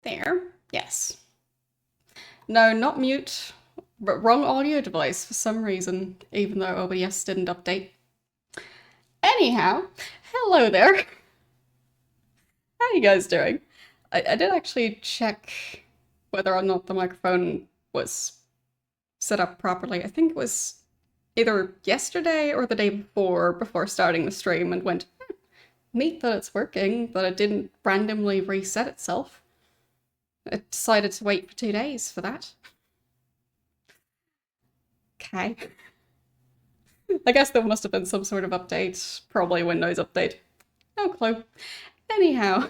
There. Yes. No, not mute. But wrong audio device for some reason, even though OBS didn't update. Anyhow, hello there. How are you guys doing? I did actually check whether or not the microphone was set up properly. I think it was either yesterday or the day before starting the stream, and went, neat that it's working, but it didn't randomly reset itself. I decided to wait for 2 days for that. Okay. I guess there must have been some sort of update, probably Windows update. No clue. Anyhow,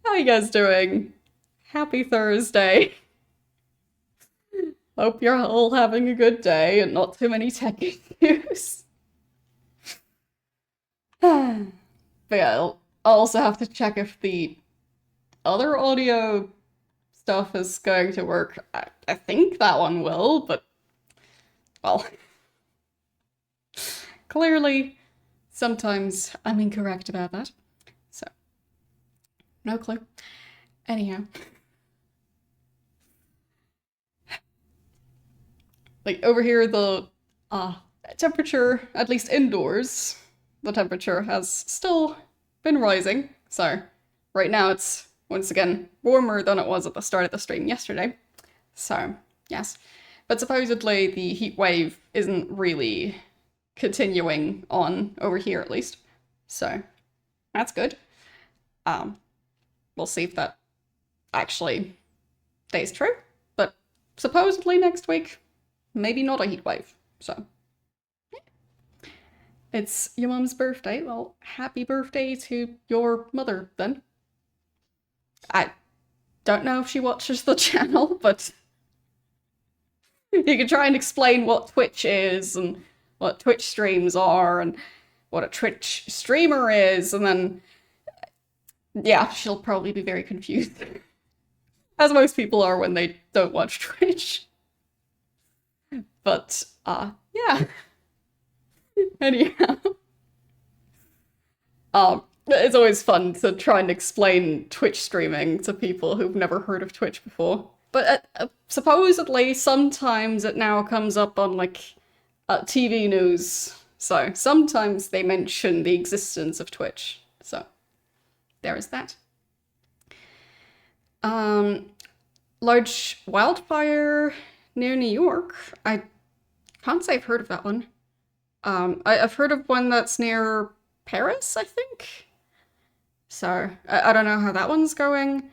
how are you guys doing? Happy Thursday. Hope you're all having a good day and not too many tech issues. But yeah, I'll also have to check if the other audio stuff is going to work. I think that one will, but well, clearly sometimes I'm incorrect about that. So, no clue. Anyhow. Like over here, the temperature, at least indoors, the temperature has still been rising. So right now it's once again warmer than it was at the start of the stream yesterday. So yes, but supposedly the heat wave isn't really continuing on over here at least. So that's good. We'll see if that actually stays true. But supposedly next week, maybe not a heat wave. So it's your mum's birthday. Well, happy birthday to your mother then. I don't know if she watches the channel, but you can try and explain what Twitch is and what Twitch streams are and what a Twitch streamer is, and then yeah, she'll probably be very confused. As most people are when they don't watch Twitch. But yeah. Anyhow. It's always fun to try and explain Twitch streaming to people who've never heard of Twitch before. But supposedly, sometimes it now comes up on, like, TV news. So sometimes they mention the existence of Twitch. So there is that. Large wildfire near New York. I can't say I've heard of that one. I've heard of one that's near Paris, I think. So I don't know how that one's going,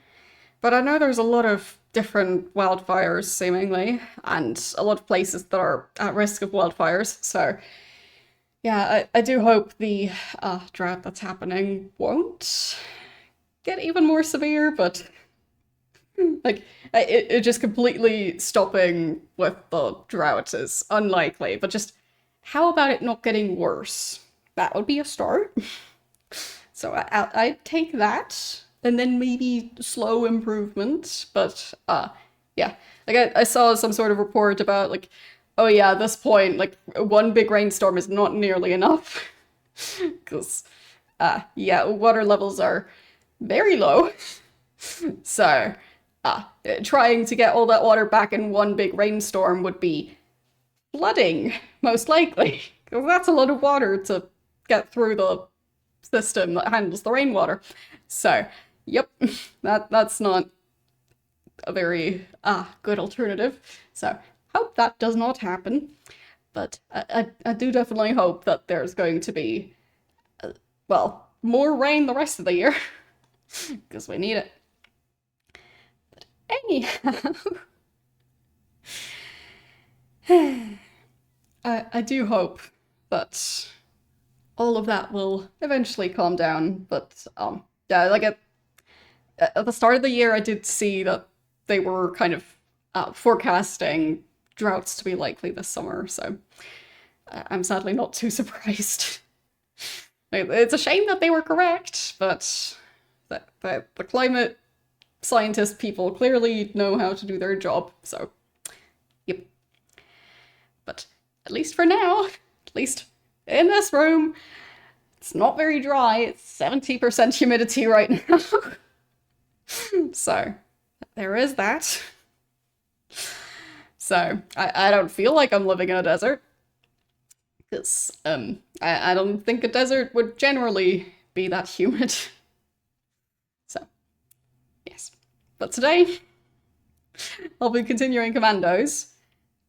but I know there's a lot of different wildfires seemingly, and a lot of places that are at risk of wildfires. So yeah, I do hope the drought that's happening won't get even more severe, but like it just completely stopping with the drought is unlikely. But just how about it not getting worse? That would be a start. So I'd take that, and then maybe slow improvement. But yeah, like I saw some sort of report about, like, oh yeah, at this point, like, one big rainstorm is not nearly enough. Because yeah, water levels are very low. So trying to get all that water back in one big rainstorm would be flooding, most likely. Because that's a lot of water to get through the system that handles the rainwater. So, yep, that's not a very good alternative. So, hope that does not happen. But I do definitely hope that there's going to be, well, more rain the rest of the year. Because we need it. But anyhow, I do hope that all of that will eventually calm down. But yeah, like at the start of the year, I did see that they were kind of forecasting droughts to be likely this summer. So I'm sadly not too surprised. It's a shame that they were correct, but the climate scientist people clearly know how to do their job. So yep. But at least for now, at least in this room, it's not very dry. It's 70% humidity right now. So, there is that. So, I don't feel like I'm living in a desert. Because, I don't think a desert would generally be that humid. So, yes. But today, I'll be continuing Commandos.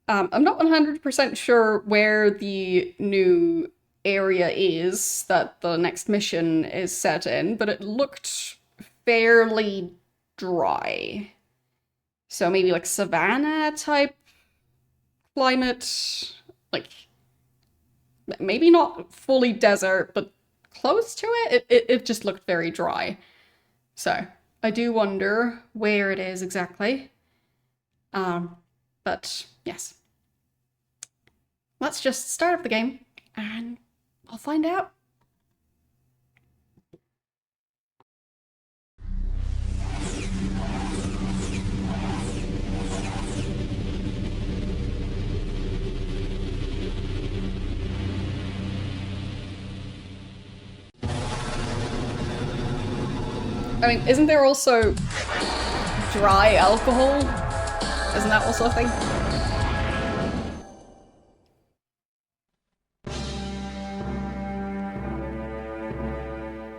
I'm not 100% sure where the new area is that the next mission is set in, but it looked fairly dry. So maybe like savanna type climate, like maybe not fully desert, but close to it. It just looked very dry. So I do wonder where it is exactly. But yes. Let's just start up the game and I'll find out. I mean, isn't there also dry alcohol? Isn't that also a thing?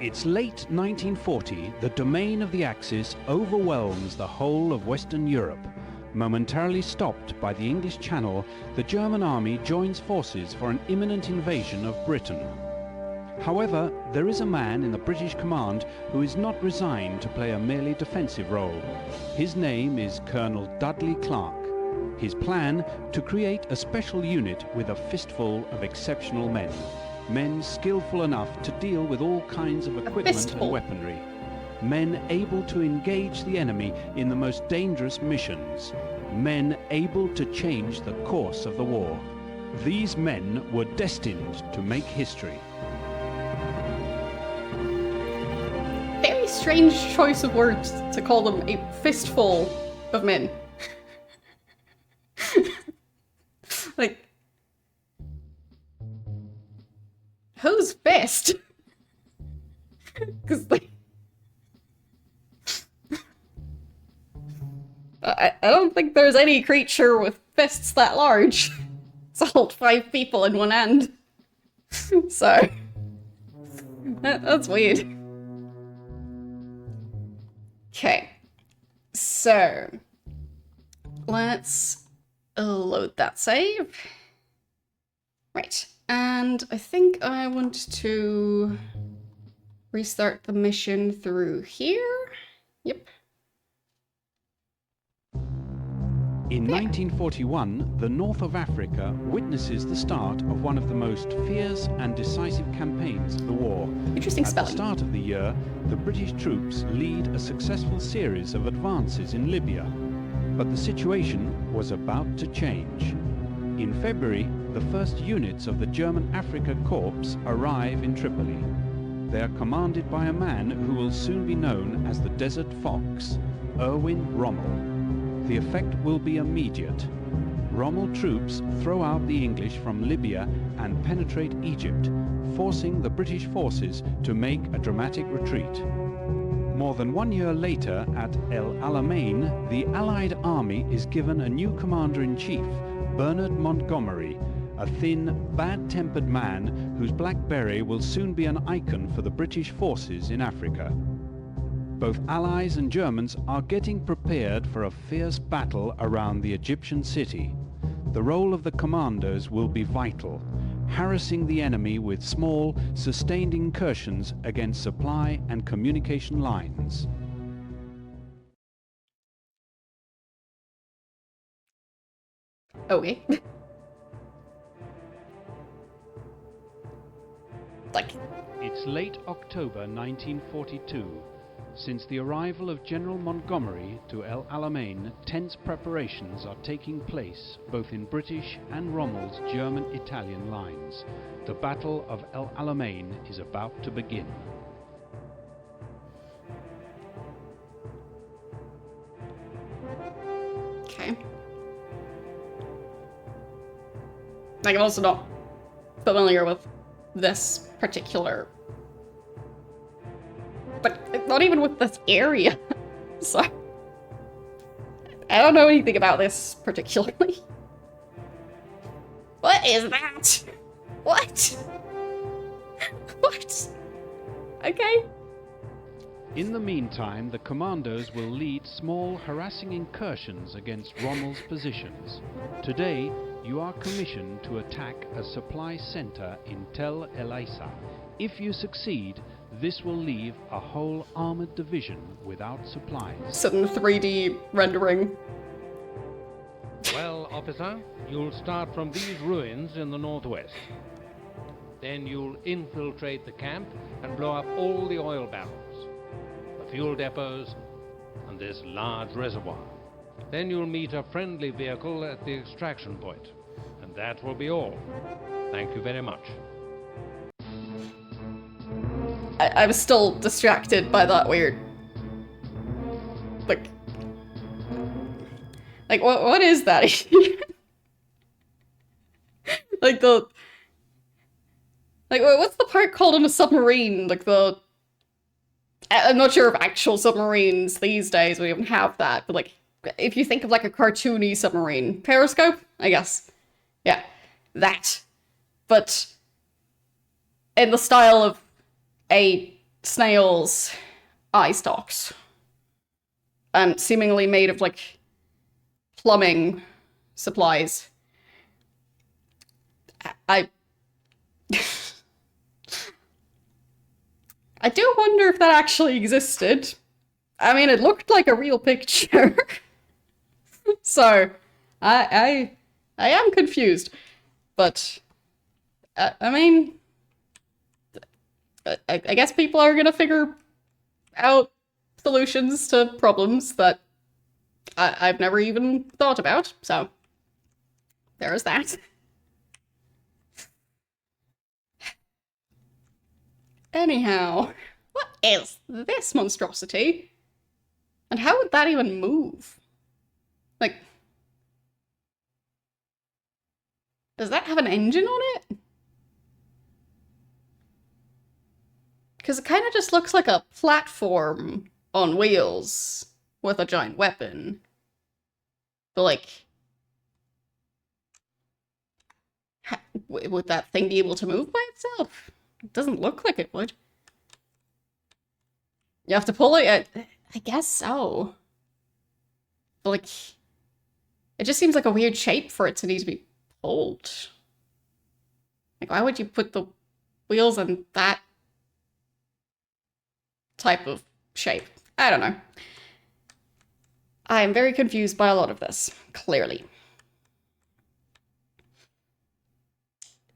It's late 1940, the domain of the Axis overwhelms the whole of Western Europe. Momentarily stopped by the English Channel, the German army joins forces for an imminent invasion of Britain. However, there is a man in the British command who is not resigned to play a merely defensive role. His name is Colonel Dudley Clark. His plan, to create a special unit with a fistful of exceptional men. Men skillful enough to deal with all kinds of equipment and weaponry. Men able to engage the enemy in the most dangerous missions. Men able to change the course of the war. These men were destined to make history. Very strange choice of words to call them a fistful of men. Like, whose fist? Because, like, I don't think there's any creature with fists that large. It's hold 5 people in one hand. So, that's weird. Okay, so let's load that save. Right, and I think I want to restart the mission through here. Yep. In 1941, the north of Africa witnesses the start of one of the most fierce and decisive campaigns of the war. Interesting spelling. At the start of the year, the British troops lead a successful series of advances in Libya. But the situation was about to change. In February, the first units of the German Afrika Corps arrive in Tripoli. They are commanded by a man who will soon be known as the Desert Fox, Erwin Rommel. The effect will be immediate. Rommel troops throw out the English from Libya and penetrate Egypt, forcing the British forces to make a dramatic retreat. More than 1 year later, at El Alamein, the Allied army is given a new commander-in-chief, Bernard Montgomery, a thin, bad-tempered man whose black beret will soon be an icon for the British forces in Africa. Both Allies and Germans are getting prepared for a fierce battle around the Egyptian city. The role of the commandos will be vital, harassing the enemy with small, sustained incursions against supply and communication lines. Okay. Like, It's late October 1942. Since the arrival of General Montgomery to El Alamein, tense preparations are taking place both in British and Rommel's German-Italian lines. The Battle of El Alamein is about to begin. okay. Like, I'm also not familiar with this particular... But not even with this area. So, I don't know anything about this particularly. What is that? What? What? Okay. In the meantime, the Commandos will lead small, harassing incursions against Rommel's positions. Today, you are commissioned to attack a supply center in Tel El-Isa. If you succeed, this will leave a whole armored division without supplies. Sudden 3D rendering. Well, officer, you'll start from these ruins in the northwest. Then you'll infiltrate the camp and blow up all the oil barrels, the fuel depots, and this large reservoir. Then you'll meet a friendly vehicle at the extraction point. And that will be all. Thank you very much. I was still distracted by that weird... Like, what is that? Like, what's the part called in a submarine? Like, I'm not sure of actual submarines these days, we don't have that, but, like, if you think of, like, a cartoony submarine. Periscope? I guess. Yeah. That. But in the style of a snail's eye stalks. And seemingly made of, like, plumbing supplies. I do wonder if that actually existed. I mean, it looked like a real picture. So, I am confused. But, I mean, I guess people are gonna figure out solutions to problems that I've never even thought about, so there's that. Anyhow, what is this monstrosity? And how would that even move? Like, does that have an engine on it? Because it kind of just looks like a platform on wheels with a giant weapon. But, like, would that thing be able to move by itself? It doesn't look like it would. You have to pull it? I guess so. But, like, it just seems like a weird shape for it to need to be pulled. Like, why would you put the wheels in that type of shape? I don't know. I am very confused by a lot of this, clearly.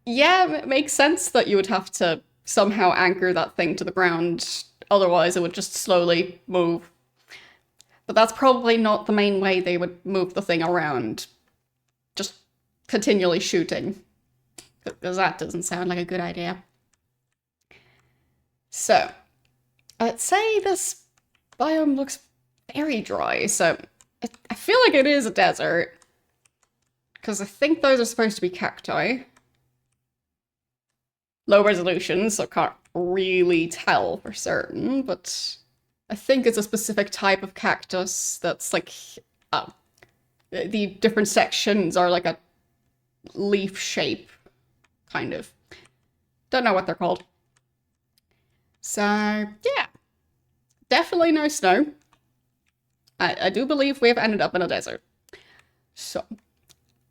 Yeah, it makes sense that you would have to somehow anchor that thing to the ground, otherwise it would just slowly move. But that's probably not the main way they would move the thing around. Just continually shooting. Because that doesn't sound like a good idea. So, I'd say this biome looks very dry, so I feel like it is a desert. Because I think those are supposed to be cacti. Low resolution, so can't really tell for certain, but I think it's a specific type of cactus that's like, the different sections are like a leaf shape, kind of. Don't know what they're called. So, yeah. Definitely no snow. I do believe we have ended up in a desert. So,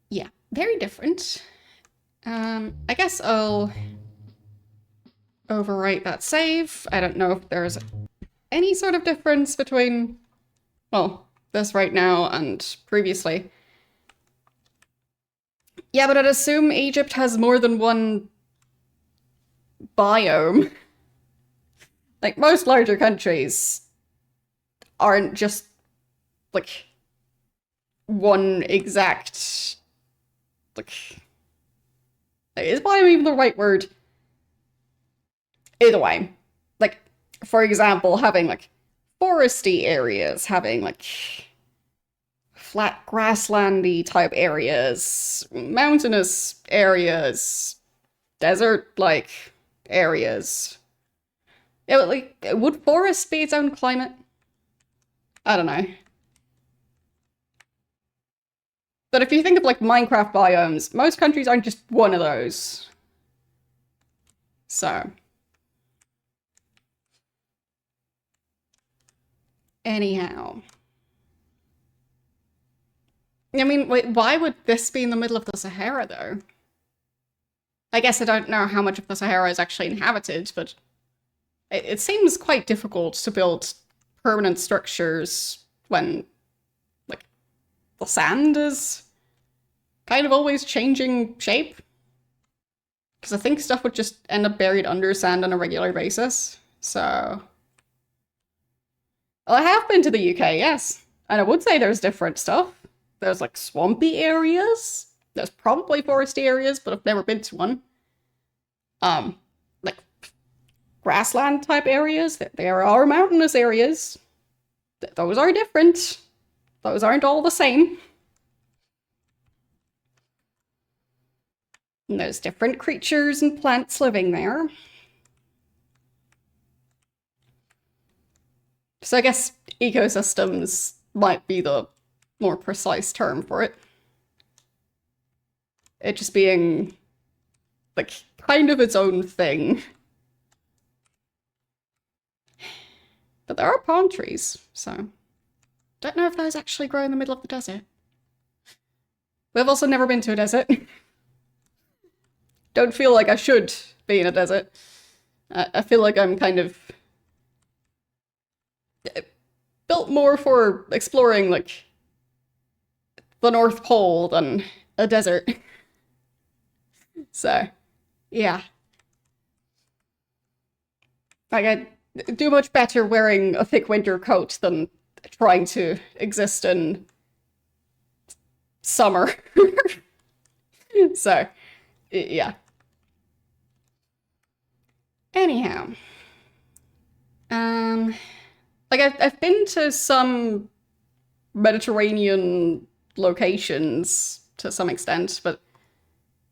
yeah, very different. I guess I'll overwrite that save. I don't know if there's any sort of difference between, well, this right now and previously. Yeah, but I'd assume Egypt has more than one biome. Like, most larger countries aren't just, like, one exact, like, is biome even the right word? Either way, like, for example, having, like, foresty areas, having, like, flat grasslandy type areas, mountainous areas, desert-like areas. Yeah, but, like, would forest be its own climate? I don't know. But if you think of like Minecraft biomes, most countries aren't just one of those. So. Anyhow. I mean, wait, why would this be in the middle of the Sahara, though? I guess I don't know how much of the Sahara is actually inhabited, but it seems quite difficult to build permanent structures when, like, the sand is kind of always changing shape. Because I think stuff would just end up buried under sand on a regular basis. So... Well, I have been to the UK, yes. And I would say there's different stuff. There's, like, swampy areas. There's probably foresty areas, but I've never been to one. Like, grassland type areas. There are mountainous areas. Those are different. Those aren't all the same. And there's different creatures and plants living there. So I guess ecosystems might be the more precise term for it. It just being, like, kind of its own thing. But there are palm trees, so... Don't know if those actually grow in the middle of the desert. We've also never been to a desert. Don't feel like I should be in a desert. I feel like I'm kind of... built more for exploring, like, the North Pole than a desert. So, yeah. Like, I do much better wearing a thick winter coat than trying to exist in summer. So, yeah. Anyhow. Like, I've been to some Mediterranean locations to some extent, but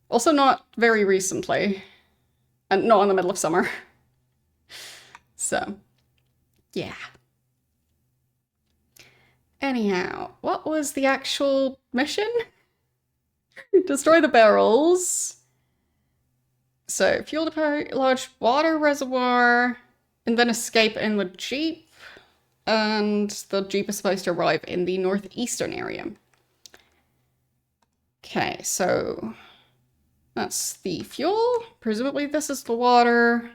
also not very recently. And not in the middle of summer. So, yeah. Anyhow, what was the actual mission? Destroy the barrels. So, fuel depot, large water reservoir, and then escape in the Jeep. And the Jeep is supposed to arrive in the northeastern area. Okay, so that's the fuel. Presumably this is the water,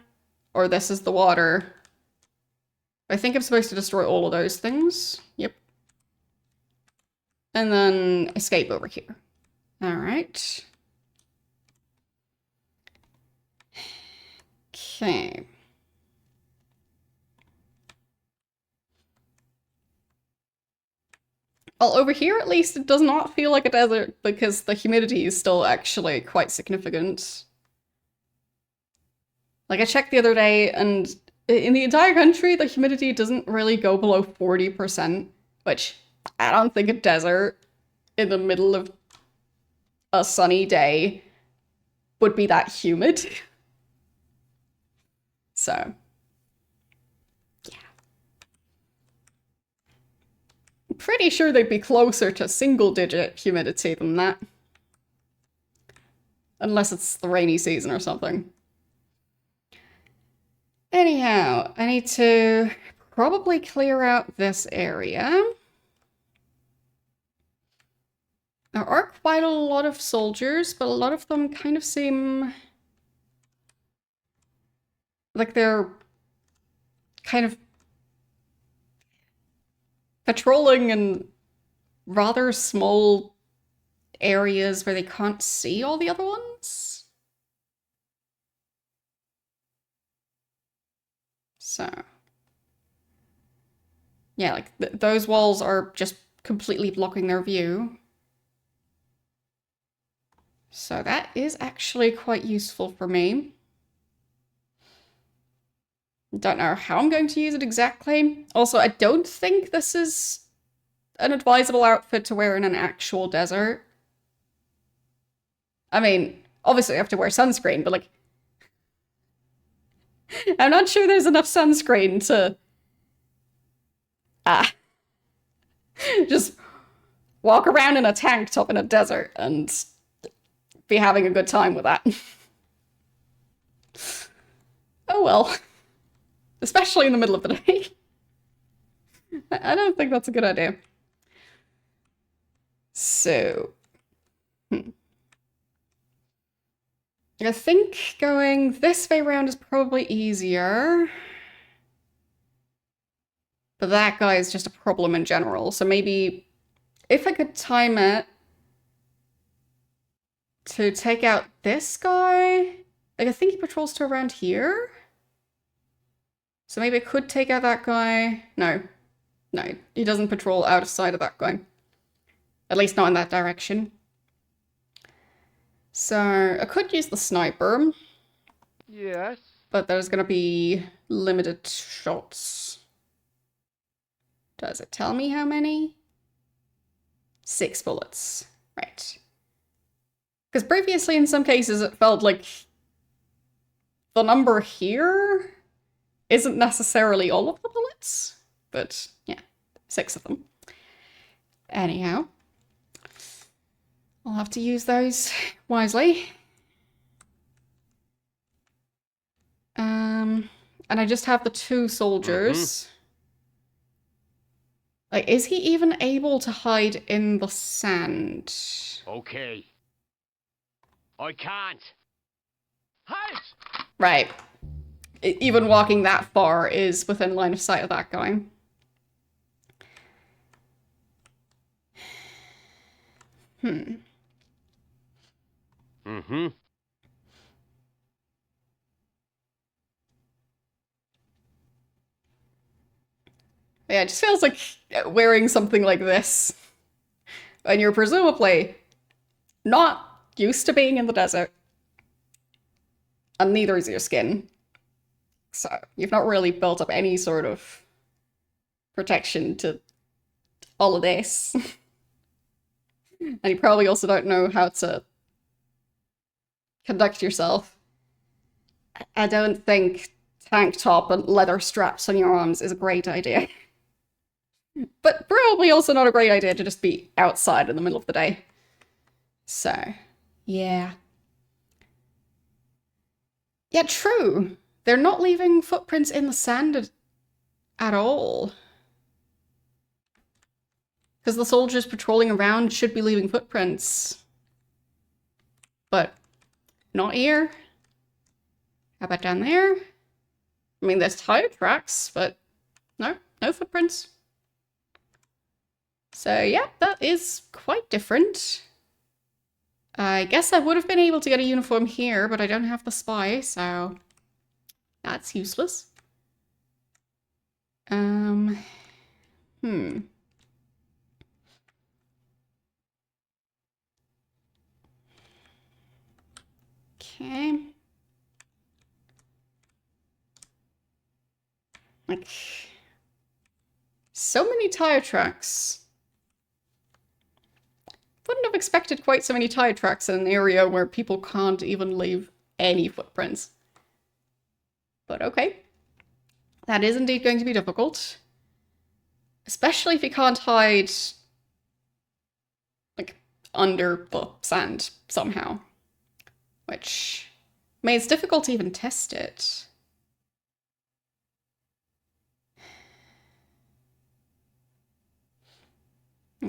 or this is the water. I think I'm supposed to destroy all of those things. Yep. And then escape over here. All right. Okay. Well, over here at least it does not feel like a desert because the humidity is still actually quite significant. Like, I checked the other day, and in the entire country, the humidity doesn't really go below 40%, which I don't think a desert in the middle of a sunny day would be that humid. So, yeah. I'm pretty sure they'd be closer to single-digit humidity than that. Unless it's the rainy season or something. Anyhow, I need to probably clear out this area. There are quite a lot of soldiers, but a lot of them kind of seem like they're kind of patrolling in rather small areas where they can't see all the other ones. So, yeah, like those walls are just completely blocking their view. So that is actually quite useful for me. Don't know how I'm going to use it exactly. Also, I don't think this is an advisable outfit to wear in an actual desert. I mean, obviously I have to wear sunscreen, but like, I'm not sure there's enough sunscreen to... Just walk around in a tank top in a desert and be having a good time with that. Oh well. Especially in the middle of the day. I don't think that's a good idea. So, I think going this way around is probably easier. But that guy is just a problem in general. So maybe if I could time it to take out this guy. Like, I think he patrols to around here. So maybe I could take out that guy. No. No, he doesn't patrol out of sight of that guy. At least not in that direction. So I could use the sniper. Yes. But there's gonna be limited shots. Does it tell me how many? 6 bullets. Right. Because previously in some cases it felt like the number here isn't necessarily all of the bullets. But yeah, 6 of them. Anyhow. I'll have to use those wisely. And I just have the 2 soldiers. Like, is he even able to hide in the sand? Okay. I can't. Halt! Right. Even walking that far is within line of sight of that guy. Yeah, it just feels like wearing something like this when you're presumably not used to being in the desert. And neither is your skin. So you've not really built up any sort of protection to all of this. And you probably also don't know how to conduct yourself. I don't think tank top and leather straps on your arms is a great idea. But probably also not a great idea to just be outside in the middle of the day. So, yeah. Yeah, true. They're not leaving footprints in the sand at all. Because the soldiers patrolling around should be leaving footprints. But not here. How about down there? I mean, there's tire tracks, but no footprints. So yeah, that is quite different. I guess I would have been able to get a uniform here, but I don't have the spy, so that's useless. Okay. Like, so many tire tracks. Wouldn't have expected quite so many tire tracks in an area where people can't even leave any footprints. But okay. That is indeed going to be difficult. Especially if you can't hide, like, under the sand somehow. Which makes it difficult to even test it.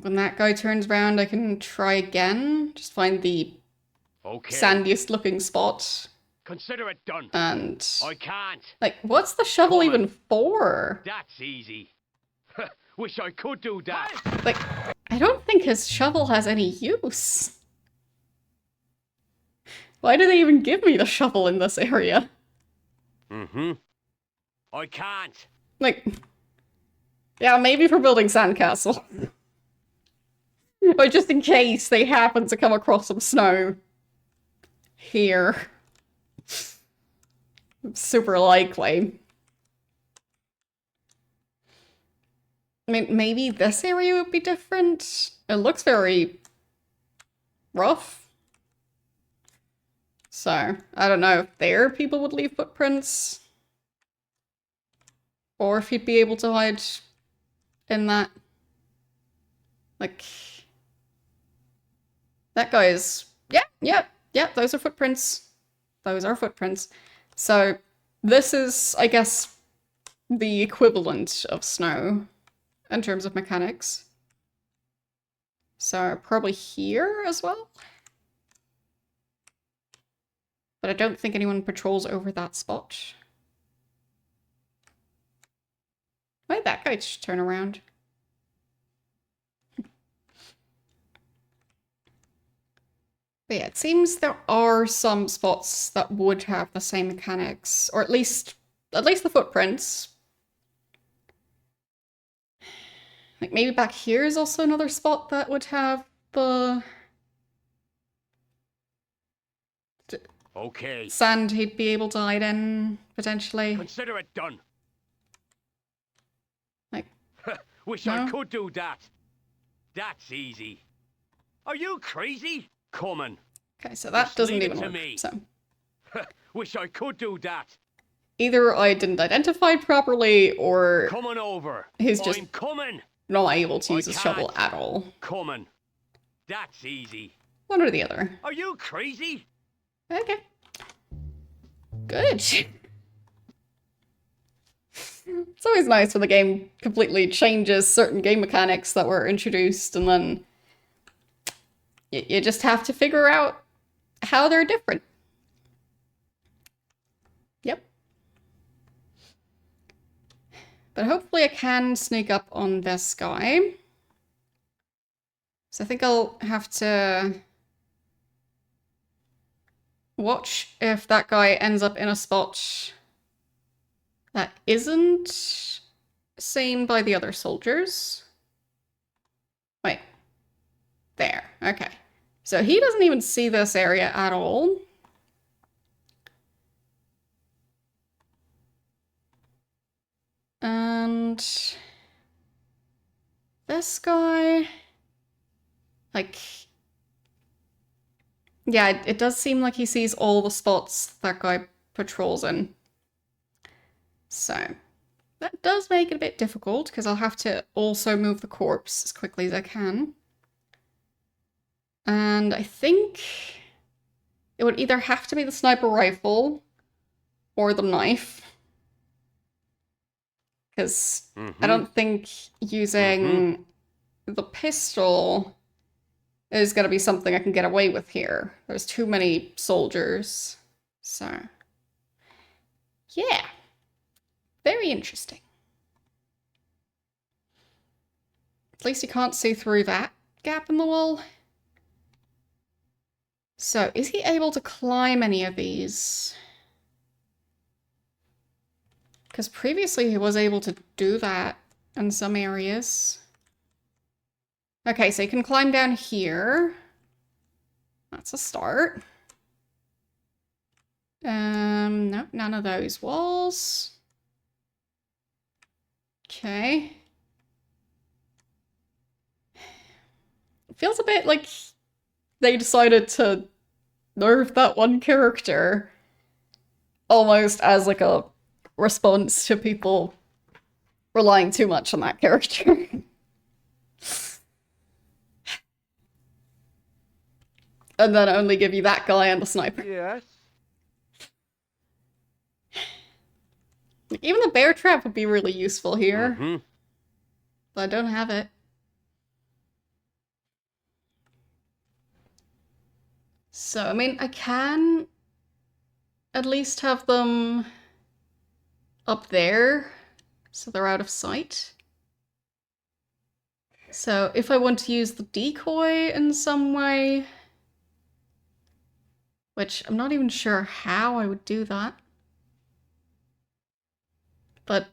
When that guy turns around, I can try again. Just find the sandiest looking spot. Consider it done. And I can't. like, what's the shovel even for? That's easy. Wish I could do that. Like, I don't think his shovel has any use. Why do they even give me the shovel in this area? I can't. Like, yeah, maybe for building sandcastle. Or just in case they happen to come across some snow here. Super likely. I mean, maybe this area would be different. It looks very rough. So, I don't know if there people would leave footprints. Or if he'd be able to hide in that. Like, that guy is... Yeah, those are footprints. Those are footprints. So this is, I guess, the equivalent of snow in terms of mechanics. So probably here as well. But I don't think anyone patrols over that spot. Why did that guy just turn around? But yeah, it seems there are some spots that would have the same mechanics, or at least the footprints. Like maybe back here is also another spot that would have the Okay. sand he'd be able to hide in, potentially. Consider it done. Like, Wish no? I could do that. That's easy. Are you crazy? Coming. Okay, so that Just doesn't leave it even to work. me. So Wish I could do that. either I didn't identify it properly, or Coming over. he's just I'm coming. not able to I use his shovel can't. at all. Coming. That's easy. One or the other. Are you crazy? Okay. Good. It's always nice when the game completely changes certain game mechanics that were introduced, and then you just have to figure out how they're different. Yep. But hopefully I can sneak up on this guy. So I think I'll have to watch if that guy ends up in a spot that isn't seen by the other soldiers. Wait. There. Okay. So he doesn't even see this area at all. And this guy, like, yeah, it does seem like he sees all the spots that guy patrols in. So that does make it a bit difficult, because I'll have to also move the corpse as quickly as I can. And I think it would either have to be the sniper rifle or the knife. Because I don't think using the pistol is going to be something I can get away with here. There's too many soldiers. So, yeah. Very interesting. At least you can't see through that gap in the wall. So, is he able to climb any of these? Because previously he was able to do that in some areas. Okay, so he can climb down here. That's a start. No, none of those walls. Okay. It feels a bit like they decided to nerf that one character almost as like a response to people relying too much on that character. And then only give you that guy and the sniper. Yes. Even the bear trap would be really useful here. But I don't have it. So, I mean, I can at least have them up there, so they're out of sight. So if I want to use the decoy in some way, which I'm not even sure how I would do that. But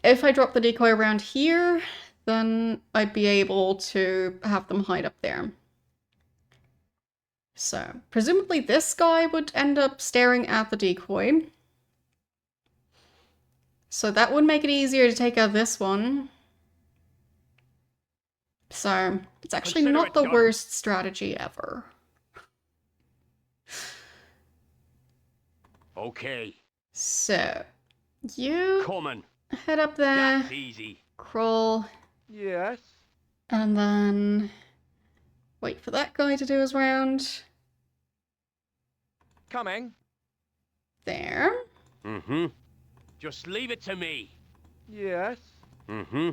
if I drop the decoy around here, then I'd be able to have them hide up there. So presumably this guy would end up staring at the decoy. So that would make it easier to take out this one. So it's actually not the worst strategy ever. Okay. So you Coming. head up there, That's easy. crawl Yes. And then wait for that guy to do his round. Coming. There. Mm-hmm. Just leave it to me. Yes. Mm-hmm.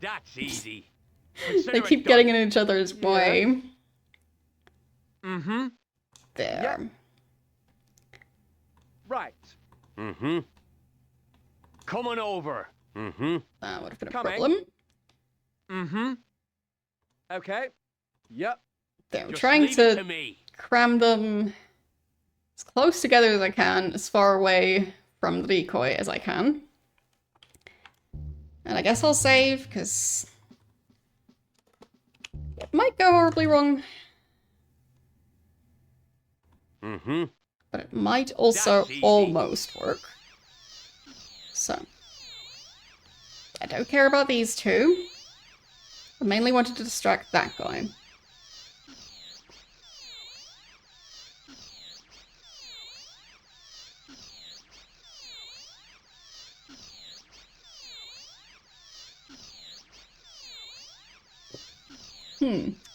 That's easy. They Consider keep it getting done. in each other's Yeah. way. Mm-hmm. There. Yeah. Right. Mm-hmm. Come on over. Mm-hmm. That would have been a Coming. problem. Mm-hmm. Okay. Yep. There, I'm Just trying leave it to me. cram them as close together as I can, as far away from the decoy as I can. And I guess I'll save, because it might go horribly wrong, Mm-hmm. but it might also That's easy. almost work. So, I don't care about these two. I mainly wanted to distract that guy.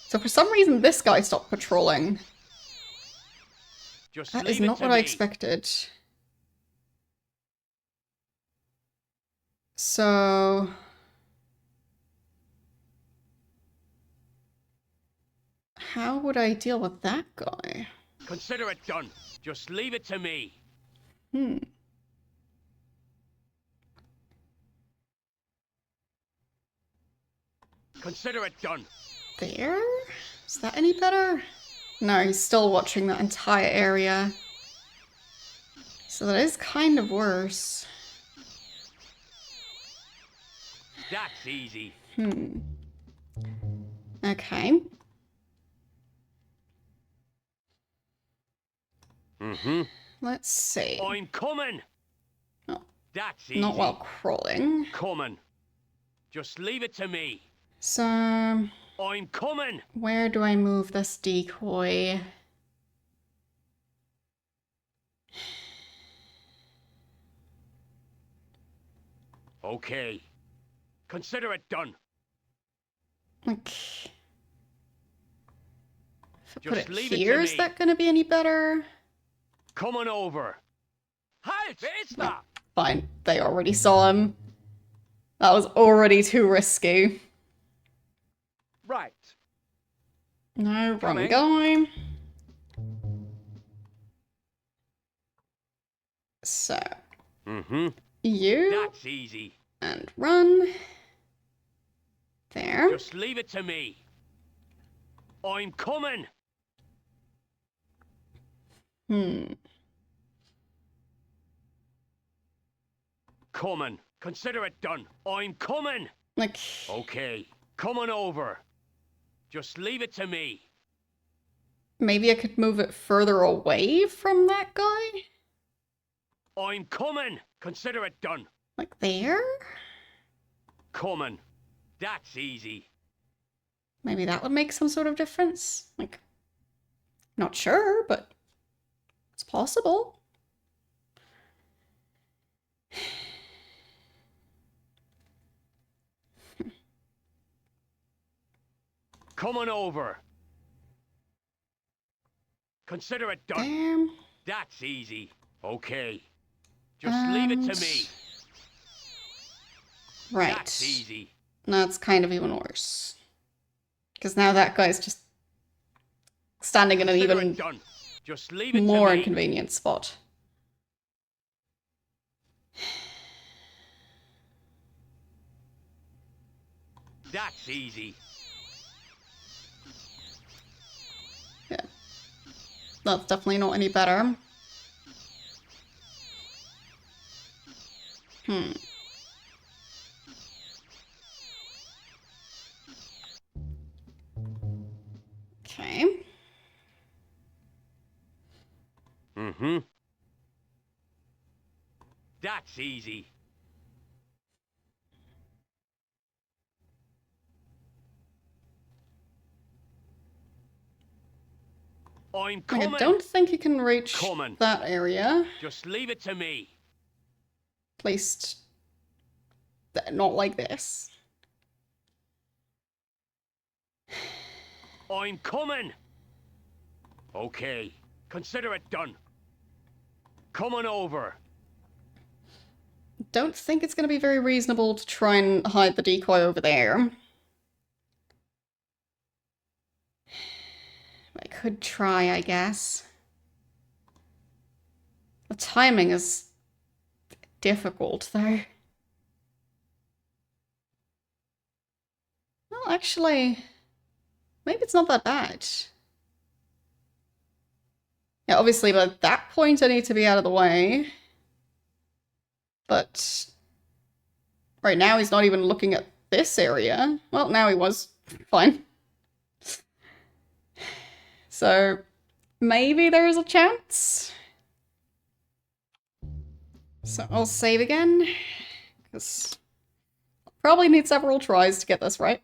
So for some reason this guy stopped patrolling. Just That leave is it not to what me. I expected. So... how would I deal with that guy? Consider it done. Just leave it to me. Consider it done. There? Is that any better? No, he's still watching that entire area. So that is kind of worse. That's easy. Okay. Mm-hmm. Let's see. I'm coming. Oh, That's easy. not while crawling. Coming. Just leave it to me. So, I'm coming. where do I move this decoy? Okay. Consider it done. Like, if I put Just it leave it to here, is me. that gonna be any better? Come on over. Halt! It's No. that. Fine, they already saw him. That was already too risky. Right. No, wrong Coming. guy. So, Mm-hmm. you That's easy. and run. There. Just leave it to me. I'm coming. Coming. Consider it done. I'm coming. Like, Okay. Come on over. Just leave it to me. maybe I could move it further away from that guy? I'm coming. Consider it done. Like there? Coming. That's easy. Maybe that would make some sort of difference? Like, not sure, but it's possible. Come on over. Consider it done. Damn. That's easy. Okay. Just leave it to And- me. Right. That's easy. That's kind of even worse. Because now that guy's just standing in an Consider even it done. Just leave it more to me. inconvenient spot. That's easy. Yeah. That's definitely not any better. Okay. Mm-hmm. That's easy. I'm Like, coming. I don't think you can reach Coming. that area. Just leave it to me. At least, not like this. I'm coming! Okay, consider it done. Coming over. Don't think it's going to be very reasonable to try and hide the decoy over there. I could try, I guess. The timing is difficult, though. Well, actually, maybe it's not that bad. Yeah, obviously, by that point, I need to be out of the way. But right now, he's not even looking at this area. Well, now he was. Fine. So, maybe there's a chance. So I'll save again, because I'll probably need several tries to get this right.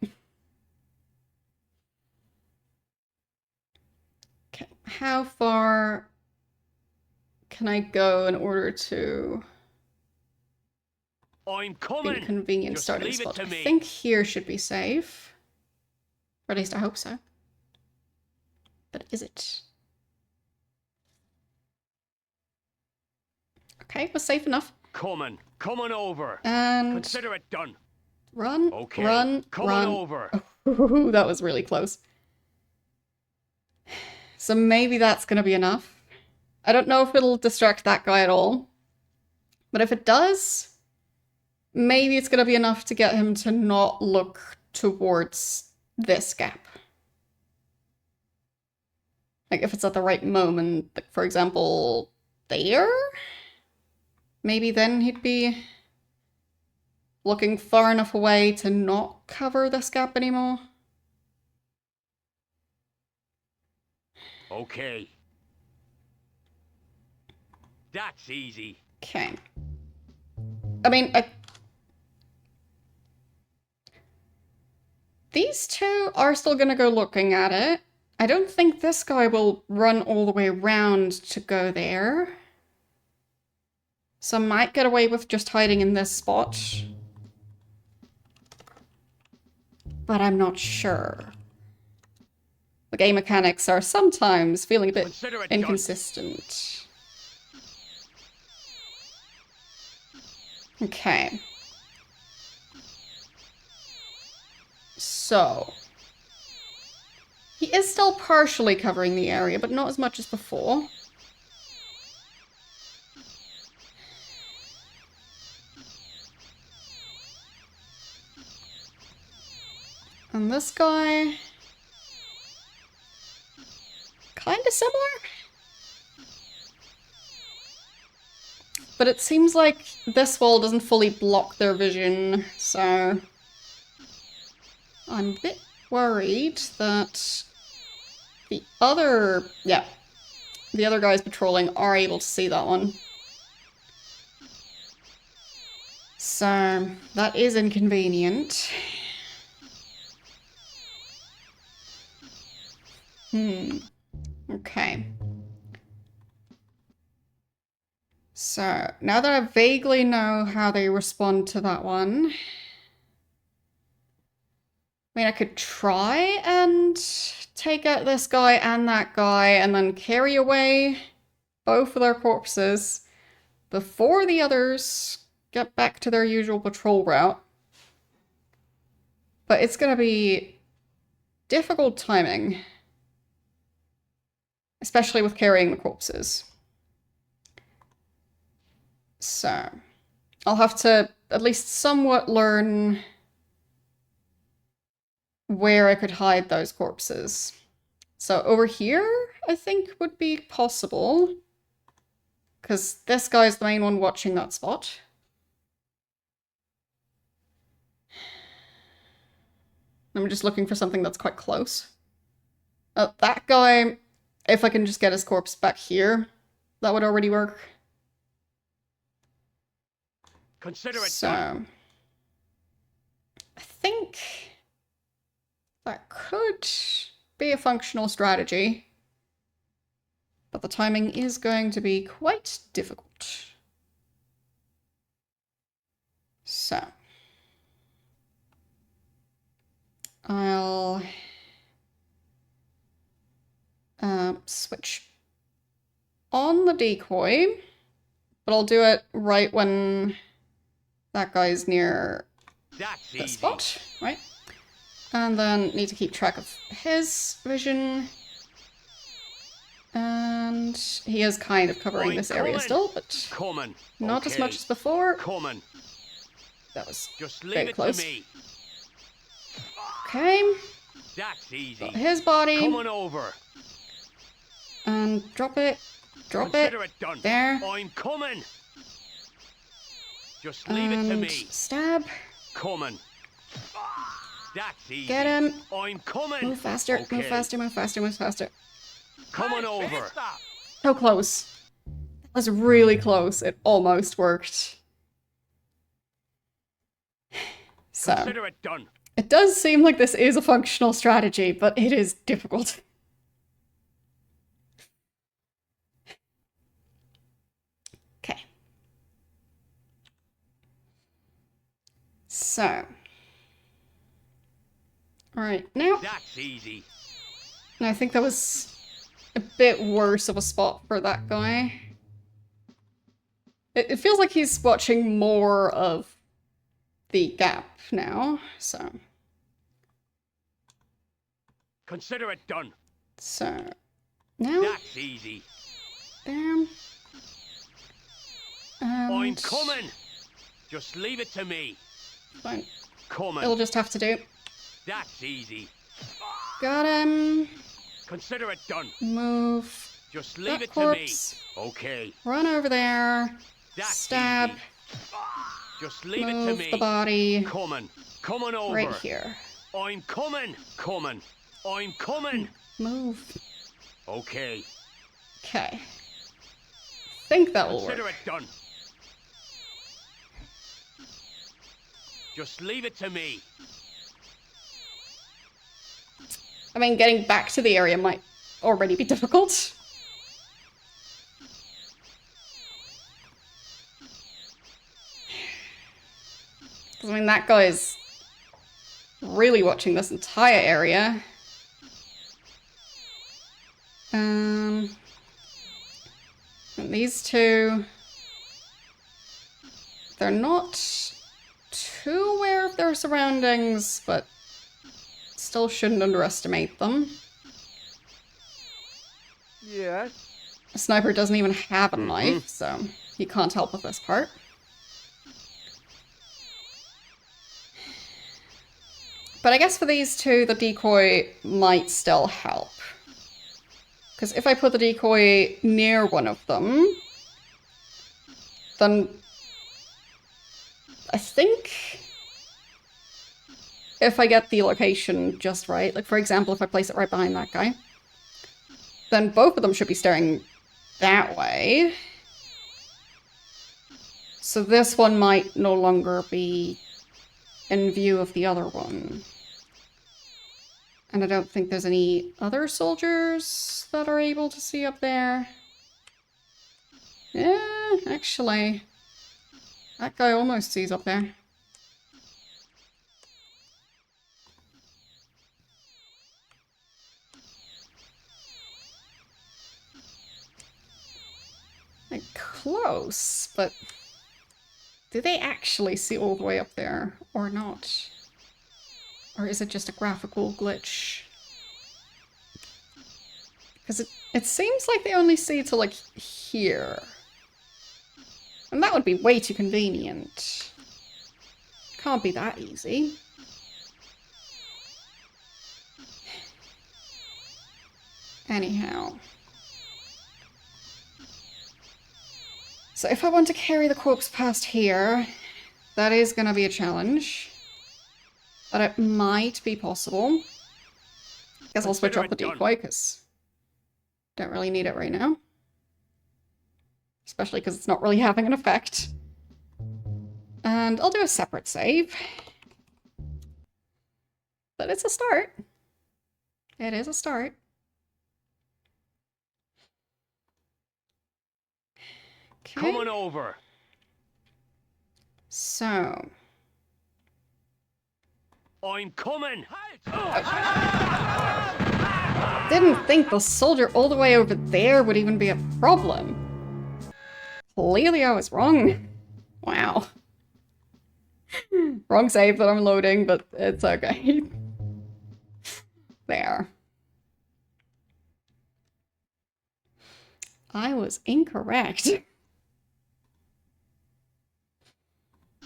Okay, how far can I go in order to I'm be coming! a convenient Just starting leave it spot? to I me. think here should be safe. Or at least I hope so. But is it? Okay, was safe enough. Coming over. And Consider it done. run, Okay, run, coming run. over. Ooh, that was really close. So maybe that's gonna be enough. I don't know if it'll distract that guy at all. But if it does, maybe it's gonna be enough to get him to not look towards this gap. Like if it's at the right moment, like for example, there? Maybe then he'd be looking far enough away to not cover this gap anymore. Okay. That's easy. Okay. I mean, these two are still gonna go looking at it. I don't think this guy will run all the way around to go there. So I might get away with just hiding in this spot. But I'm not sure. The game mechanics are sometimes feeling a bit Consider it done. inconsistent. Okay. So. He is still partially covering the area, but not as much as before. And this guy... kinda similar? But it seems like this wall doesn't fully block their vision, so... I'm a bit worried that the other... yeah. The other guys patrolling are able to see that one. So, that is inconvenient. Okay. So, now that I vaguely know how they respond to that one... I mean, I could try and take out this guy and that guy and then carry away both of their corpses before the others get back to their usual patrol route. But it's gonna be difficult timing. Especially with carrying the corpses. So, I'll have to at least somewhat learn where I could hide those corpses. So over here, I think would be possible. Because this guy's the main one watching that spot. I'm just looking for something that's quite close. That guy, if I can just get his corpse back here, that would already work. Consider it So, done. I think that could be a functional strategy. But the timing is going to be quite difficult. So, I'll Switch on the decoy, but I'll do it right when that guy's near That's the easy. spot, right? And then need to keep track of his vision. And he is kind of covering I'm this area coming. still, but Coming. not as Okay. much as before. Coming. That was Just very leave it close. to me. Okay. That's easy. Got his body. Coming over. And drop it. Drop Consider it. it done. There. I'm coming. Just leave it to And me. stab. Coming. That's easy. Get him. I'm coming. Move faster. Okay. Move faster. Move faster. Move faster. Coming over. So close. That was really close. It almost worked. So, Consider it done. it does seem like this is a functional strategy, but it is difficult. Okay. So. Alright, now. That's easy. I think that was a bit worse of a spot for that guy. It feels like he's watching more of the gap now, so. Consider it done. So, now, That's easy. bam. I'm And coming. Just leave it to me. fine. Coming. It'll just have to do. That's easy. Got him. Consider it done. Move. Just leave That it corpse. to me. Okay. Run over there. That's Stab. easy. Just leave it to Move me. the body Coming. Coming over. right here. I'm coming. Coming. I'm coming. Move. Okay. Okay. Think that will Consider work. it done. Just leave it to me. I mean, getting back to the area might already be difficult. Because, I mean, that guy is really watching this entire area. And these two, they're not too aware of their surroundings, but still shouldn't underestimate them. Yes. A sniper doesn't even have a knife, so he can't help with this part. But I guess for these two, the decoy might still help. Because if I put the decoy near one of them, then I think if I get the location just right, like for example, if I place it right behind that guy, then both of them should be staring that way. So this one might no longer be in view of the other one. And I don't think there's any other soldiers that are able to see up there. Yeah, actually, that guy almost sees up there. Like, close, but do they actually see all the way up there or not? Or is it just a graphical glitch? Because it seems like they only see to, like, here. And that would be way too convenient. Can't be that easy. Anyhow. So if I want to carry the corpse past here, that is going to be a challenge. But it might be possible. Guess I'll switch off the decoy, because don't really need it right now. Especially because it's not really having an effect. And I'll do a separate save. But it's a start. It is a start. Okay. Coming over. So. I'm coming. This didn't think the soldier all the way over there would even be a problem. Clearly I was wrong. Wow. Wrong save that I'm loading, but it's okay. There. I was incorrect.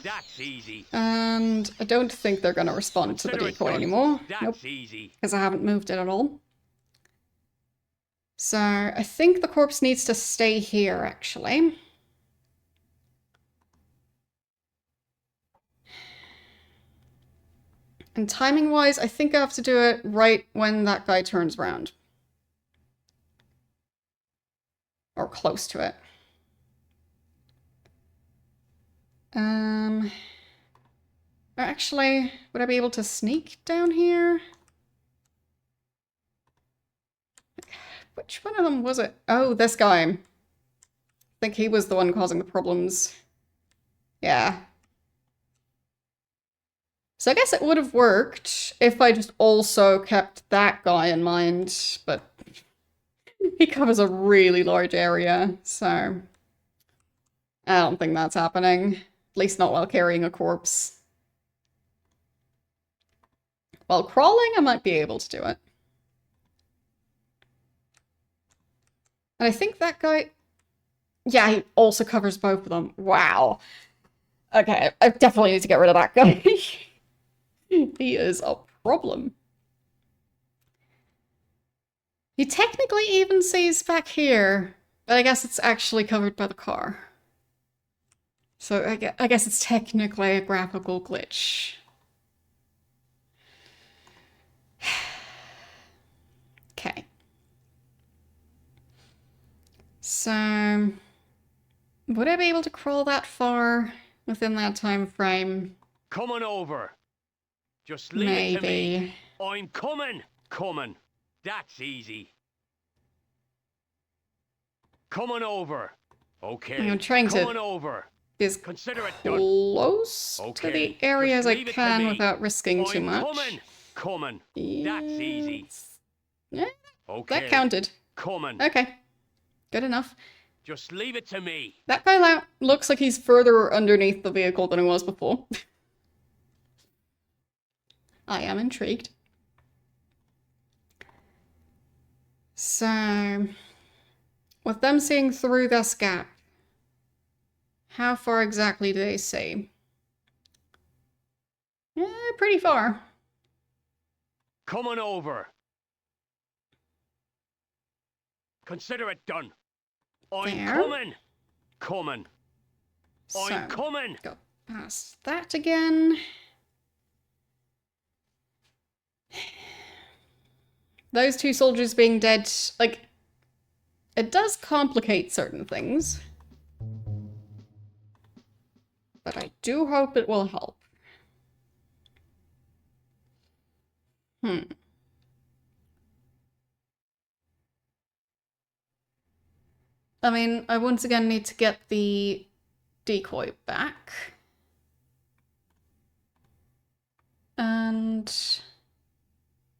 That's easy. And I don't think they're going to respond to the Consider it decoy done. anymore. That's Nope, easy. because I haven't moved it at all. So I think the corpse needs to stay here, actually. And timing-wise, I think I have to do it right when that guy turns around. Or close to it. Actually, would I be able to sneak down here? Which one of them was it? Oh, this guy. I think he was the one causing the problems. Yeah. So I guess it would have worked if I just also kept that guy in mind, but he covers a really large area, so I don't think that's happening. At least not while carrying a corpse. While crawling, I might be able to do it. And I think that guy... Yeah, he also covers both of them. Wow. Okay, I definitely need to get rid of that guy. He is a problem. He technically even sees back here, but I guess it's actually covered by the car. So I guess it's technically a graphical glitch. Okay. So, would I be able to crawl that far within that time frame? Coming over. Just leave it to me. Maybe. I'm coming. Coming. That's easy. Coming over. Okay. I'm trying to Coming over. be as Consider it done. close to Okay, the area as just I leave it to can me. without risking too I'm much. coming. That's easy. Yeah, Okay. that counted. Coming. Okay. Good enough. Just leave it to me. That guy looks like he's further underneath the vehicle than he was before. I am intrigued. So, with them seeing through this gap, how far exactly do they see? Yeah, pretty far. Coming over. Consider it done. I'm There. coming. So, I'm coming. go past that again. Those two soldiers being dead, like, it does complicate certain things. But I do hope it will help. I mean, I once again need to get the decoy back. And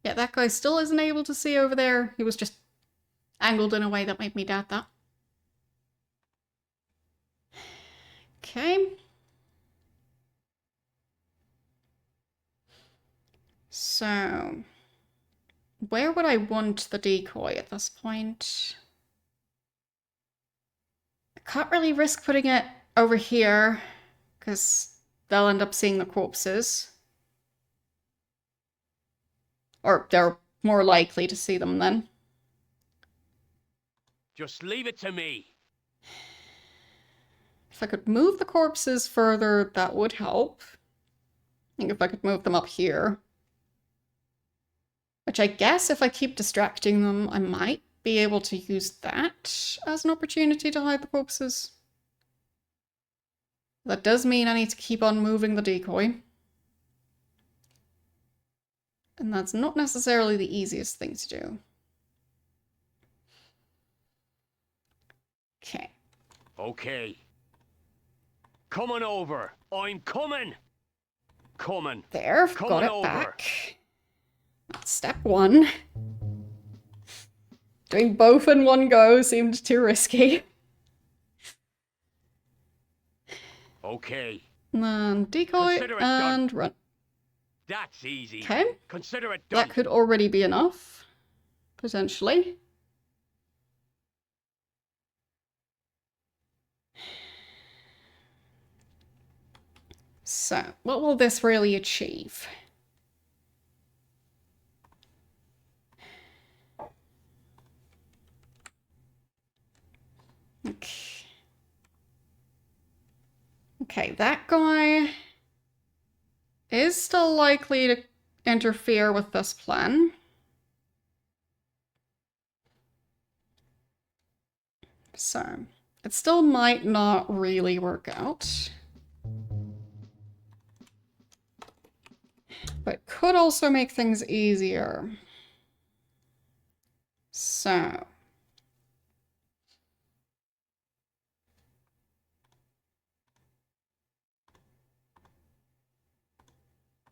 yeah, that guy still isn't able to see over there. He was just angled in a way that made me doubt that. Okay. So, where would I want the decoy at this point? I can't really risk putting it over here, because they'll end up seeing the corpses. Or they're more likely to see them then. Just leave it to me. If I could move the corpses further, that would help. I think if I could move them up here. Which I guess if I keep distracting them, I might be able to use that as an opportunity to hide the corpses. That does mean I need to keep on moving the decoy. And that's not necessarily the easiest thing to do. Okay. Okay. Coming over. I'm coming. There, got Coming it over. back. That's step one. Doing both in one go seemed too risky. Okay. And then decoy Consider it done. and run. That's easy. Okay. Consider it done. That could already be enough. Potentially. So, what will this really achieve? Okay. Okay, that guy is still likely to interfere with this plan. So, it still might not really work out. But could also make things easier. So.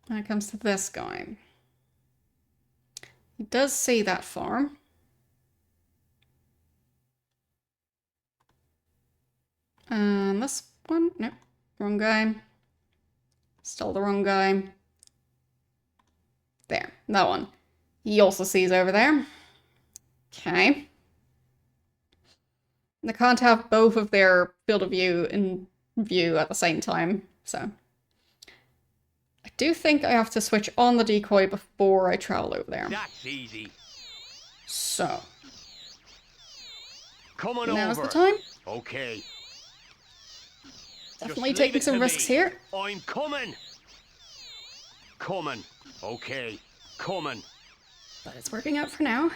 When it comes to this guy. He does see that far. And this one, nope, wrong guy. Still the wrong guy. There, that one. He also sees over there. Okay. They can't have both of their field of view in view at the same time, so. I do think I have to switch on the decoy before I travel over there. That's easy. So. Come on Now's over. the time. Okay. Definitely Just leave taking it some to risks me. here. I'm coming. Coming. Okay. Coming. But it's working out for now.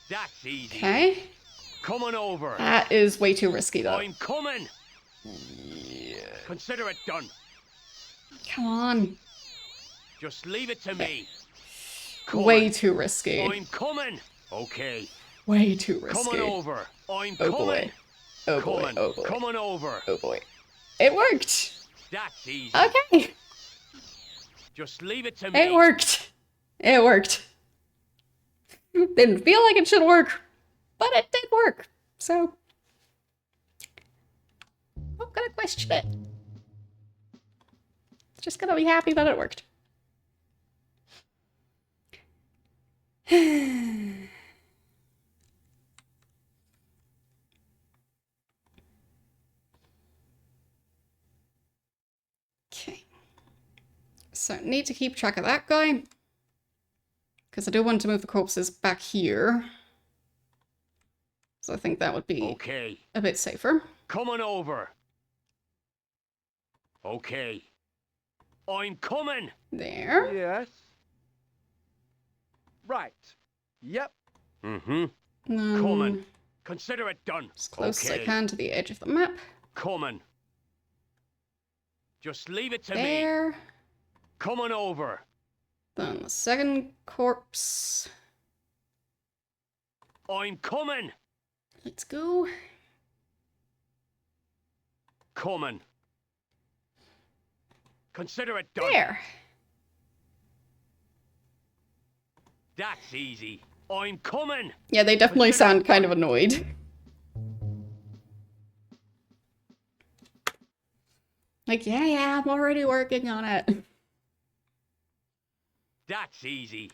That's easy. Okay. Coming over. That is way too risky though. I'm coming. Yeah. Consider it done. Come on. Just leave it to me. Way Coming. too risky. I'm coming. Okay. Way too risky. Coming over. I'm Oh coming. boy. Oh boy. Coming. Oh boy. Coming over. Oh boy. It worked. That's easy. Okay. Just leave it to me. It worked. It worked. Didn't feel like it should work, but it did work. So, I'm not gonna question it. Just gonna be happy that it worked. Okay. So, need to keep track of that guy. Because I do want to move the corpses back here. So I think that would be Okay. a bit safer. Coming over. Okay. I'm coming. There. Yes. Right. Yep. Mm-hmm. And then Coming. Consider it done. as close as I Okay. can to the edge of the map. Coming. Just leave it to me. There. Coming over. Then the second corpse. I'm coming. Let's go. Coming. Consider it done. There. That's easy. I'm coming. Yeah, they definitely sound kind of annoyed. Like, yeah, I'm already working on it. That's easy.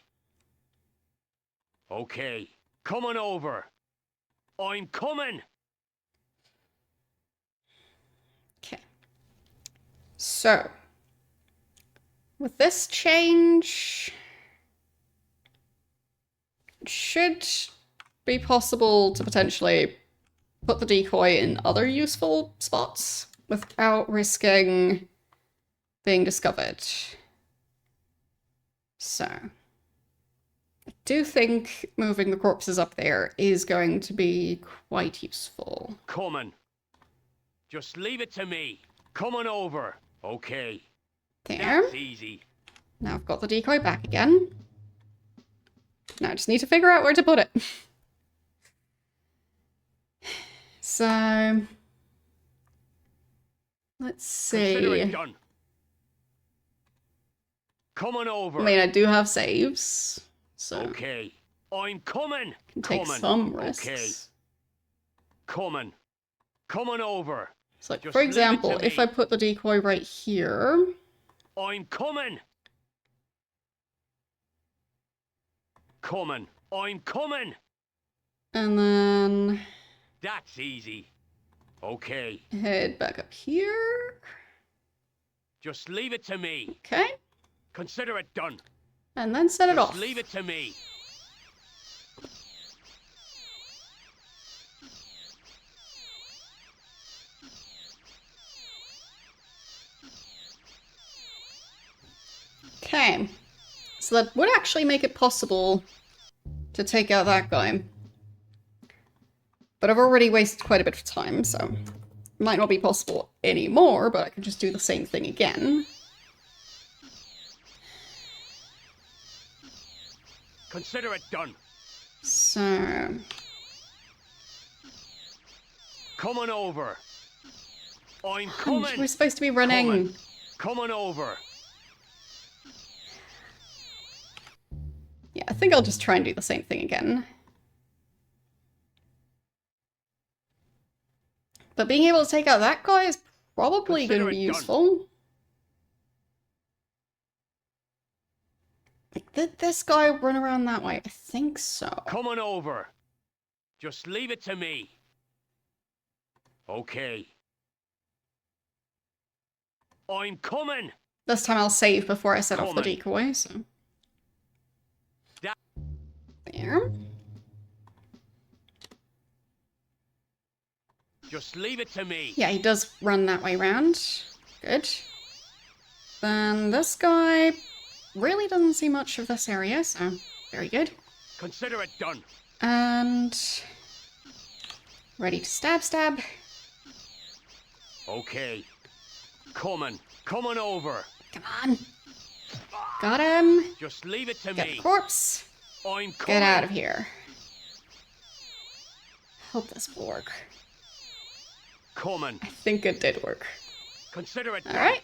Okay. Coming over. I'm coming. Okay. So, with this change, it should be possible to potentially put the decoy in other useful spots without risking being discovered. So, I do think moving the corpses up there is going to be quite useful. Coming. Just leave it to me. Coming over. Okay. There. That's easy. Now I've got the decoy back again. Now I just need to figure out where to put it. So, let's Consider it see. done. Coming over. I mean, I do have saves, so Okay. I'm coming. Can take Coming. some risks. Okay. Coming. Coming over. So, like, Just for leave it to example, if me. I put the decoy right here, I'm coming. Coming. I'm coming. and then That's easy. Okay. head back up here. Just leave it to me. Okay. Consider it done. And then set it Just off. leave it to me. Okay. So that would actually make it possible to take out that guy. But I've already wasted quite a bit of time, so it might not be possible anymore, but I can just do the same thing again. Consider it done. So, Coming over. I'm we're coming. supposed to be running. Coming. Coming over. Yeah, I think I'll just try and do the same thing again. But being able to take out that guy is probably going to Consider be it done. useful. Like, did this guy run around that way? I think so. Coming over. Just leave it to me. Okay. I'm coming. This time I'll save before I set off the Coming. decoy, so... Da- There. Just leave it to me. Yeah, he does run that way round. Good. Then this guy really doesn't see much of this area, so very good. Consider it done. And... ready to stab. Okay. Coming. Coming over. Come on. Got him. Just leave it to Get the me. corpse. I'm coming. Get out of here. Hope this will work. Coming. I think it did work. Consider it done. Alright.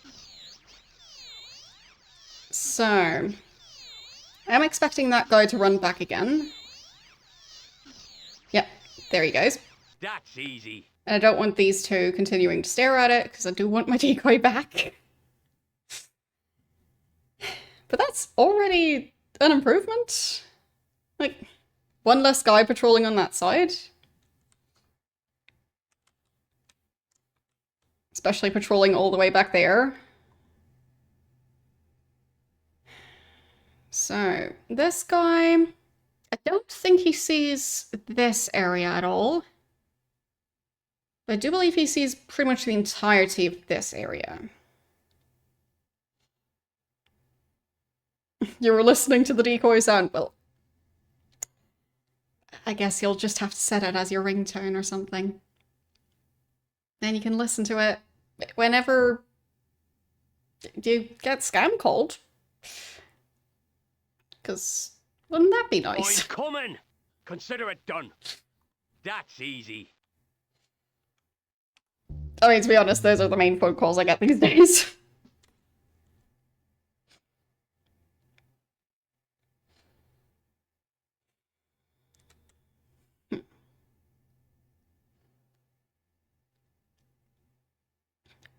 So, I'm expecting that guy to run back again. Yep, there he goes. That's easy. And I don't want these two continuing to stare at it, because I do want my decoy back. But that's already an improvement. Like, one less guy patrolling on that side. Especially patrolling all the way back there. So, this guy... I don't think he sees this area at all. But I do believe he sees pretty much the entirety of this area. You were listening to the decoy sound? Well, I guess you'll just have to set it as your ringtone or something. Then you can listen to it whenever you get scam called. Because wouldn't that be nice? I'm coming. Consider it done. That's easy. I mean, to be honest, those are the main phone calls I get these days.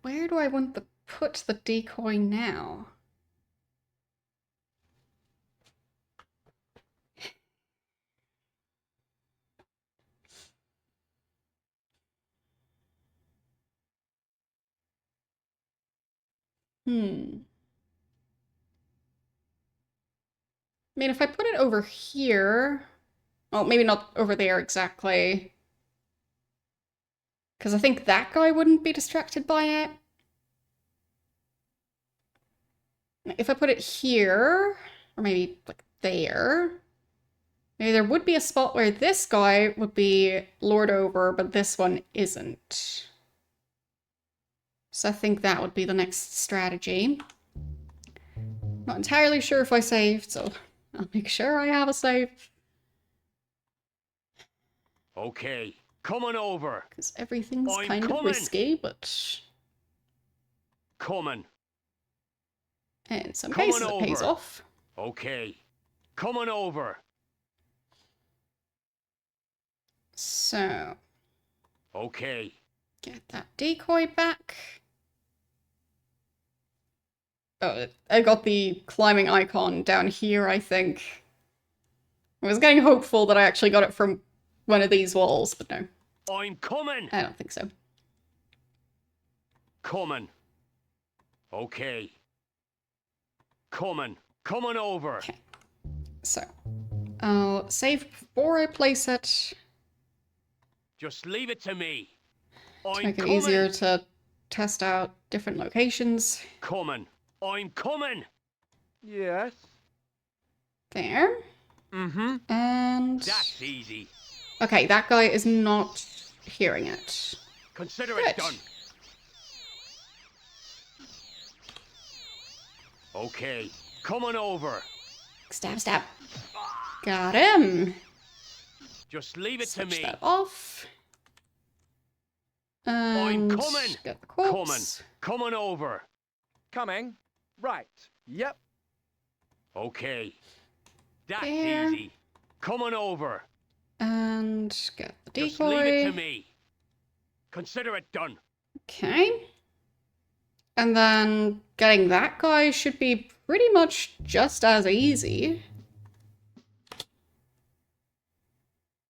Where do I want to put the decoy now? I mean, if I put it over here... Well, maybe not over there exactly. Because I think that guy wouldn't be distracted by it. If I put it here, or maybe like there, maybe there would be a spot where this guy would be lured over, but this one isn't. So I think that would be the next strategy. Not entirely sure if I saved, so I'll make sure I have a save. Okay. Coming over. Because everything's I'm kind of coming. risky, but Coming. in some Coming cases it pays over. off. Okay. Coming over. So, Okay. get that decoy back. Oh, I got the climbing icon down here, I think. I was getting hopeful that I actually got it from one of these walls, but no, I'm coming. I don't think so. Coming. Okay. Coming. Coming over. Okay. So, I'll save before I place it Just leave it to me. to I'm make it coming. easier to test out different locations. Coming. I'm coming. Yes. There. Mm-hmm. And... That's easy. okay, that guy is not hearing it. Consider Good. it done. Okay. Coming over. Stab, stab. Got him. Just leave it Switch to me. that off. And coming. get the Coming. corpse. Coming over. Coming. Right. Yep. Okay. That's There. easy. Coming over. And get the decoy. Just leave it to me. Consider it done. Okay. And then getting that guy should be pretty much just as easy.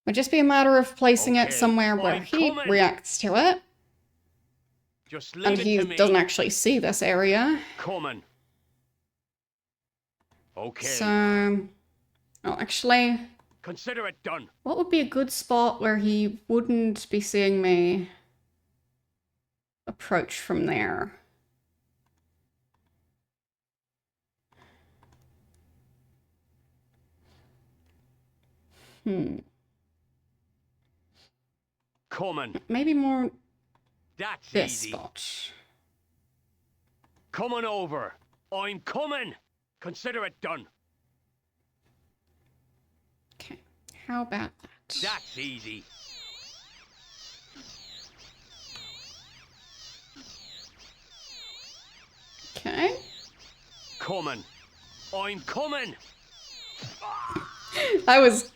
Would just be a matter of placing it Okay, somewhere where I'm he coming. reacts to it. Just And leave it he to me. doesn't actually see this area. Coming. Okay. So, well, actually, Consider it done. what would be a good spot where he wouldn't be seeing me approach from there? Coming. Maybe more That's this easy. spot. Coming over. I'm coming. Consider it done. Okay, how about that? That's easy. Okay. Coming. I'm coming. I was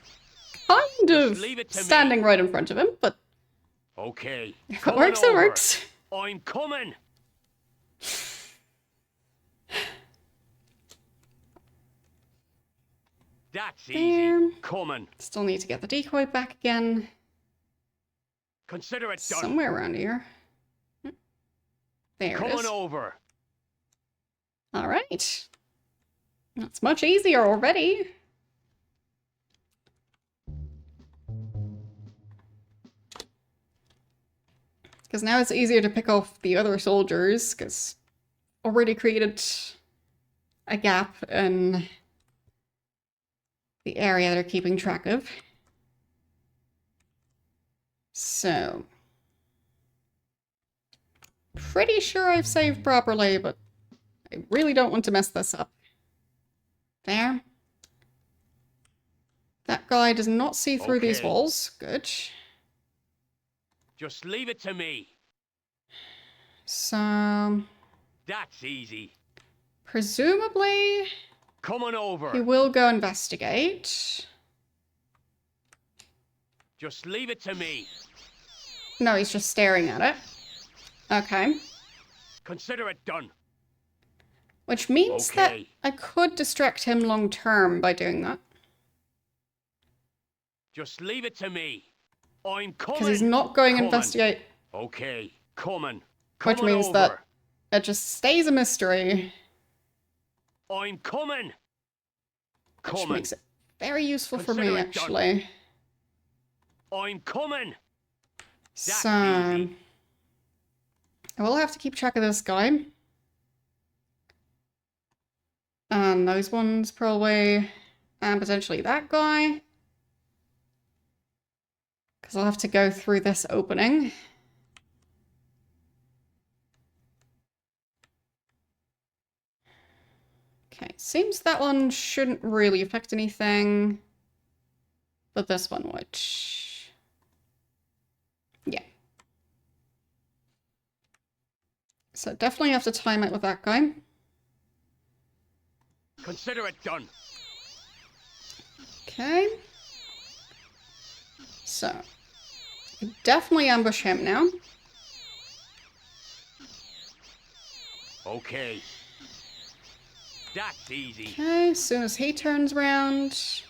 kind of leave it to me. standing right in front of him, but Okay. if it Coming works, it over. works. I'm coming. That's easy. There. Coming. Still need to get the decoy back again. Consider it done. Somewhere around here. There it Coming is. over. All right. That's much easier already. Because now it's easier to pick off the other soldiers, because already created a gap in the area they're keeping track of. So, pretty sure I've saved properly, but I really don't want to mess this up. There. That guy does not see through these Okay. walls. Good. Just leave it to me. So, That's easy. presumably, Coming over. he will go investigate. Just leave it to me. No, he's just staring at it. Okay. Consider it done. Which means that Okay. I could distract him long term by doing that. Just leave it to me. I'm coming. Because he's not going to Coming. investigate, Okay. Coming. which Coming means over. that it just stays a mystery. I'm coming. Which Coming. makes it very useful for Consider me, it done. actually. I'm coming. So, easy. I will have to keep track of this guy. And those ones probably, and potentially that guy. Because I'll have to go through this opening. Okay, seems that one shouldn't really affect anything. But this one would. Yeah. So definitely have to time it with that guy. Consider it done. Okay. So, Definitely ambush him now. Okay. That's easy. Okay, as soon as he turns around.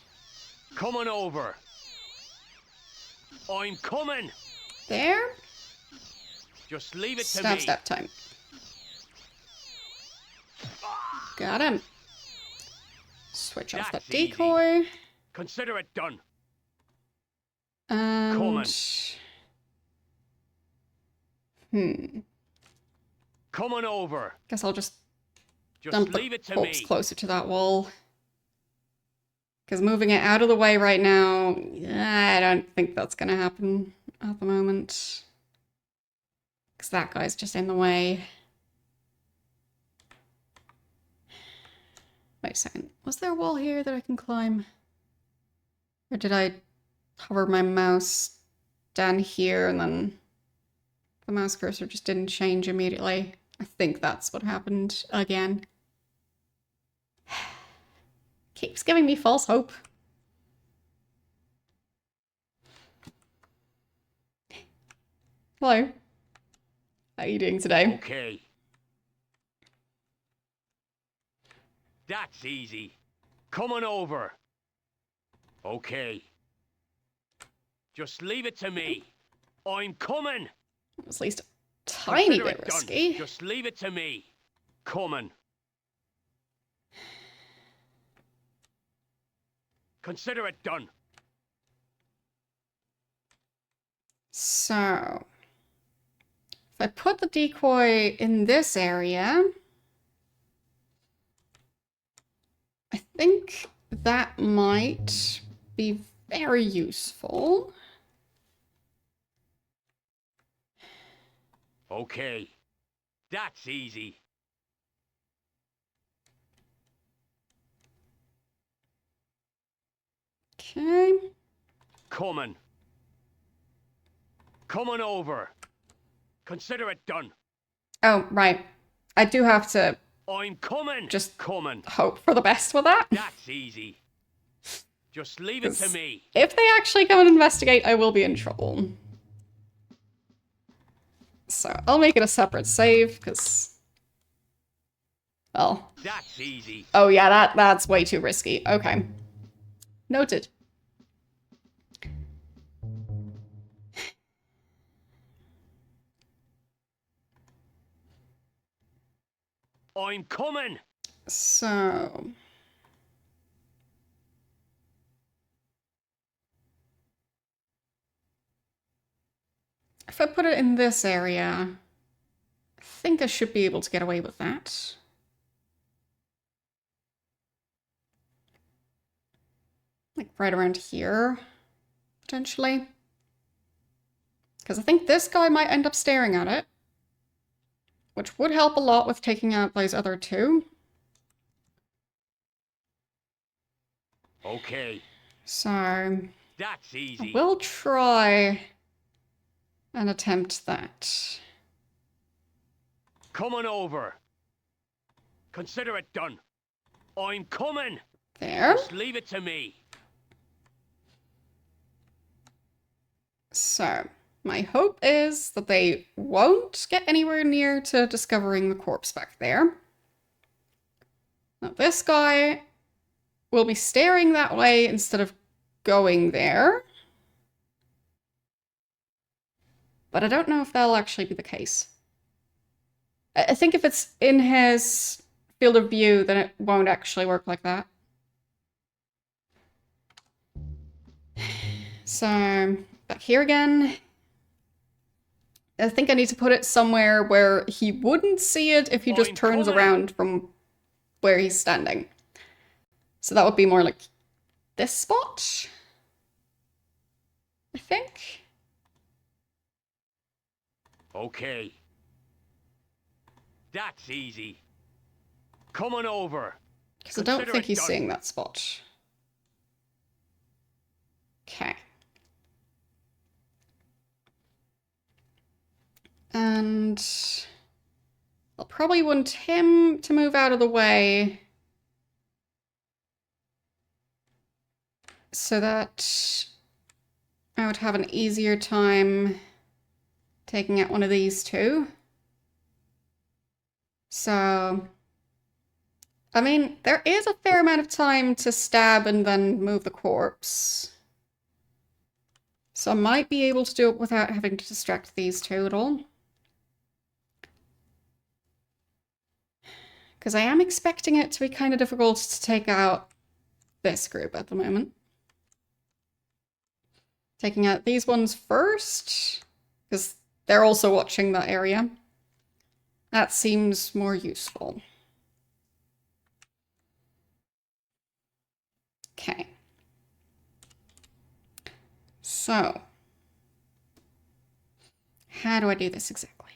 Coming over. I'm coming. There. Just leave it to Stab, me. stab time. Got him. Switch off that That's easy. decoy. Consider it done. And... Coming over. Guess I'll just Just dump the leave it to corpse me. closer to that wall. Because moving it out of the way right now, I don't think that's going to happen at the moment. Because that guy's just in the way. Wait a second. Was there a wall here that I can climb? Or did I hover my mouse down here and then the mouse cursor just didn't change immediately? I think that's what happened again. Keeps giving me false hope. Hello. How are you doing today? Okay. That's easy. Coming over. Okay. Just leave it to me. I'm coming. It was at least a tiny Consider bit it done. risky. Just leave it to me. Coming. Consider it done. So, if I put the decoy in this area, I think that might be very useful. Okay. That's easy. Okay. Coming. Coming over. Consider it done. Oh, right. I do have to I'm coming. Just- coming. hope for the best with that. That's easy. Just leave it to 'Cause me. if they actually come and investigate, I will be in trouble. So I'll make it a separate save, because... Well... That's easy. Oh yeah, that's way too risky. Okay. Noted. I'm coming. So... if I put it in this area, I think I should be able to get away with that. Like right around here, potentially. Because I think this guy might end up staring at it, which would help a lot with taking out those other two. Okay. So That's easy. we'll try and attempt that. Coming over. Consider it done. I'm coming. There. Just leave it to me. So, my hope is that they won't get anywhere near to discovering the corpse back there. Now, this guy will be staring that way instead of going there. But I don't know if that'll actually be the case. I think if it's in his field of view, then it won't actually work like that. So, back here again. I think I need to put it somewhere where he wouldn't see it if he just I'm turns coming. around from where he's standing. So that would be more like this spot, I think. Okay. That's easy. Coming over. Because I don't Consider think it he's done. seeing that spot. Okay. And I'll probably want him to move out of the way so that I would have an easier time taking out one of these two. So, I mean, there is a fair amount of time to stab and then move the corpse. So I might be able to do it without having to distract these two at all. Because I am expecting it to be kind of difficult to take out this group at the moment. Taking out these ones first, because they're also watching that area. That seems more useful. Okay. So, how do I do this exactly?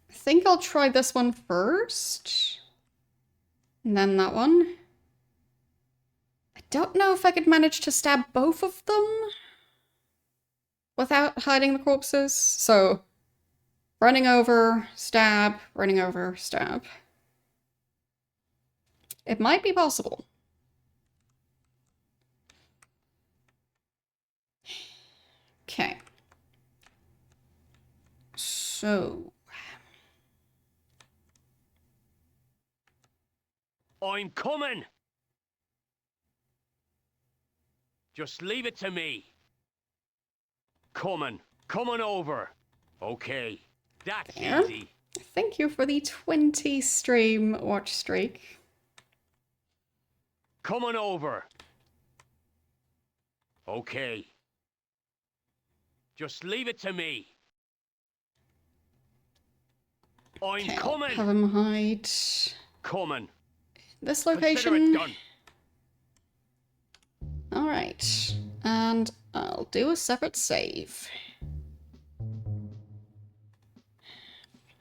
I think I'll try this one first, and then that one. I don't know if I could manage to stab both of them without hiding the corpses, so running over, stab, running over, stab. It might be possible. Okay. So... I'm coming! Just leave it to me. Coming over. Okay, that's There. easy. Thank you for the 20 stream watch streak. Coming over. Okay. Just leave it to me. I'm Okay, I'll coming. have him hide Coming. this Consider location. it done. Alright, and I'll do a separate save.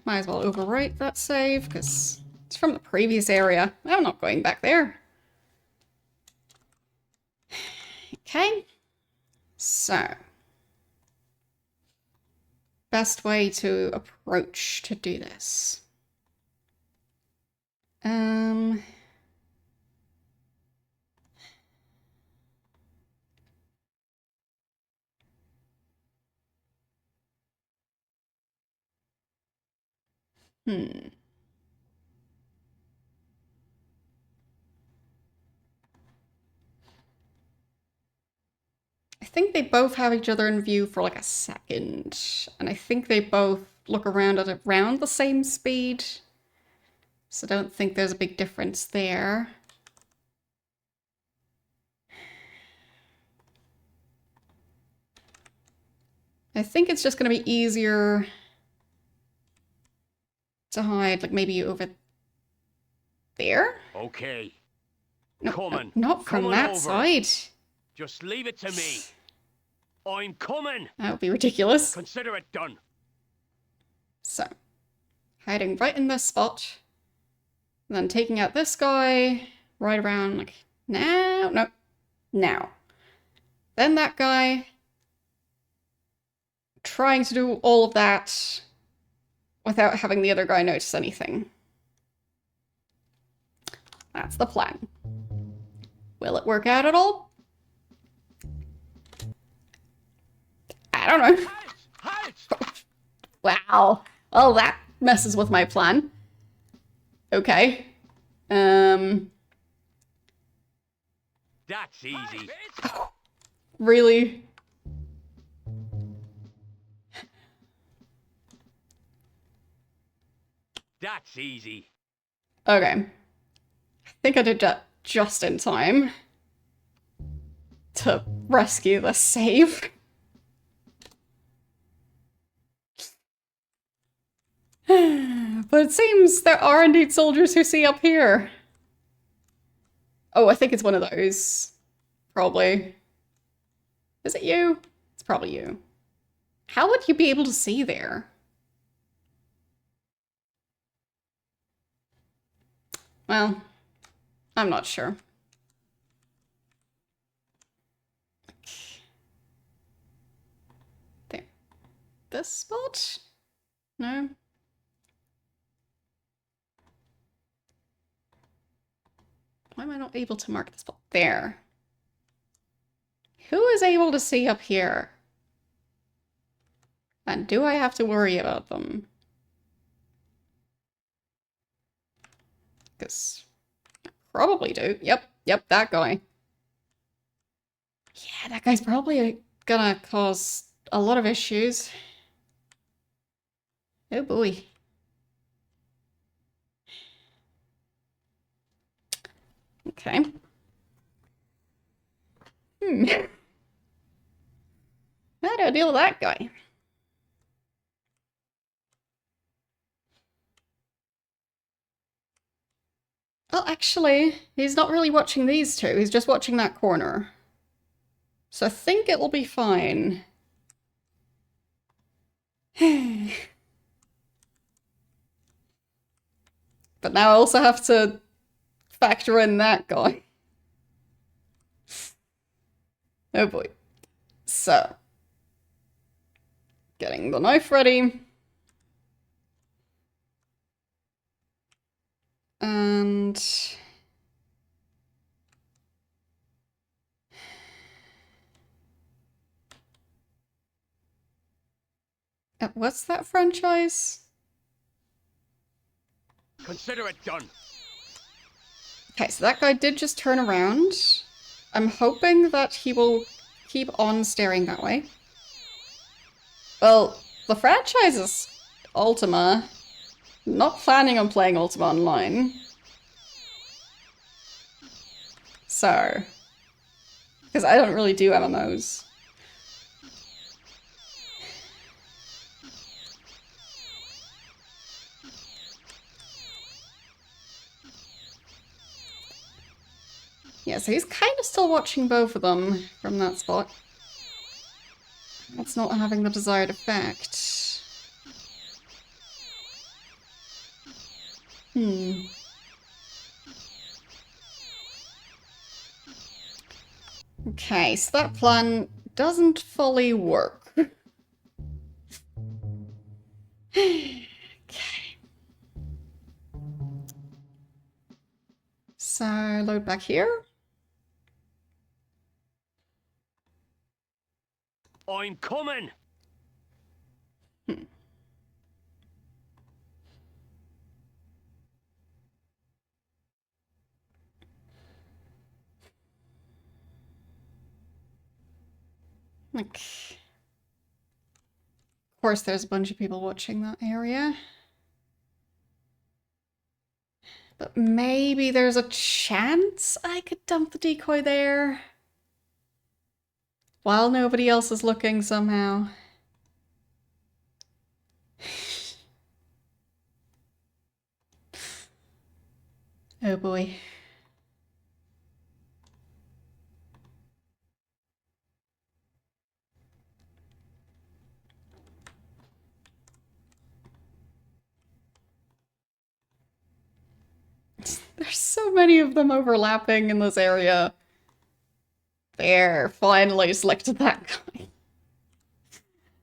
Might as well overwrite that save, because it's from the previous area. I'm not going back there. Okay, so... best way to approach to do this. I think they both have each other in view for like a second, and I think they both look around at around the same speed, so I don't think there's a big difference there. I think it's just going to be easier to hide, like maybe over there? Okay. No, Coming. not from Coming that over. side. Just leave it to me. I'm coming. That would be ridiculous. Consider it done. So, hiding right in this spot. And then taking out this guy right around like now. Nope. Now. Then that guy. Trying to do all of that without having the other guy notice anything. That's the plan. Will it work out at all? I don't know. Halt! Wow. Well, that messes with my plan. Okay. That's easy. Really? That's easy. Okay. I think I did that just in time to rescue the save. But it seems there are indeed soldiers who see up here. Oh, I think it's one of those. Probably. Is it you? It's probably you. How would you be able to see there? Well, I'm not sure. There. This spot? No? Why am I not able to mark the spot? There. who is able to see up here? And do I have to worry about them? Because I probably do. Yep, that guy. Yeah, that guy's probably gonna cause a lot of issues. Oh boy. Okay. How do I deal with that guy? Well, actually, he's not really watching these two. He's just watching that corner. So I think it will be fine. But now I also have to factor in that guy. Oh boy. So, getting the knife ready. And... what's that franchise? Consider it done. Okay, so that guy did just turn around. I'm hoping that he will keep on staring that way. Well, the franchise is Ultima. Not planning on playing Ultima Online. So... because I don't really do MMOs. Yeah, so he's kind of still watching both of them from that spot. That's not having the desired effect. Okay, so that plan doesn't fully work. Okay. So, load back here. I'm coming. Like, of course there's a bunch of people watching that area. But maybe there's a chance I could dump the decoy there. While nobody else is looking somehow. Oh boy. There's so many of them overlapping in this area. There, finally selected that guy.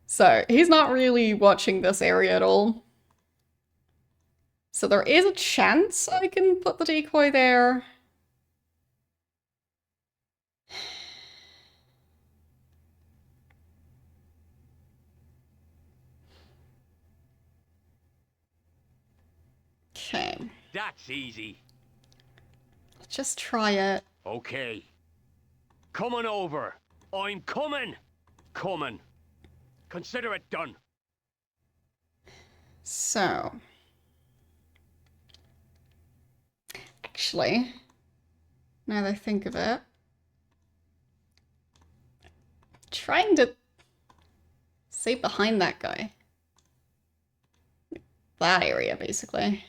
So, he's not really watching this area at all. So there is a chance I can put the decoy there. Okay. That's easy. Let's just try it. Okay. Coming over. I'm coming. Coming. Consider it done. So. Actually, now that I think of it, trying to stay behind that guy. That area, basically.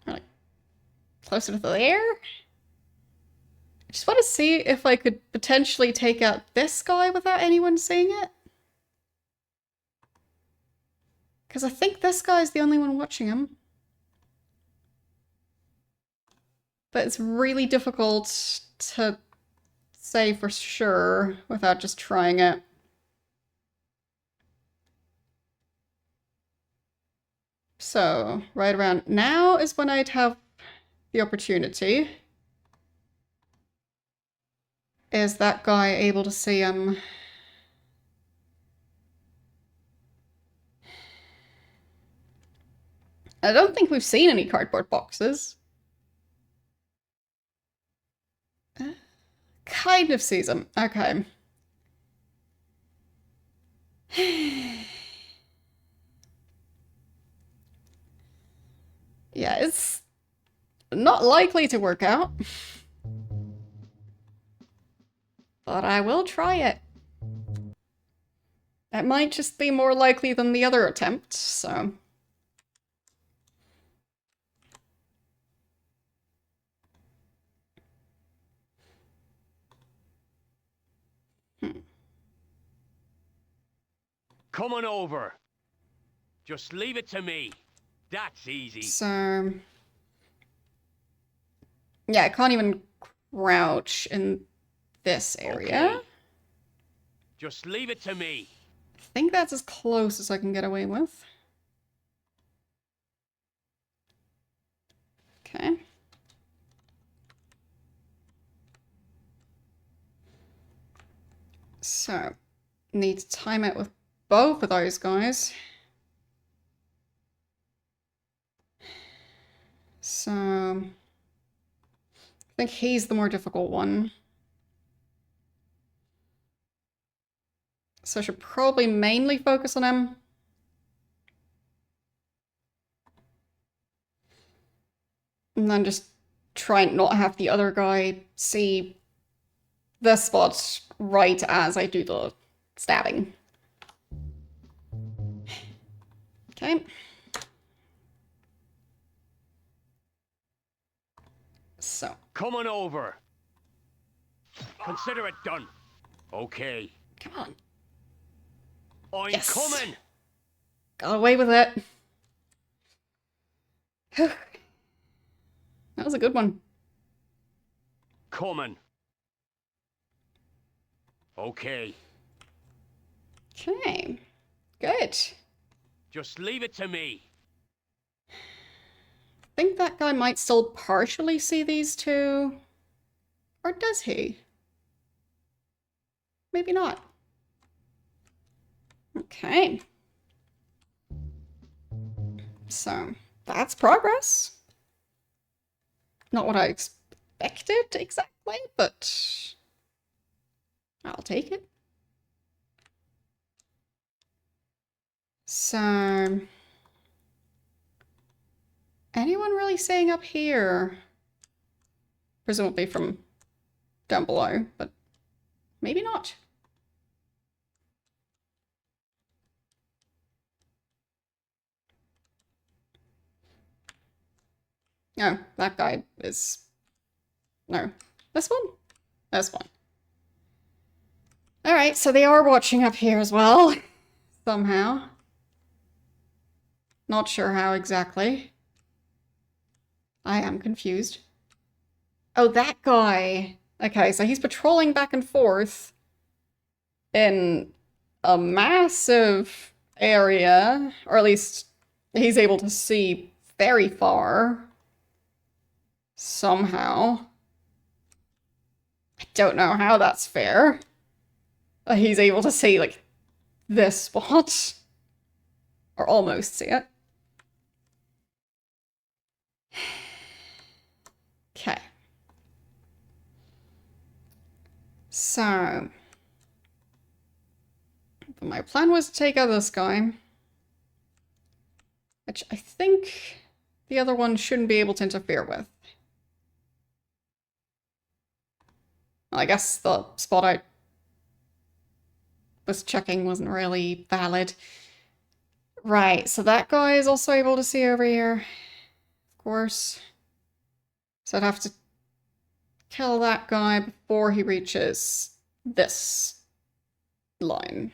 Like, closer to there? I just want to see if I could potentially take out this guy without anyone seeing it. Because I think this guy's the only one watching him. But it's really difficult to say for sure without just trying it. So, right around now is when I'd have the opportunity. Is that guy able to see him? I don't think we've seen any cardboard boxes. Kind of sees him. Okay. Yeah, it's not likely to work out. But I will try it. It might just be more likely than the other attempt, so... Come on over. Just leave it to me. That's easy. So... yeah, I can't even crouch in this area. Okay. Just leave it to me. I think that's as close as I can get away with. Okay. So, need to time it with both of those guys. So, I think he's the more difficult one. So I should probably mainly focus on him. And then just try and not have the other guy see the spot right as I do the stabbing. Okay. So. Come on over. Consider it done. Okay. Come on. I'm Yes. coming. Got away with it. That was a good one. Coming. Okay. Okay. Good. Just leave it to me. I think that guy might still partially see these two. Or does he? Maybe not. Okay. So, that's progress. Not what I expected exactly, but I'll take it. So, anyone really saying up here? Presumably from down below, but maybe not. No, that guy is... no. This one? This one. Alright, so they are watching up here as well. Somehow. Not sure how exactly. I am confused. Oh, that guy. Okay, so he's patrolling back and forth in a massive area, or at least he's able to see very far. Somehow. I don't know how that's fair. He's able to see, like, this spot. Or almost see it. Okay. So... my plan was to take out this guy. Which I think the other one shouldn't be able to interfere with. Well, I guess the spot I was checking wasn't really valid. Right, so that guy is also able to see over here. Of course. So I'd have to kill that guy before he reaches this line.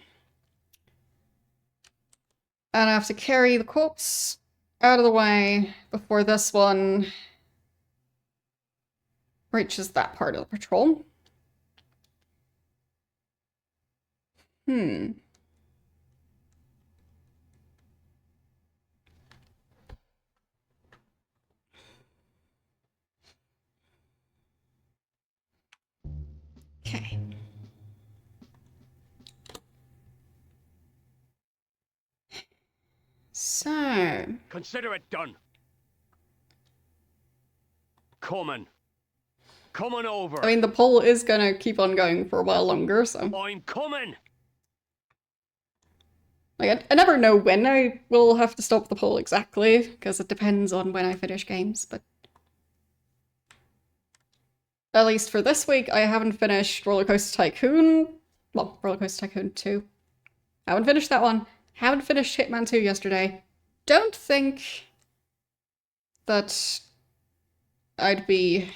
And I have to carry the corpse out of the way before this one reaches that part of the patrol. Okay. So, Consider it done. Coming. Coming over. I mean, the poll is gonna keep on going for a while longer, so... I'm coming. Like, I never know when I will have to stop the poll exactly, because it depends on when I finish games, but... At least for this week, I haven't finished Roller Coaster Tycoon. Well, Roller Coaster Tycoon 2. Haven't finished that one. Haven't finished Hitman 2 yesterday. Don't think that I'd be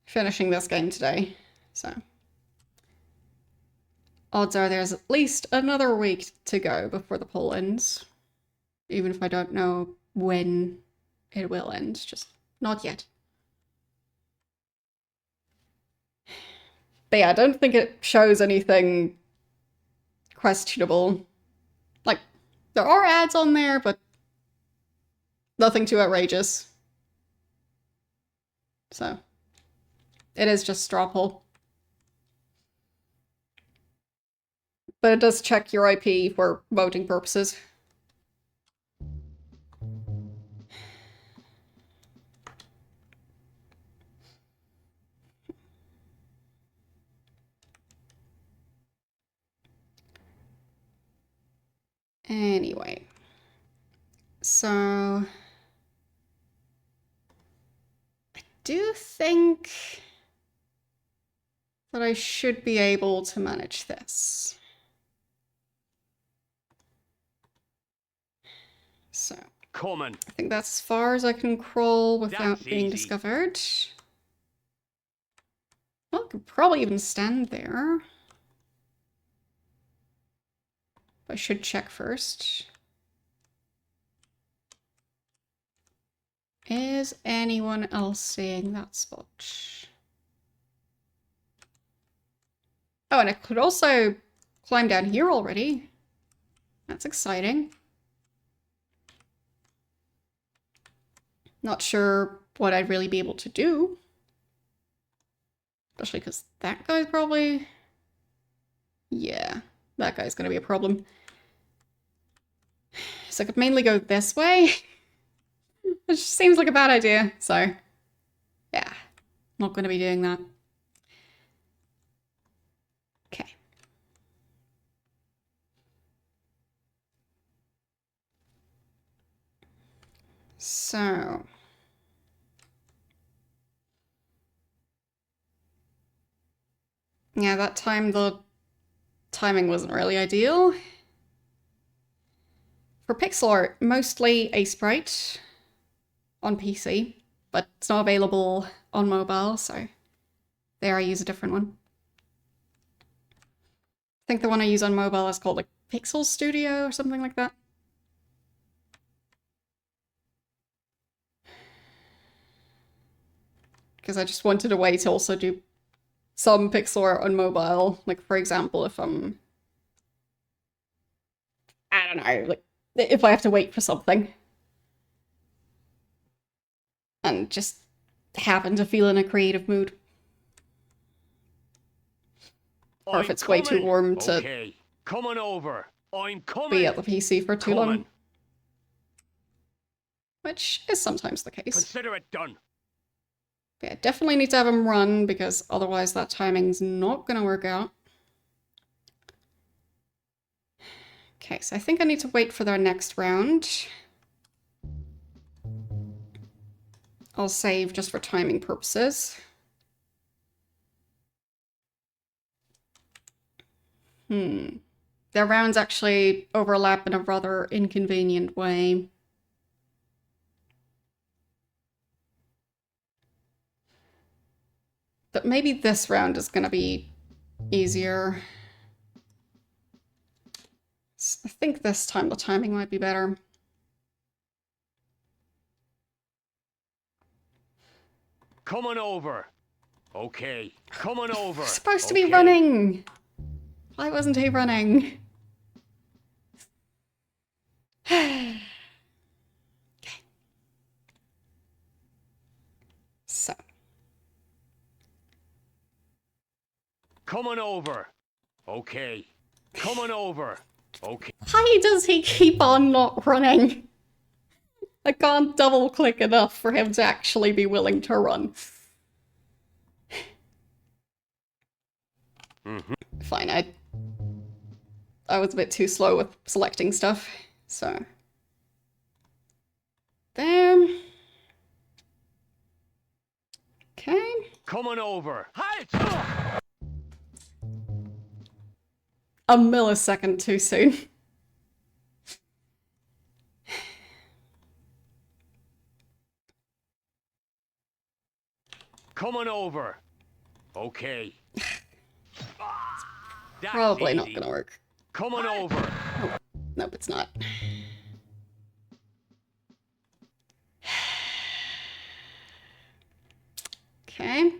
finishing this game today, so... Odds are there's at least another week to go before the poll ends. Even if I don't know when it will end, just not yet. But yeah, I don't think it shows anything questionable. Like, there are ads on there, but nothing too outrageous. So, it is just straw poll. But it does check your IP for voting purposes. Anyway. So... I do think that I should be able to manage this. So, Coming. I think that's as far as I can crawl without That's being easy. discovered. Well, I could probably even stand there. I should check first. Is anyone else seeing that spot? Oh, and I could also climb down here already. That's exciting. Not sure what I'd really be able to do. Especially because that guy's probably... Yeah, that guy's gonna be a problem. So I could mainly go this way. Which seems like a bad idea, so... Yeah, not gonna be doing that. Okay. So... Yeah, that time the timing wasn't really ideal. For pixel art, mostly a sprite on PC, but it's not available on mobile, so there I use a different one. I think the one I use on mobile is called like Pixel Studio or something like that. Because I just wanted a way to also do some pixel art on mobile. Like, for example, if I'm... I don't know, like, if I have to wait for something. And just happen to feel in a creative mood. Or if I'm it's way too coming. warm to Okay. Coming over. I'm coming. be at the PC for too long. Coming. Which is sometimes the case. Consider it done. But yeah, definitely need to have him run, because otherwise that timing's not gonna work out. Okay, so I think I need to wait for their next round. I'll save just for timing purposes. Their rounds actually overlap in a rather inconvenient way. But maybe this round is gonna be easier. I think this time the timing might be better. Coming over. Okay. Coming over. We're supposed to be Okay. running! Why wasn't he running? Okay. So. Come on over. Okay. Come on over. Okay. Why does he keep on not running? I can't double click enough for him to actually be willing to run. Fine, I was a bit too slow with selecting stuff, so. There. Okay. Come on over. Halt! A millisecond too soon. Come on over. Okay. That's Probably not easy. gonna work. Come on over. Nope, it's not. Okay.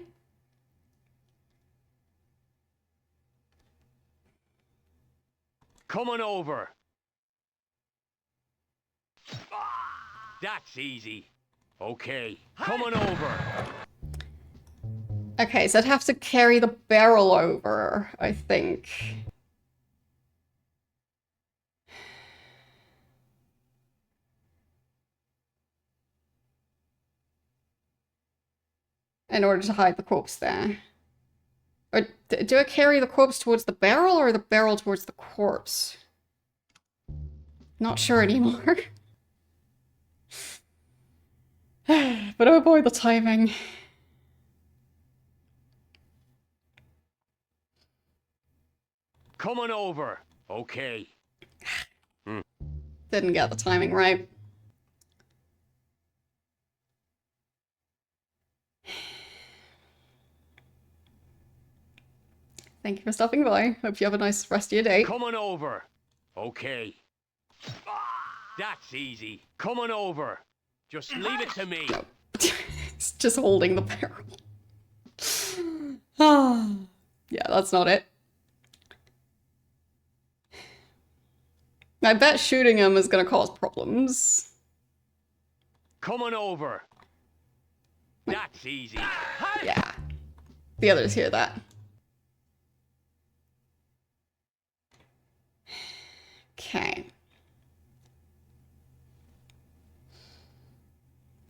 Come on over. That's easy. Okay. Come on over. Okay, so I'd have to carry the barrel over, I think. In order to hide the corpse there. Or do I carry the corpse towards the barrel or the barrel towards the corpse? Not sure anymore. But oh boy, the timing. Come on over. Okay. Didn't get the timing right. Thank you for stopping by. Hope you have a nice rest of your day. Come on over. Okay. That's easy. Come on over. Just leave it to me. No. It's just holding the barrel. Ah, yeah, that's not it. I bet shooting him is gonna cause problems. Come on over. That's easy. Yeah. The others hear that. Okay.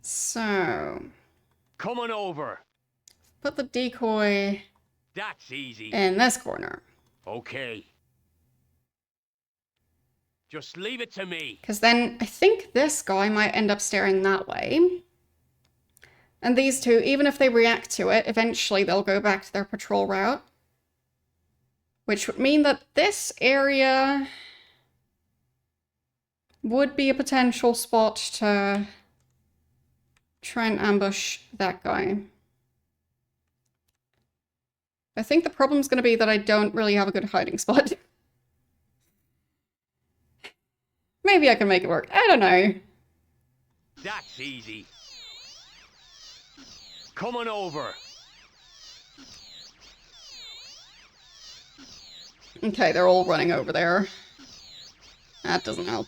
So, Come on over. put the decoy That's easy. in this corner. Okay. Just leave it to me. Because then I think this guy might end up staring that way. And these two, even if they react to it, eventually they'll go back to their patrol route. Which would mean that this area would be a potential spot to try and ambush that guy. I think the problem's going to be that I don't really have a good hiding spot. Maybe I can make it work. I don't know. That's easy. Come on over. Okay, they're all running over there. That doesn't help.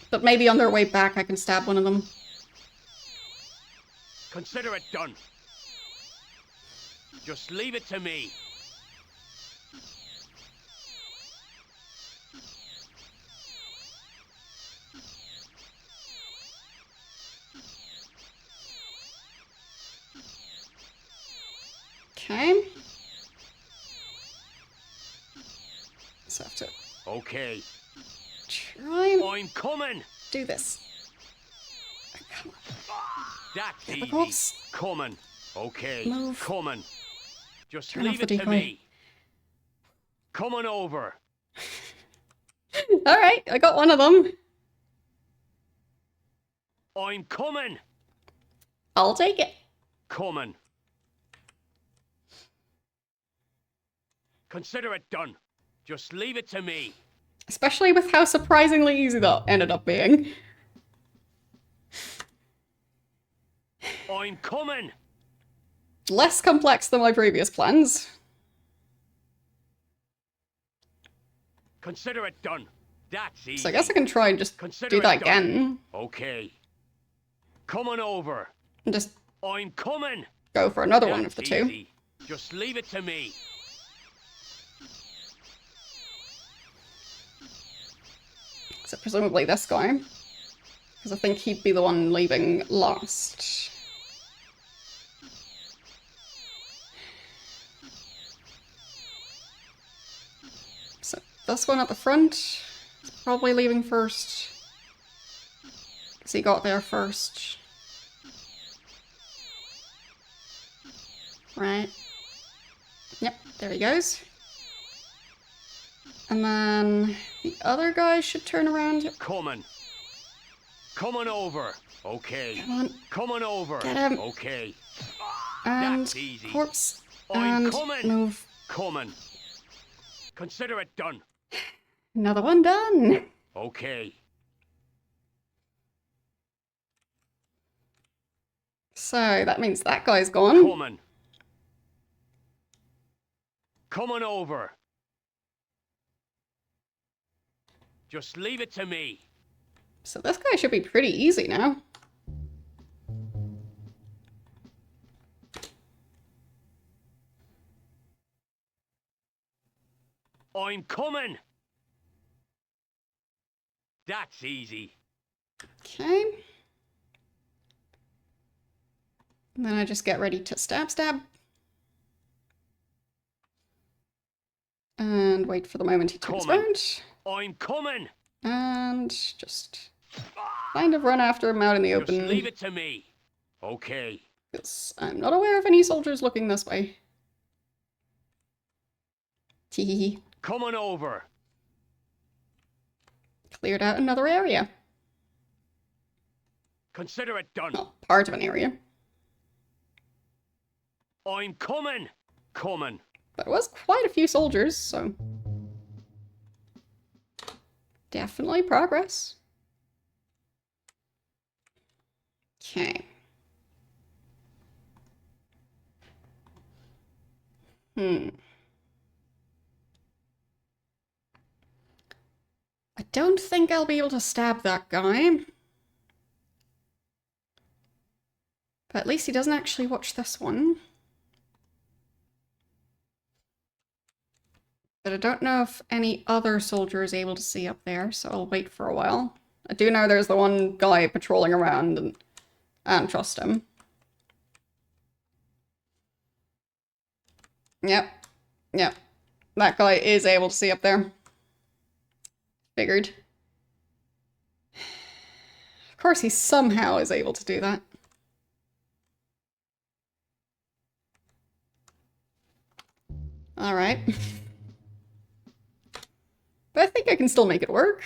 But maybe on their way back I can stab one of them. Consider it done. Just leave it to me. Okay. So I have to Okay. try and I'm coming. do this. Come on. That's Get the easy. corpse. Coming. Okay. Move. Coming. Just Turn off leave the it to decoy. me. Come on over. Alright, I got one of them. I'm coming. I'll take it. Coming. Consider it done. Just leave it to me. Especially with how surprisingly easy that ended up being. I'm coming. Less complex than my previous plans. Consider it done. That's easy. So I guess I can try and just Consider do it that done. again. Okay. Come on over. And just I'm coming. go for another one of the That's two. easy. Just leave it to me. So presumably this guy. Because I think he'd be the one leaving last. So this one at the front is probably leaving first. Because he got there first. Right. Yep, there he goes. And then the other guy should turn around. Coming. Coming over. Okay. Come on. Coming over. Get him. Okay. And That's easy. corpse. I'm And coming. move. Coming. Consider it done. Another one done. Okay. So that means that guy's gone. Coming. Coming over. Just leave it to me. So this guy should be pretty easy now. I'm coming. That's easy. Okay. And then I just get ready to stab. And wait for the moment he turns Coming. around. I'm coming. And just kind of run after him out in the Just open. leave it to me. Okay. Because I'm not aware of any soldiers looking this way. Teehee. Coming over. Cleared out another area. Consider it done. Well, part of an area. I'm coming. Coming. But it was quite a few soldiers, so... definitely progress. Okay. I don't think I'll be able to stab that guy. But at least he doesn't actually watch this one. But I don't know if any other soldier is able to see up there, so I'll wait for a while. I do know there's the one guy patrolling around and trust him. Yep. That guy is able to see up there. Figured. Of course he somehow is able to do that. Alright. But I think I can still make it work.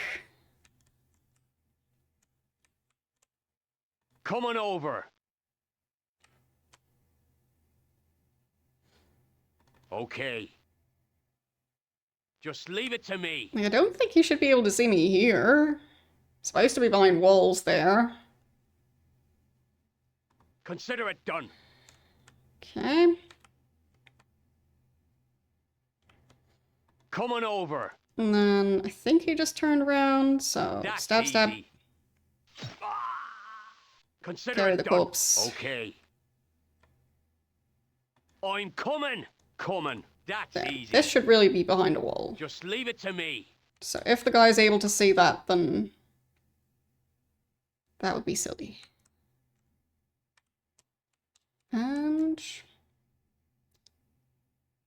Coming over. Okay. Just leave it to me. I don't think he should be able to see me here. Supposed to be behind walls there. Consider it done. Okay. Coming over. And then I think he just turned around, so That's stab. easy. Consider Carry it the done. corpse. Okay. I'm coming. Coming. That's There. easy. This should really be behind a wall. Just leave it to me. So if the guy's able to see that, then that would be silly. And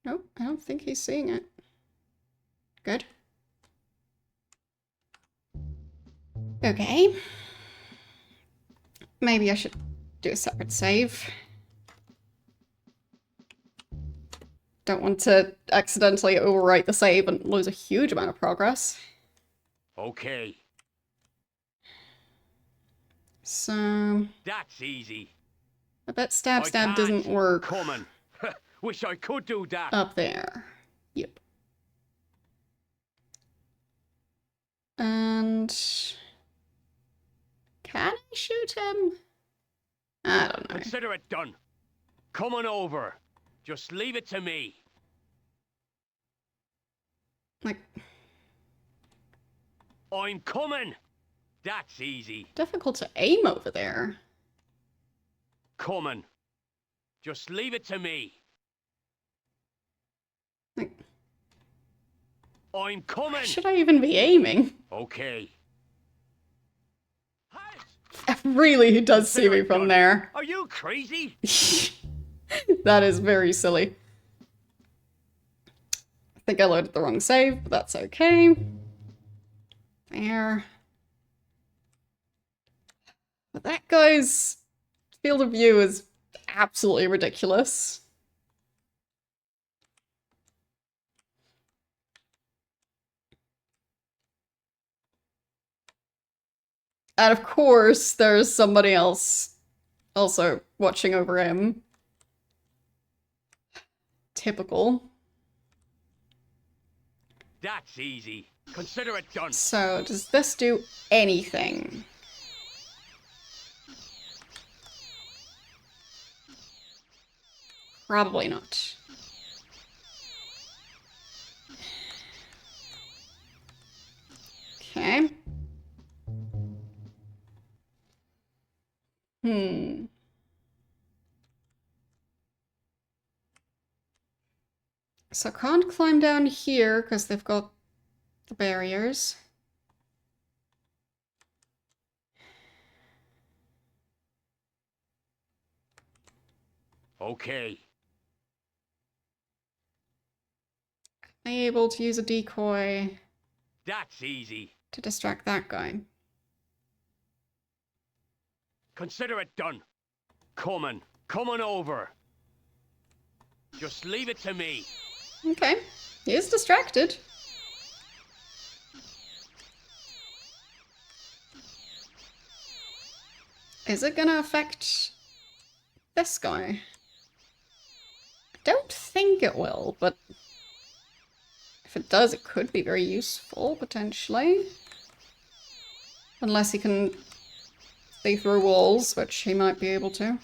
nope, I don't think he's seeing it. Good. Okay. Maybe I should do a separate save. Don't want to accidentally overwrite the save and lose a huge amount of progress. Okay. So That's easy. I bet stab I doesn't can't. work Coming. Wish I could do that. up there. Yep. And can I shoot him? I don't know. Consider it done. Coming over. Just leave it to me. Like, I'm coming. That's easy. difficult to aim over there. Coming. Just leave it to me. Like, I'm coming. should I even be aiming? Okay. Really, he does see Consider me it from done. there. Are you crazy? That is very silly. I think I loaded the wrong save, but that's okay. There. But that guy's field of view is absolutely ridiculous. And of course, there's somebody else also watching over him. Typical. That's easy. Consider it done. So, does this do anything? Probably not. Okay. So can't climb down here because they've got the barriers. Okay. Am I able to use a decoy That's easy. to distract that guy? Consider it done. Coming. Coming over. Just leave it to me. Okay. He is distracted. Is it gonna affect this guy? I don't think it will, but if it does, it could be very useful, potentially. Unless he can see through walls, which he might be able to.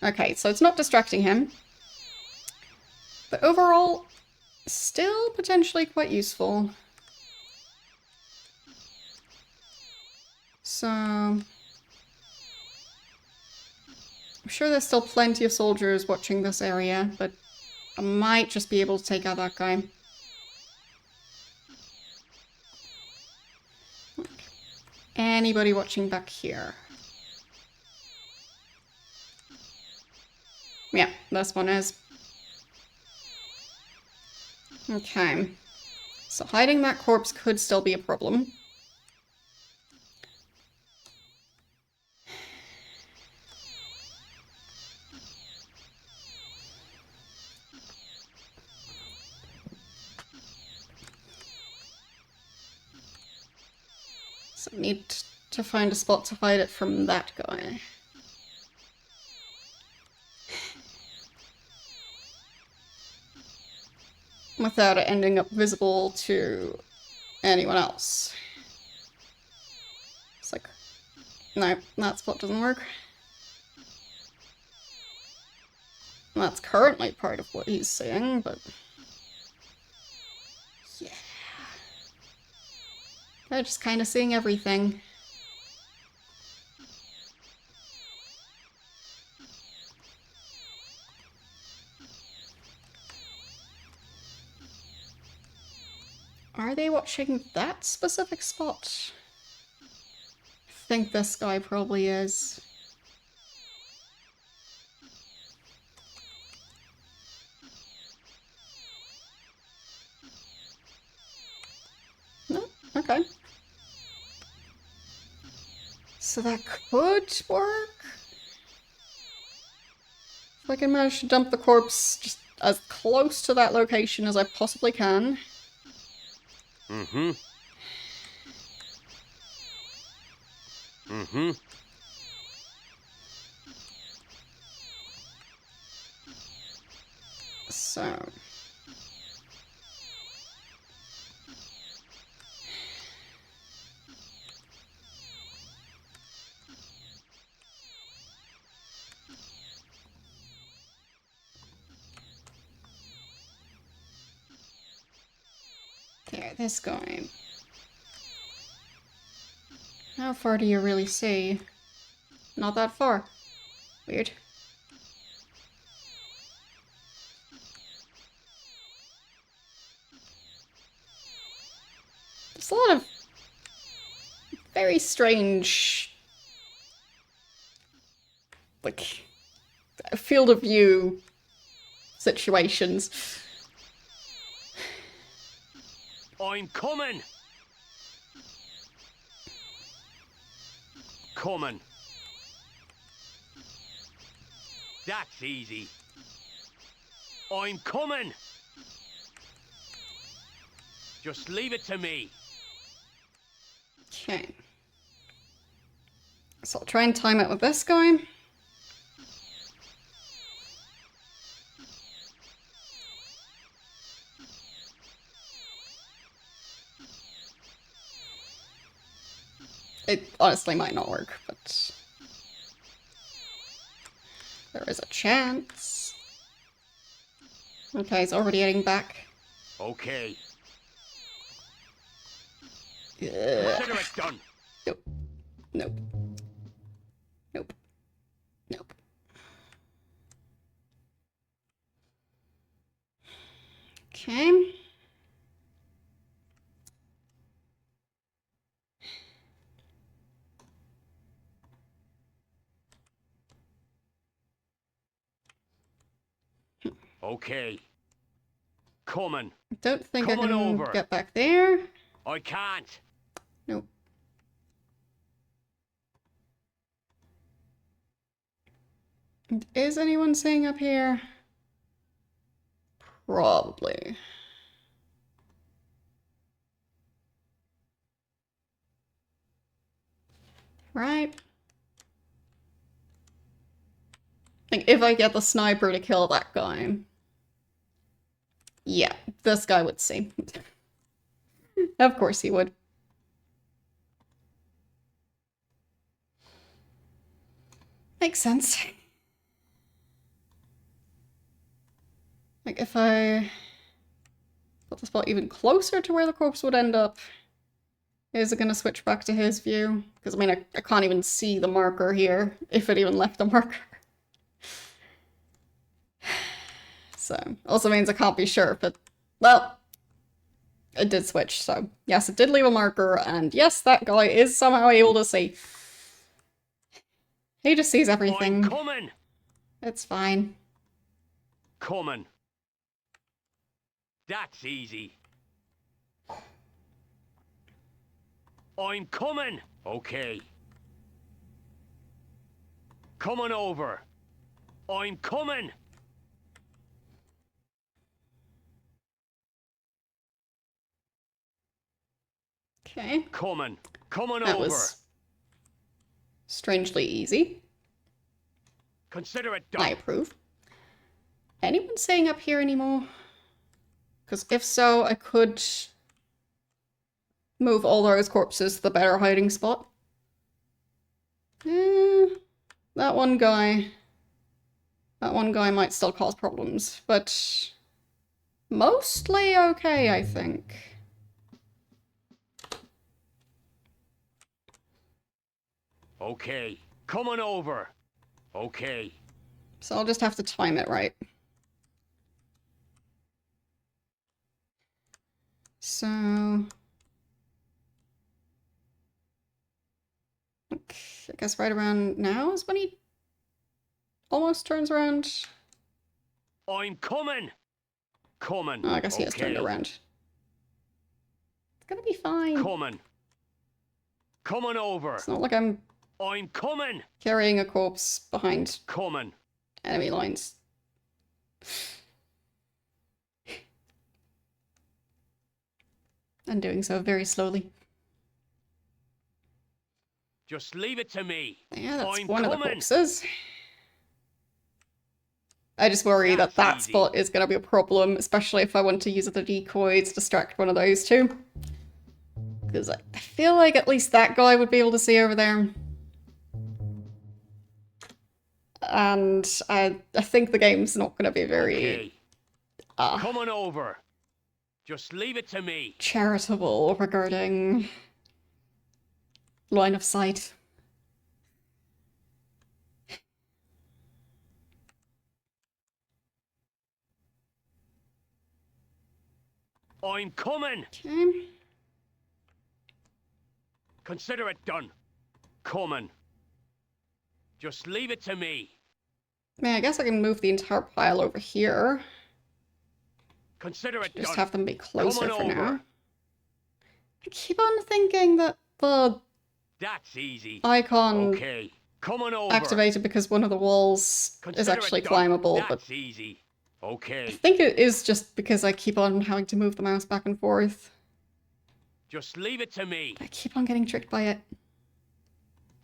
Okay, so it's not distracting him. But overall, still potentially quite useful. So I'm sure there's still plenty of soldiers watching this area, but I might just be able to take out that guy. Anybody watching back here? Yeah, this one is. Okay. So hiding that corpse could still be a problem. So need to find a spot to hide it from that guy. Without it ending up visible to anyone else. It's like, no, that spot doesn't work. That's currently part of what he's seeing, but yeah. They're just kind of seeing everything. Are they watching that specific spot? I think this guy probably is. No? Okay. So that could work? If I can manage to dump the corpse just as close to that location as I possibly can. Mm-hmm. Mm-hmm. So... there, this guy. How far do you really see? Not that far. Weird. There's a lot of very strange, like, field of view situations. I'm coming! Coming. That's easy. I'm coming! Just leave it to me. Okay. So I'll try and time it with this guy. It honestly might not work, but there is a chance. Okay, he's already heading back. Okay. Ugh. Consider it done. Nope. Nope. Nope. Nope. Okay. Okay. Coming. Don't think I Coming can over. get back there. I can't. Nope. Is anyone staying up here? Probably. Right? Like, if I get the sniper to kill that guy. Yeah, this guy would see. Of course he would. Makes sense. Like, if I put the spot even closer to where the corpse would end up, is it going to switch back to his view? Because, I mean, I can't even see the marker here, if it even left a marker. So, also means I can't be sure, but, well, it did switch, so yes, it did leave a marker, and yes, that guy is somehow able to see. He just sees everything. I'm coming. It's fine. Coming. That's easy. I'm coming. Okay. Coming over. I'm coming. Okay. Coming. Coming That over. was strangely easy. Consider it I done. approve. Anyone staying up here anymore? Because if so, I could move all those corpses to the better hiding spot. That one guy might still cause problems, but mostly okay, I think. Okay. Coming over. Okay. So I'll just have to time it right. So, I guess right around now is when he almost turns around. I'm coming. Coming. Oh, I guess he has turned Okay. around. It's gonna be fine. Coming. Coming over. It's not like I'm I'm coming. carrying a corpse behind Coming. enemy lines. And doing so very slowly. Just leave it to me. Yeah, that's I'm one of the coming. corpses. I just worry that that That's easy. spot is going to be a problem, especially if I want to use the decoy to distract one of those two. Because I feel like at least that guy would be able to see over there. And I think the game's not going to be very Okay. Coming over. Just leave it to me. charitable regarding line of sight. I'm coming. Okay. Consider it done. Coming. Just leave it to me. I mean, I guess I can move the entire pile over here. Consider it Just done. have them be closer for over. now. I keep on thinking that the That's easy. icon Okay. Coming over. activated because one of the walls is Consider actually it done. climbable, but That's easy. I Okay. think it is just because I keep on having to move the mouse back and forth. Just leave it to me. I keep on getting tricked by it.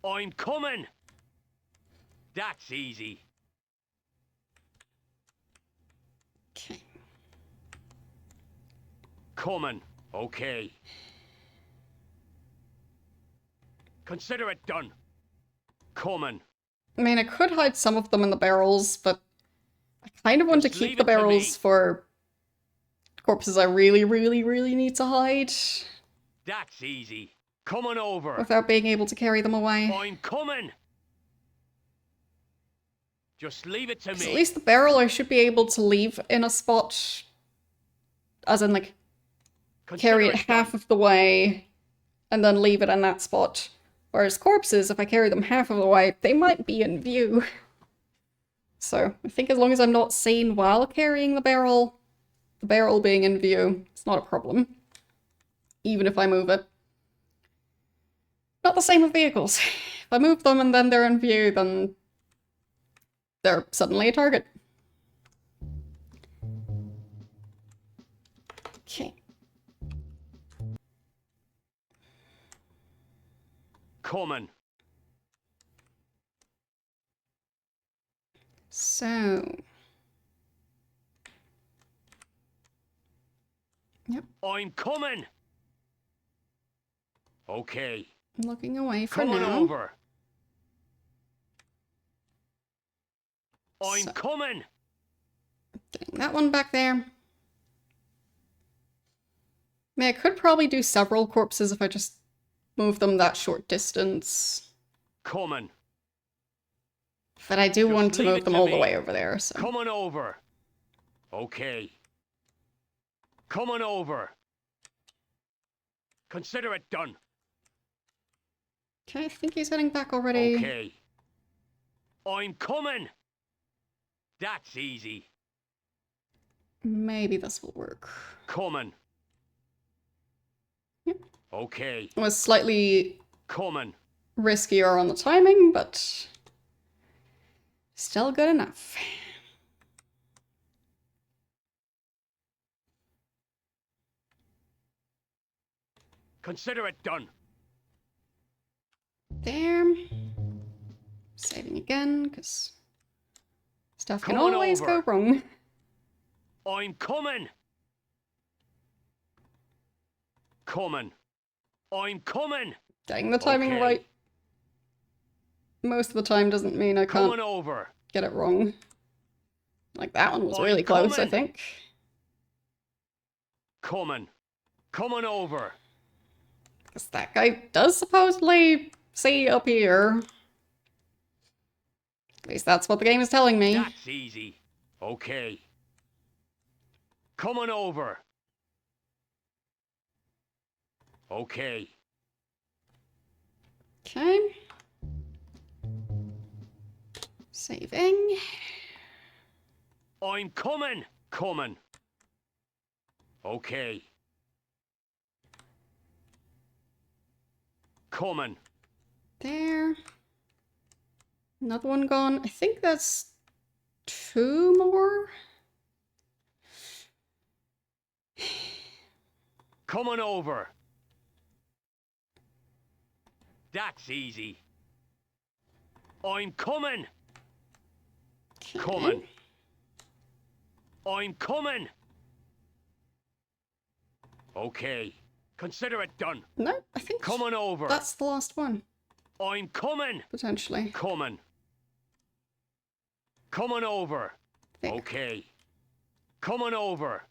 I'm coming. That's easy. Okay. Coming. Okay. Consider it done. Coming. I mean, I could hide some of them in the barrels, but I kind of want to Just keep leave the it to me. barrels for corpses I really, really, really need to hide That's easy. Coming over. without being able to carry them away. I'm coming. Just leave it to 'Cause me. at least the barrel I should be able to leave in a spot, as in, like, Consider carry it half done. of the way and then leave it in that spot. Whereas corpses, if I carry them half of the way, they might be in view. So I think as long as I'm not seen while carrying the barrel being in view, it's not a problem. Even if I move it. Not the same with vehicles. If I move them and then they're in view, then they're suddenly a target. Okay. Coming. So... Yep, I'm coming. Okay. I'm looking away for Coming now. over. I'm So- coming. Getting that one back there. I mean, I could probably do several corpses if I just move them that short distance. Coming. But I do Just want to leave move it them to all me. the way over there, so... Coming over. Okay. Coming over. Consider it done. Okay, I think he's heading back already. Okay. I'm coming. That's easy. Maybe this will work. Coming. Yep. Okay. It was slightly Coming. riskier on the timing, but still good enough. Consider it done. There. Saving again, because stuff can Coming always over. go wrong. I'm coming. Coming. I'm coming. Getting the timing Okay. right most of the time doesn't mean I can't Coming over. get it wrong. Like, that one was I'm really close, I coming. think. Coming. Coming over. Because that guy does supposedly see up here. At least that's what the game is telling me. That's easy. Okay. Coming over. Okay. Okay. Saving. I'm coming. Coming. Okay. Coming. There. Another one gone. I think that's 2 more. Coming over. That's easy. I'm coming. Okay. Coming. I'm coming. Okay. Consider it done. No, I think Coming over. that's the last one, I'm coming. potentially. Coming. Coming over. There. Okay. Coming over.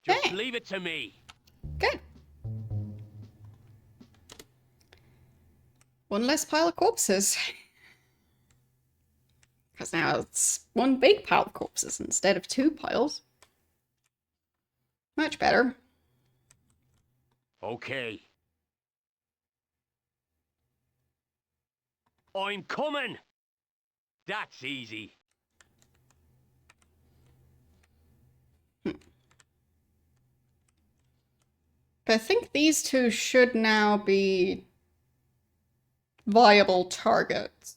Just Hey. leave it to me. Okay. One less pile of corpses. Because now it's one big pile of corpses instead of two piles. Much better. Okay. I'm coming! That's easy. But I think these two should now be viable targets.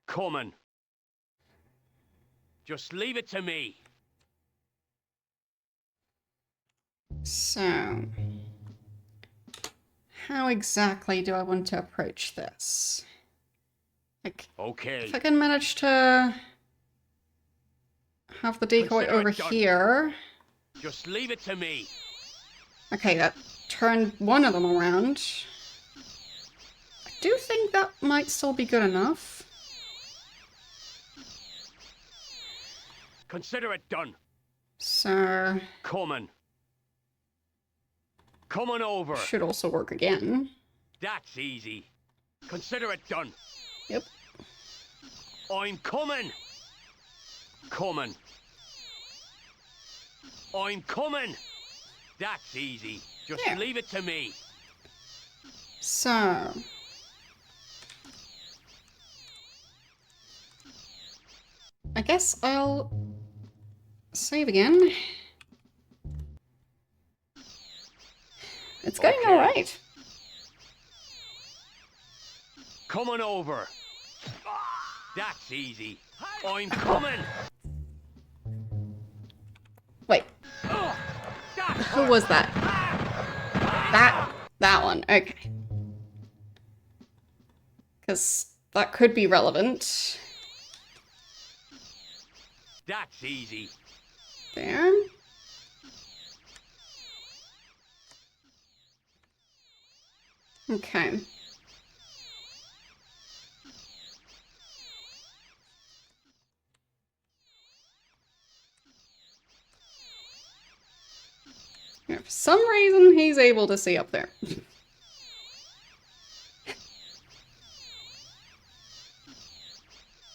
Coming. Just leave it to me. So, how exactly do I want to approach this? Like, Okay. if I can manage to have the decoy Consider it over done. here. Just leave it to me. Okay, that turned one of them around. I do think that might still be good enough. Consider it done. So, Coming. Coming over. should also work again. That's easy. Consider it done. Yep. I'm coming. Coming. I'm coming. That's easy. Just There. leave it to me. So, I guess I'll save again. It's going Okay. alright. Coming over. That's easy. I'm coming. Wait, That's who was that? That one, okay. Because that could be relevant. That's easy. There. Okay. Yeah, for some reason, he's able to see up there.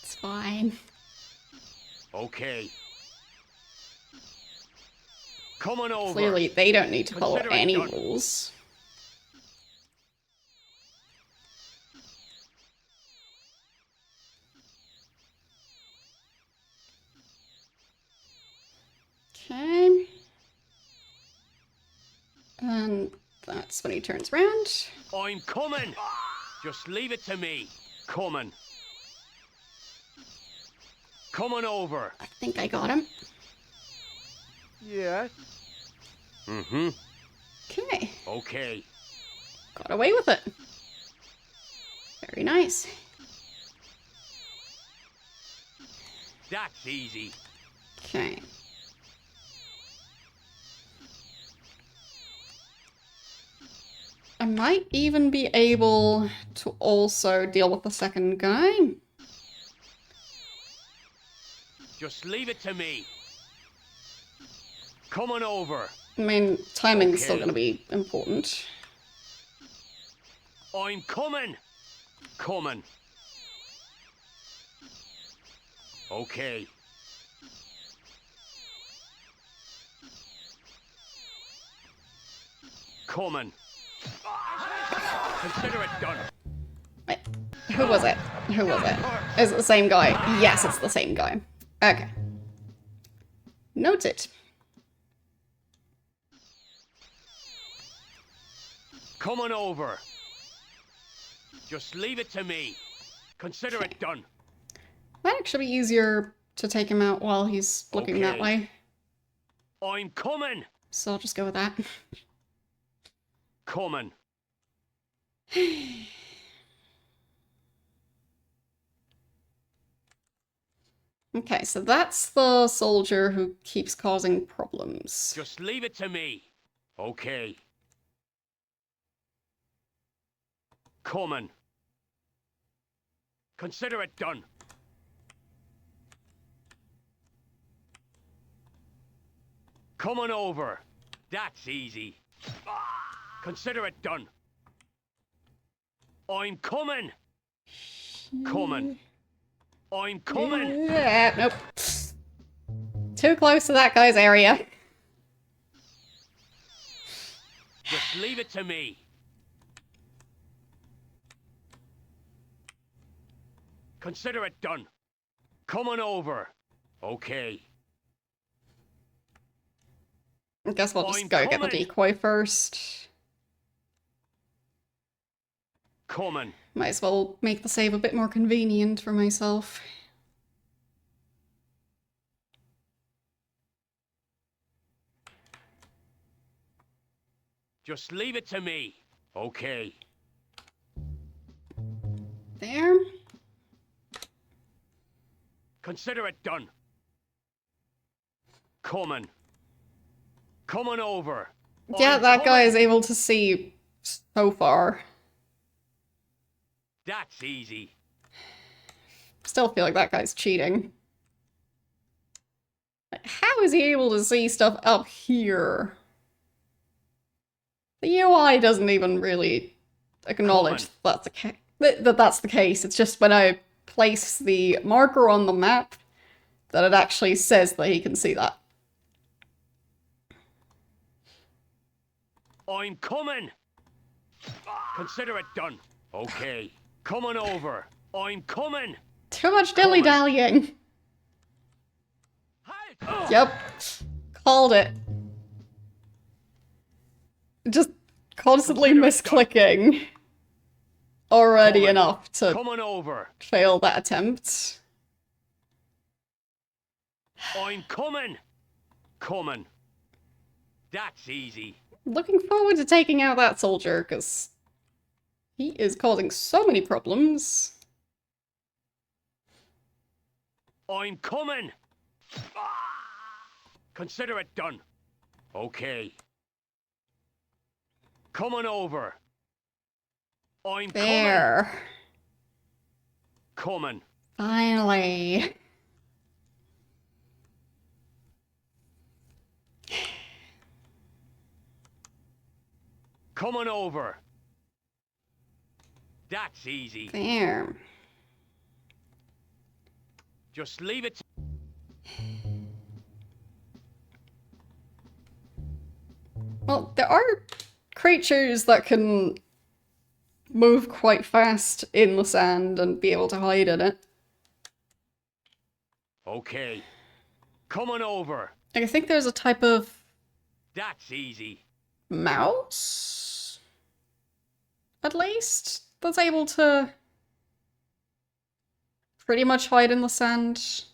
It's fine. Okay. Coming over. Clearly, they don't need to follow Consider it any done. rules. Okay. And that's when he turns around. I'm coming. Just leave it to me. Coming. Coming over. I think I got him. Yes. Mm-hmm. Okay. Okay. Got away with it. Very nice. That's easy. Okay. I might even be able to also deal with the second guy. Just leave it to me. Coming over. I mean, timing's still Okay. going to be important. I'm coming. Coming. Okay. Coming. Consider it done. Wait, who was it? Who was it? Is it the same guy? Yes, it's the same guy. Okay. Noted. Coming over. Just leave it to me. Consider it done. Might actually be easier to take him out while he's looking that Okay. way. I'm coming. So I'll just go with that. Coming. Okay, so that's the soldier who keeps causing problems. Just leave it to me. Okay. Coming. Consider it done. Coming over. That's easy. Consider it done. I'm coming. Coming. I'm coming. Yeah, nope. Too close to that guy's area. Just leave it to me. Consider it done. Coming over. Okay. I guess we'll just I'm go get the coming. decoy first. Coming. Might as well make the save a bit more convenient for myself. Just leave it to me. Okay. There. Consider it done. Coming. Coming over. Yeah, I'm that guy coming. is able to see so far. That's easy. Still feel like that guy's cheating. Like, how is he able to see stuff up here? The UI doesn't even really acknowledge that's that's the case. It's just when I place the marker on the map that it actually says that he can see that. I'm coming. Consider it done. Okay. Coming over. I'm coming. Too much dilly-dallying. Halt! Yep. Called it. Just constantly Consider it done. misclicking. Already Coming. enough to Coming over. fail that attempt. I'm coming. Coming. That's easy. Looking forward to taking out that soldier, because he is causing so many problems. I'm coming. Consider it done. Okay. Coming over. I'm There. coming. Finally. Coming over. That's easy. There. Just leave it. Well, there are creatures that can move quite fast in the sand and be able to hide in it. Okay. Coming over. Like, I think there's a type of That's easy. mouse, at least, that's able to pretty much hide in the sand.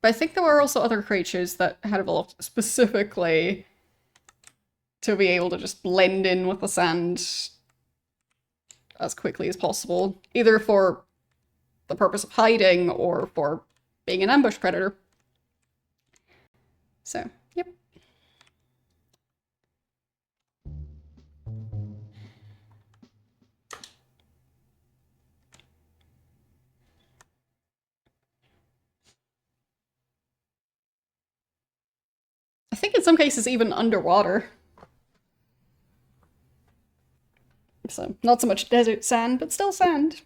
But I think there were also other creatures that had evolved specifically to be able to just blend in with the sand as quickly as possible, either for the purpose of hiding or for being an ambush predator. So, yep. I think in some cases even underwater. So, not so much desert sand, but still sand.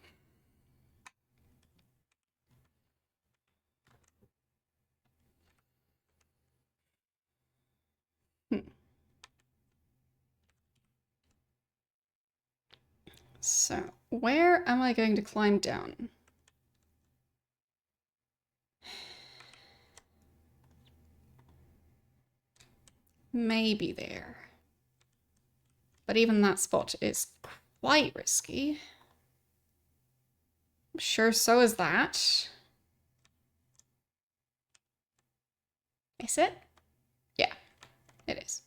So, where am I going to climb down? Maybe there. But even that spot is quite risky. I'm sure so is that. Is it? Yeah, it is.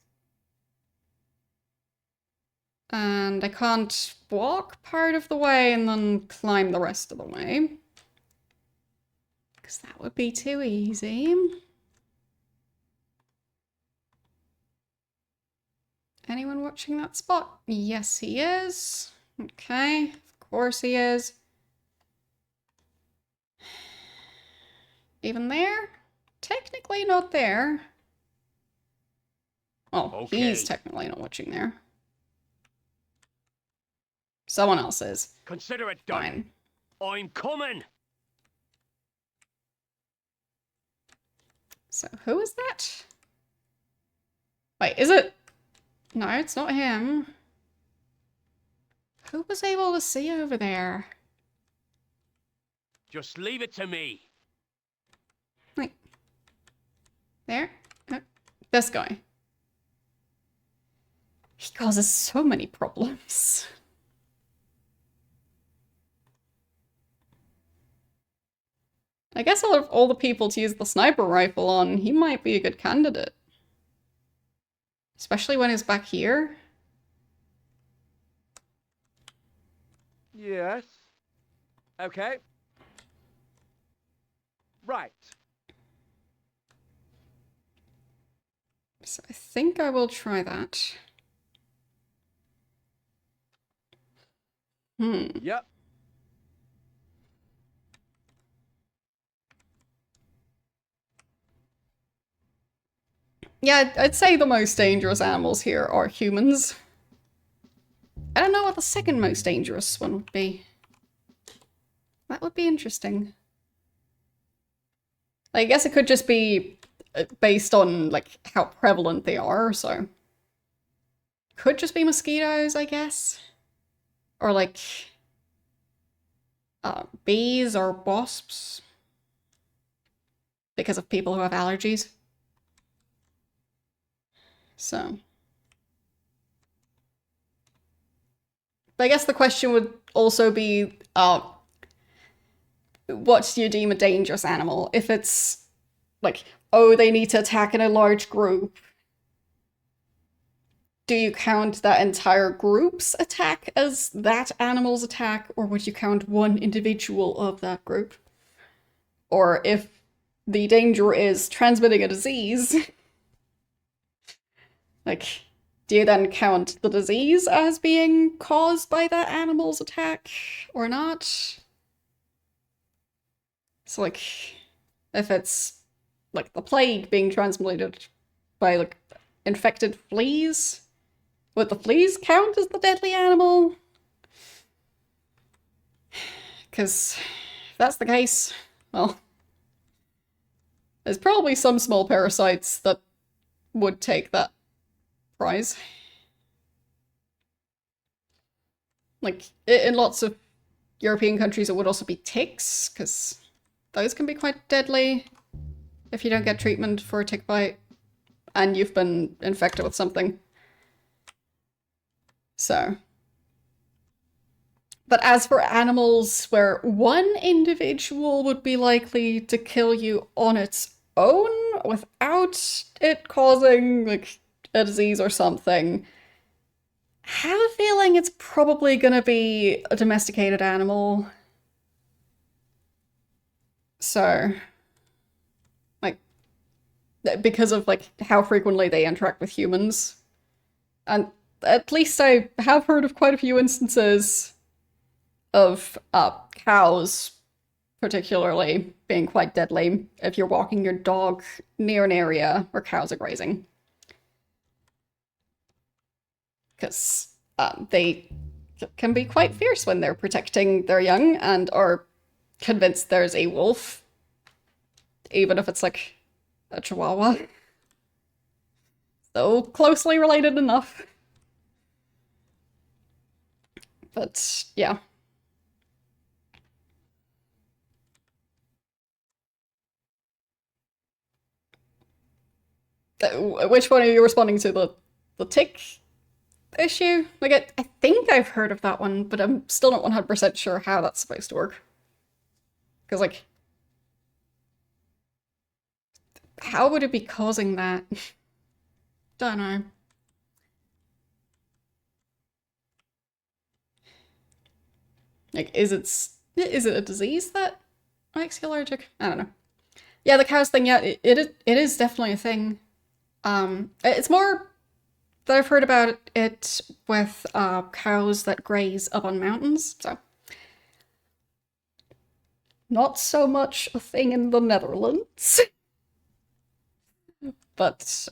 And I can't walk part of the way and then climb the rest of the way, because that would be too easy. Anyone watching that spot? Yes, he is. Okay, of course he is. Even there? Technically not there. Well, Okay. he's technically not watching there. Someone else is. Consider it done. Fine. I'm coming. So, who is that? Wait, is it? No, it's not him. Who was able to see over there? Just leave it to me. Like, there? This guy. He causes so many problems. I guess out of all the people to use the sniper rifle on, he might be a good candidate. Especially when he's back here. Yes. Okay. Right. So I think I will try that. Yep. Yeah, I'd say the most dangerous animals here are humans. I don't know what the second most dangerous one would be. That would be interesting. I guess it could just be based on, like, how prevalent they are, so... Could just be mosquitoes, I guess? Or, like... bees or wasps? Because of people who have allergies. So... But I guess the question would also be, what do you deem a dangerous animal? If it's, like, oh, they need to attack in a large group, do you count that entire group's attack as that animal's attack, or would you count one individual of that group? Or if the danger is transmitting a disease, like... do you then count the disease as being caused by that animal's attack or not? So, like, if it's, like, the plague being transmitted by, like, infected fleas, would the fleas count as the deadly animal? Because if that's the case, well, there's probably some small parasites that would take that prize. Like, in lots of European countries it would also be ticks, because those can be quite deadly if you don't get treatment for a tick bite and you've been infected with something. So. But as for animals where one individual would be likely to kill you on its own without it causing, like, a disease or something, I have a feeling it's probably gonna be a domesticated animal. So, like, because of, like, how frequently they interact with humans. And at least I have heard of quite a few instances of cows, particularly, being quite deadly if you're walking your dog near an area where cows are grazing. Because they can be quite fierce when they're protecting their young and are convinced there's a wolf, even if it's like a chihuahua. So closely related enough. But yeah. Which one are you responding to? The tick issue? Like, I think I've heard of that one, but I'm still not 100% sure how that's supposed to work. Because, like, how would it be causing that? Don't know. Like, is it a disease that makes you allergic? I don't know. Yeah, the cows thing, yeah, it is definitely a thing. It's more that I've heard about it with cows that graze up on mountains, so. Not so much a thing in the Netherlands. But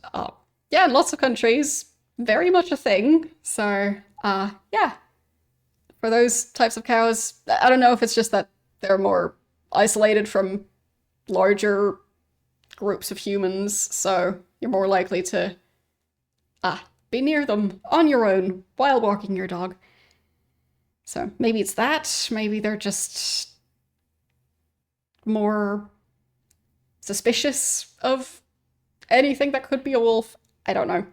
yeah, in lots of countries, very much a thing. So, yeah, for those types of cows, I don't know if it's just that they're more isolated from larger groups of humans, so you're more likely to be near them on your own while walking your dog. So maybe it's that, maybe they're just more suspicious of anything that could be a wolf. I don't know.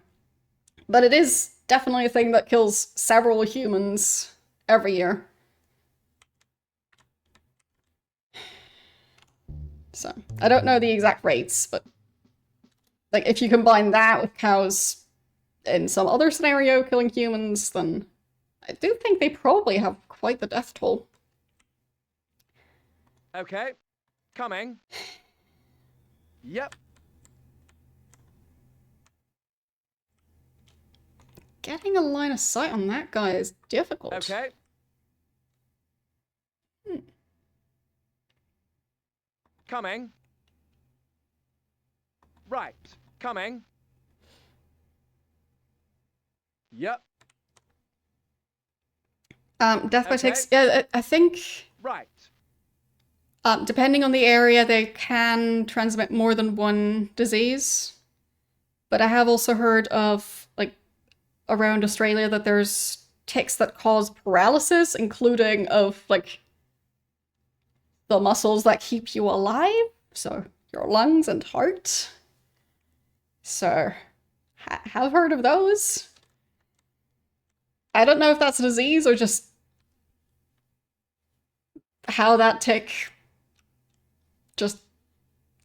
But it is definitely a thing that kills several humans every year. So, I don't know the exact rates, but like if you combine that with cows in some other scenario killing humans, then I do think they probably have quite the death toll. Okay. Coming. Yep. Getting a line of sight on that guy is difficult. Okay. Coming. Right. Coming. Yep. Death by Okay. ticks, yeah, I think Right. depending on the area, they can transmit more than one disease. But I have also heard of, like, around Australia that there's ticks that cause paralysis, including of, like, the muscles that keep you alive. So, your lungs and heart. So, have heard of those. I don't know if that's a disease or just how that tick just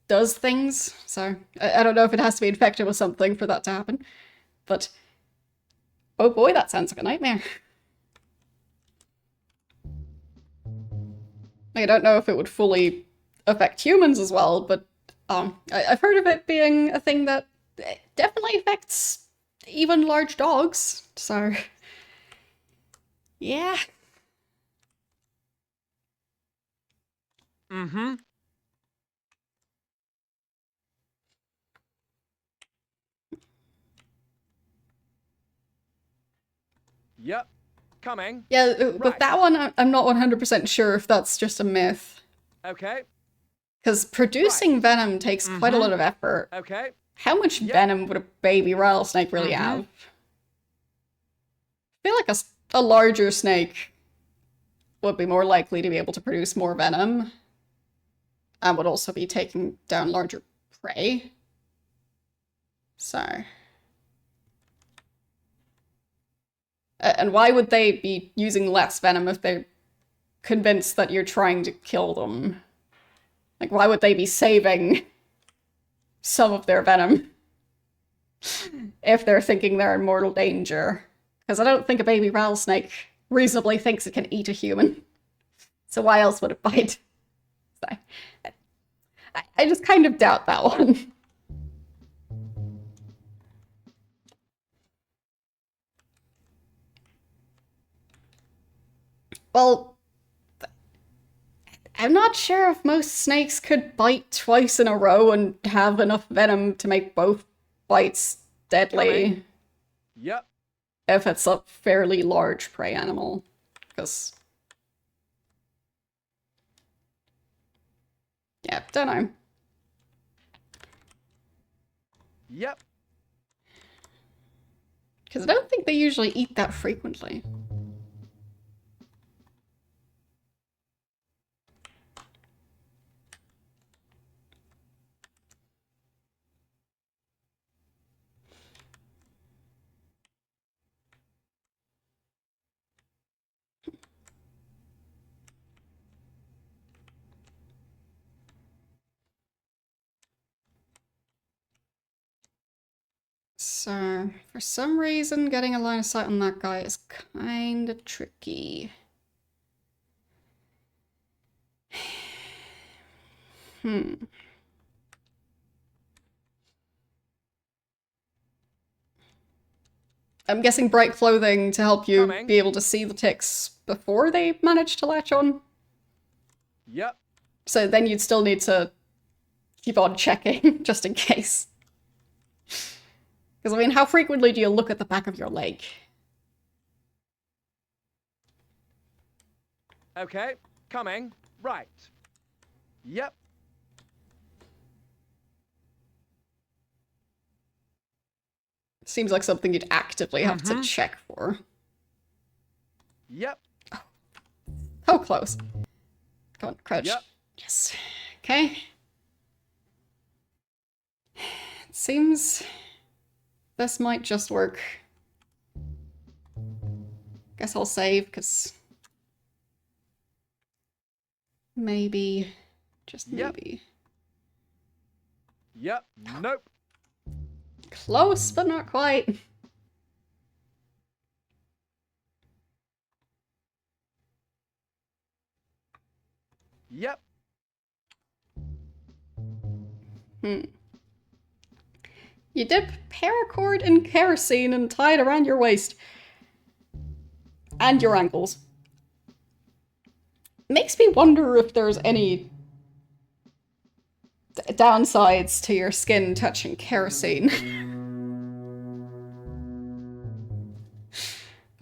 does things. So I don't know if it has to be infected with something for that to happen. But oh boy, that sounds like a nightmare. I don't know if it would fully affect humans as well, but I've heard of it being a thing that definitely affects even large dogs. So yeah. Mm-hmm. Yep. Coming. Yeah, with Right. that one, I'm not 100% sure if that's just a myth. Okay. Because producing venom takes quite a lot of effort. Okay. How much Yep. venom would a baby rattlesnake really Mhm. have? I feel like a larger snake would be more likely to be able to produce more venom. And would also be taking down larger prey. So. And why would they be using less venom if they're convinced that you're trying to kill them? Like, why would they be saving some of their venom if they're thinking they're in mortal danger? Because I don't think a baby rattlesnake reasonably thinks it can eat a human. So why else would it bite? So, I just kind of doubt that one. Well, I'm not sure if most snakes could bite twice in a row and have enough venom to make both bites deadly. Yep. If it's a fairly large prey animal. Because... yeah, don't know. Yep. Because I don't think they usually eat that frequently. So, for some reason, getting a line of sight on that guy is kind of tricky. I'm guessing bright clothing to help you Coming. be able to see the ticks before they manage to latch on. Yep. So then you'd still need to keep on checking, just in case. Because, I mean, how frequently do you look at the back of your leg? Okay. Coming. Right. Yep. Seems like something you'd actively have to check for. Yep. Oh, close. Come on, crouch. Yep. Yes. Okay. It seems this might just work. Guess I'll save, because maybe, just Yep. maybe. Yep. Nope. Close, but not quite. Yep. You dip paracord in kerosene and tie it around your waist. And your ankles. Makes me wonder if there's any downsides to your skin touching kerosene.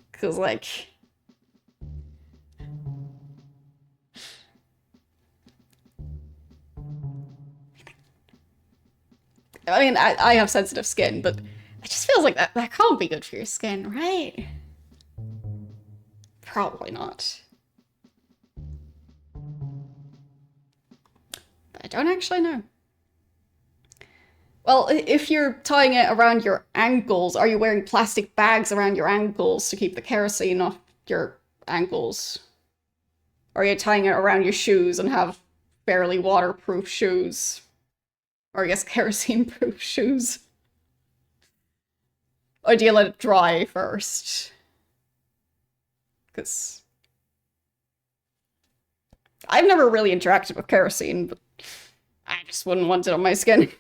Because, like... I mean, I have sensitive skin, but it just feels like that can't be good for your skin, right? Probably not. But I don't actually know. Well, if you're tying it around your ankles, are you wearing plastic bags around your ankles to keep the kerosene off your ankles? Or are you tying it around your shoes and have fairly waterproof shoes? Or I guess kerosene-proof shoes? Or do you let it dry first? Because I've never really interacted with kerosene, but I just wouldn't want it on my skin.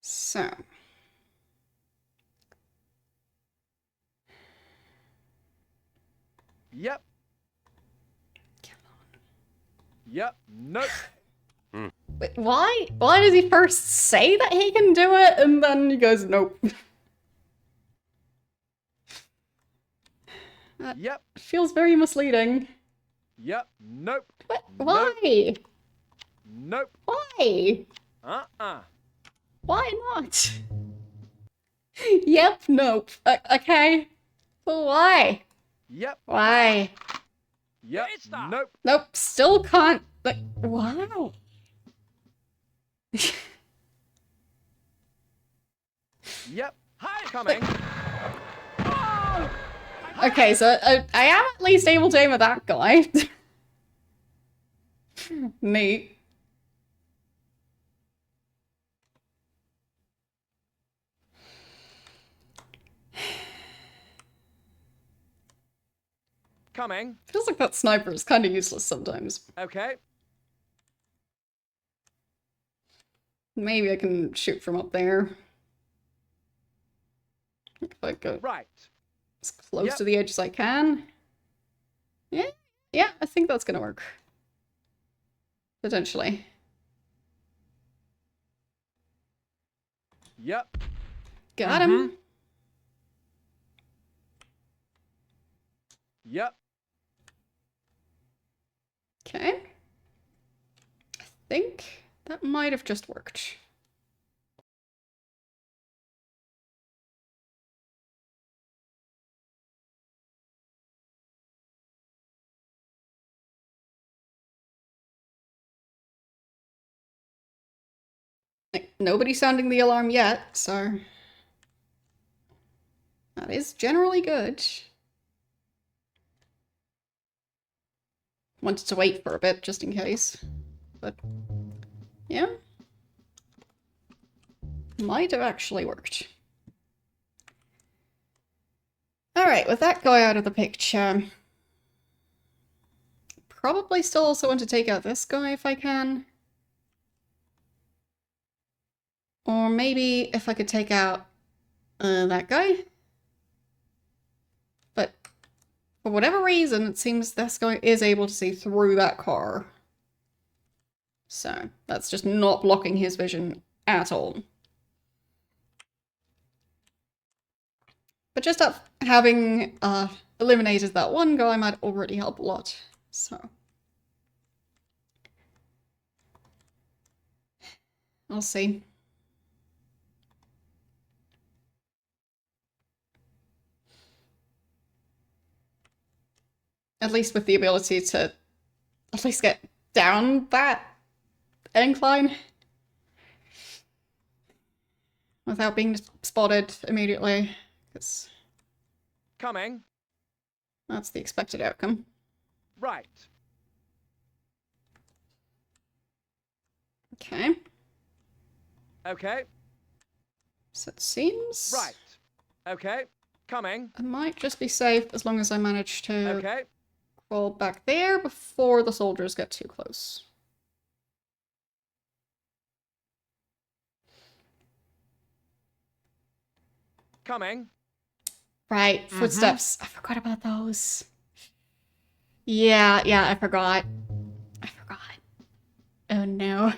So. Yep. Yep. Nope. Wait, why? Why does he first say that he can do it, and then he goes, nope? That Yep. feels very misleading. Yep. Nope. What? Why? Nope. Why? Uh-uh. Why not? Yep, nope. Okay. But why? Yep. Why? Yep. Nope. Nope, still can't. Like, wow. Yep. Hi. Coming. Okay, so I am at least able to aim at that guy. Neat. Coming. Feels like that sniper is kind of useless sometimes. Okay. Maybe I can shoot from up there. If I go Right. as close Yep. to the edge as I can. Yeah, I think that's gonna work. Potentially. Yep. Got him. Yep. Okay. I think that might have just worked. Nobody's sounding the alarm yet, so that is generally good. Wanted to wait for a bit just in case, but yeah, might have actually worked. Alright, with that guy out of the picture, probably still also want to take out this guy if I can. Or maybe if I could take out that guy. But for whatever reason, it seems this guy is able to see through that car. So that's just not blocking his vision at all. But just having eliminated that one guy might already help a lot, so. I'll see. At least with the ability to at least get down that incline without being spotted immediately, because Coming. that's the expected outcome. Right. Okay. Okay. So it seems Right. Okay. Coming. I might just be safe as long as I manage to Okay. crawl back there before the soldiers get too close. Coming. Right, footsteps. I forgot about those. Yeah, I forgot. Oh no.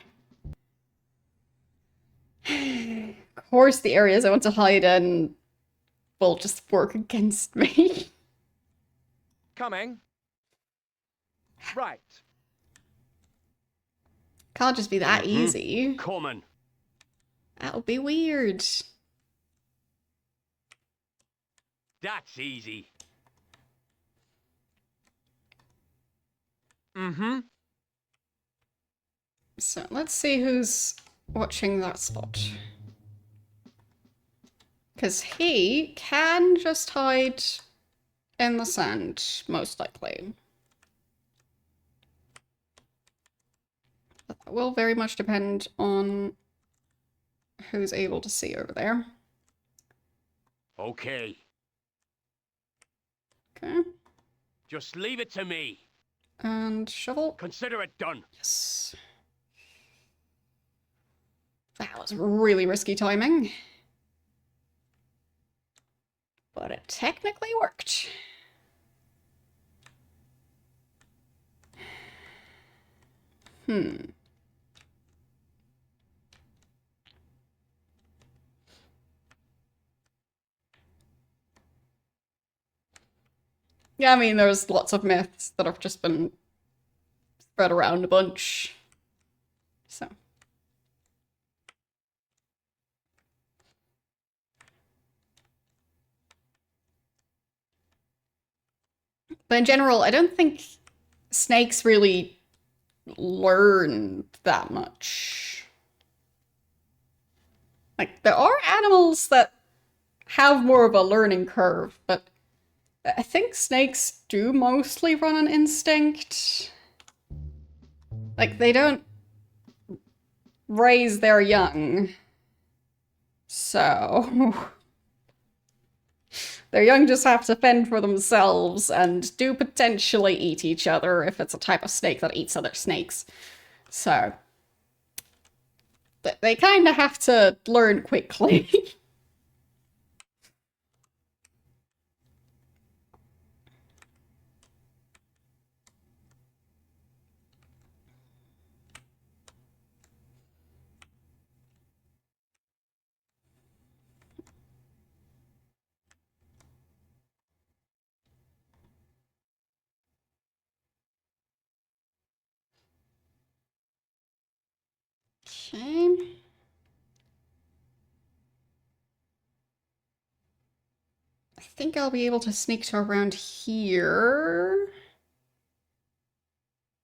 Of course the areas I want to hide in will just work against me. Coming. Right. Can't just be that easy. Coming. That would be weird. That's easy. So let's see who's watching that spot. Because he can just hide in the sand, most likely. But that will very much depend on who's able to see over there. Okay. Okay. Just leave it to me. And shovel. Consider it done. Yes. That was really risky timing. But it technically worked. Yeah, I mean, there's lots of myths that have just been spread around a bunch. So. But in general, I don't think snakes really learn that much. Like, there are animals that have more of a learning curve, but I think snakes do mostly run on instinct. Like, they don't raise their young. So... their young just have to fend for themselves and do potentially eat each other if it's a type of snake that eats other snakes. So... they kind of have to learn quickly. Okay. I think I'll be able to sneak to around here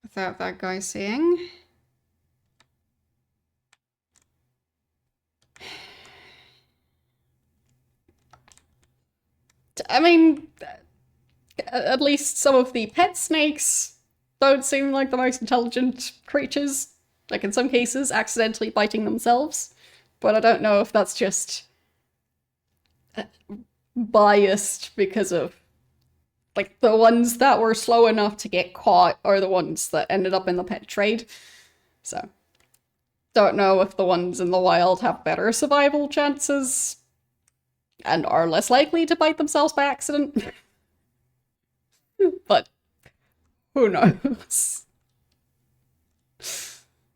without that guy seeing. I mean, at least some of the pet snakes don't seem like the most intelligent creatures. Like, in some cases, accidentally biting themselves. But I don't know if that's just biased because of, like, the ones that were slow enough to get caught are the ones that ended up in the pet trade. So, don't know if the ones in the wild have better survival chances and are less likely to bite themselves by accident. But who knows?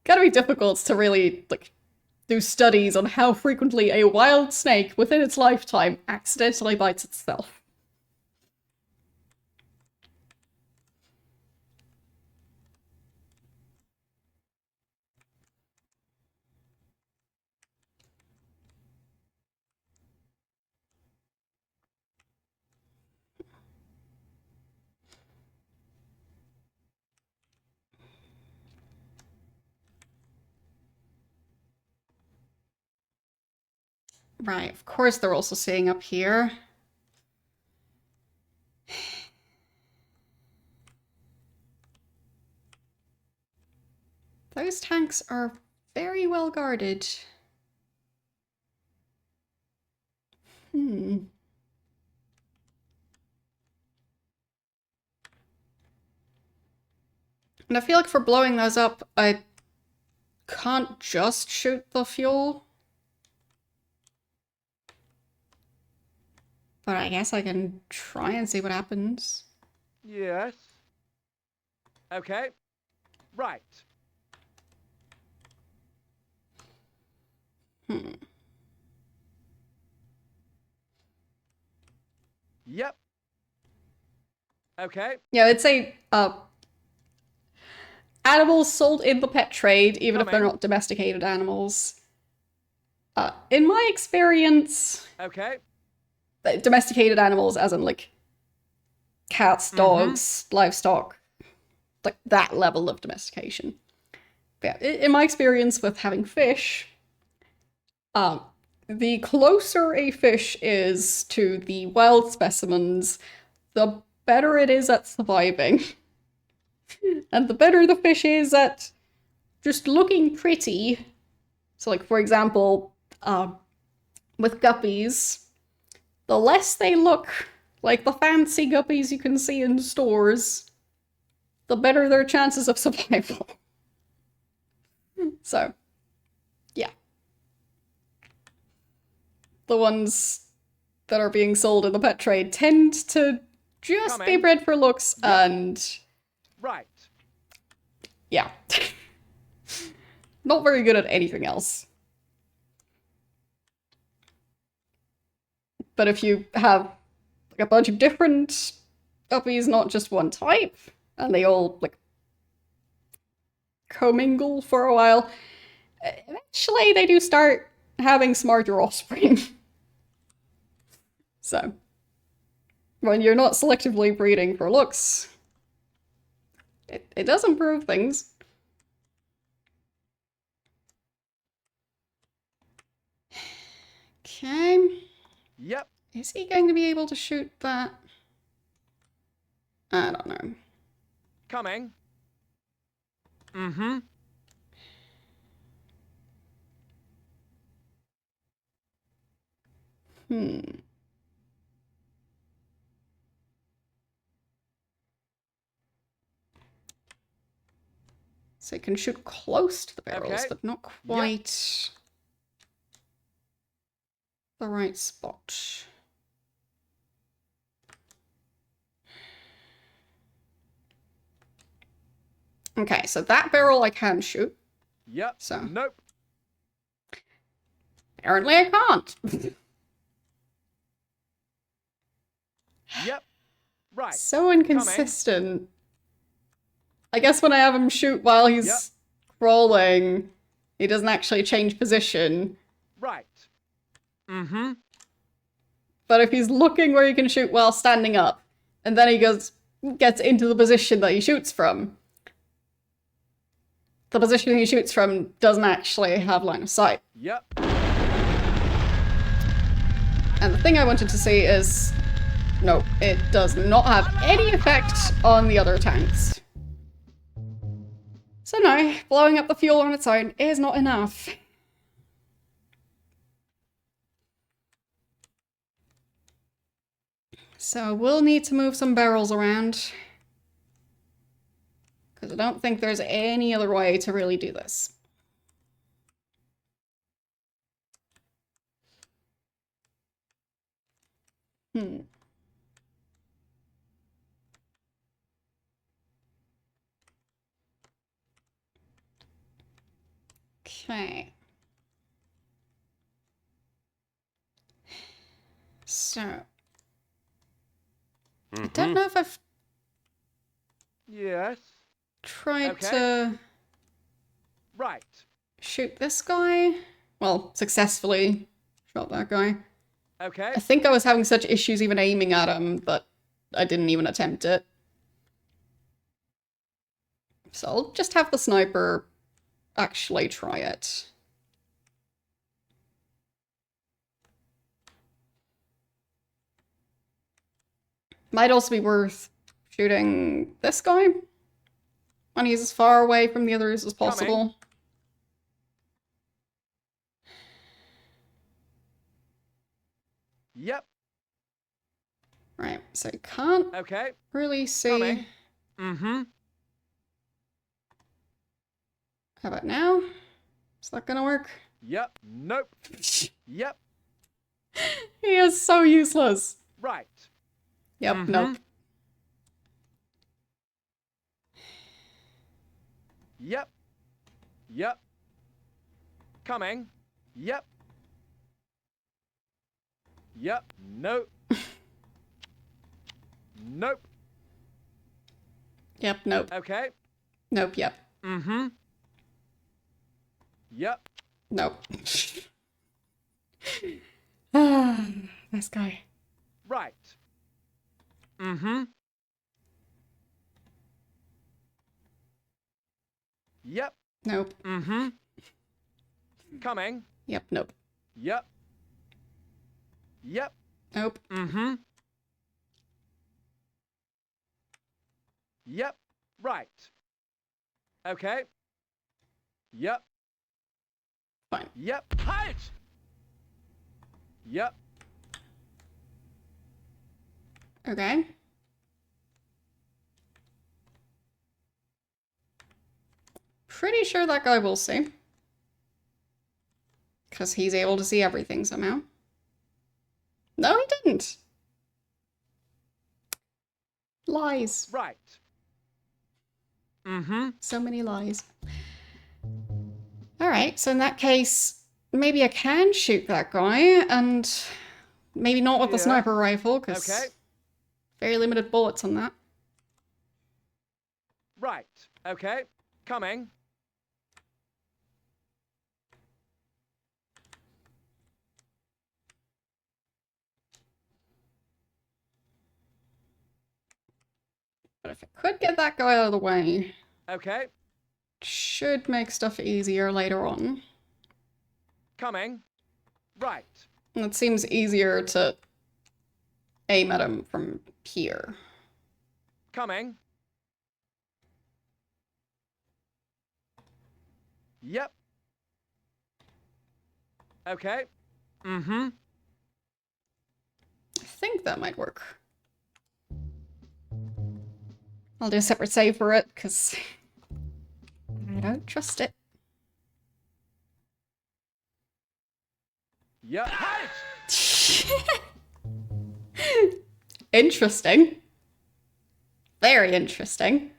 gotta be difficult to really, like, do studies on how frequently a wild snake within its lifetime accidentally bites itself. Right, of course they're also seeing up here. Those tanks are very well guarded. Hmm. And I feel like for blowing those up, I can't just shoot the fuel. But I guess I can try and see what happens. Yes. Okay. Right. Hmm. Yep. Okay. Yeah, I'd say animals sold in the pet trade, even if they're Coming. not domesticated animals. In my experience, Okay. domesticated animals, as in like cats, dogs, livestock, like that level of domestication. But yeah, in my experience with having fish, the closer a fish is to the wild specimens, the better it is at surviving. And the better the fish is at just looking pretty. So, like, for example, with guppies, the less they look like the fancy guppies you can see in stores, the better their chances of survival. So, yeah. The ones that are being sold in the pet trade tend to just be Coming. bred for looks and, Right. yeah. Not very good at anything else. But if you have like a bunch of different guppies, not just one type, and they all like commingle for a while, eventually they do start having smarter offspring. So, when you're not selectively breeding for looks, it does improve things. Okay. Yep. Is he going to be able to shoot that? I don't know. Coming. Mm-hmm. So it can shoot close to the barrels, Okay. but not quite the right spot. Okay, so that barrel I can shoot. Yep. So. Nope. Apparently I can't. Yep. Right. So inconsistent. I guess when I have him shoot while he's crawling, he doesn't actually change position. Right. Mm-hmm. But if he's looking where he can shoot while standing up, and then he gets into the position that he shoots from, the position he shoots from doesn't actually have line of sight. Yep. And the thing I wanted to see is, no, it does not have any effect on the other tanks. So no, blowing up the fuel on its own is not enough. So we'll need to move some barrels around, because I don't think there's any other way to really do this. Okay. So, I don't know if I've Yes. tried Okay. to Right. shoot this guy. Well, successfully shot that guy. Okay. I think I was having such issues even aiming at him that I didn't even attempt it. So I'll just have the sniper actually try it. Might also be worth shooting this guy when he's as far away from the others as possible. Yep. Right, so you can't Okay. really see. Coming. Mm-hmm. How about now? Is that gonna work? Yep. Nope. Yep. He is so useless. Right. Yep, nope. Yep. Yep. Coming. Yep. Yep. Nope. Nope. Yep, nope. Okay. Nope, yep. Mm-hmm. Yep. Nope. Ah, this guy. Right. Mm-hmm. Yep. Nope. Mm-hmm. Coming. Yep, nope. Yep. Yep. Nope. Mm-hmm. Yep. Right. Okay. Yep. Fine. Yep. Halt! Yep. Okay. Pretty sure that guy will see. Because he's able to see everything somehow. No, he didn't. Lies. Right. Mm-hmm. So many lies. Alright, so in that case, maybe I can shoot that guy, and maybe not with the Yeah. sniper rifle, because Okay. very limited bullets on that. Right. Okay. Coming. But if I could get that guy out of the way, Okay. should make stuff easier later on. Coming. Right. And it seems easier to aim at him from here. Coming. Yep. Okay. Mm-hmm. I think that might work. I'll do a separate save for it, because I don't trust it. Yep. Halt! Interesting. Very interesting.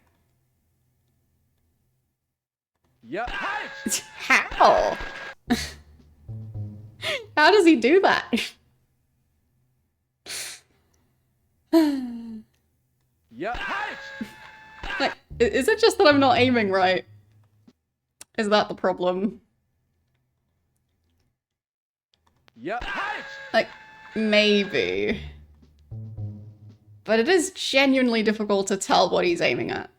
Yep. Halt! How? How does he do that? Yep. Halt! Like, is it just that I'm not aiming right? Is that the problem? Yep. Halt! Like, maybe. But it is genuinely difficult to tell what he's aiming at.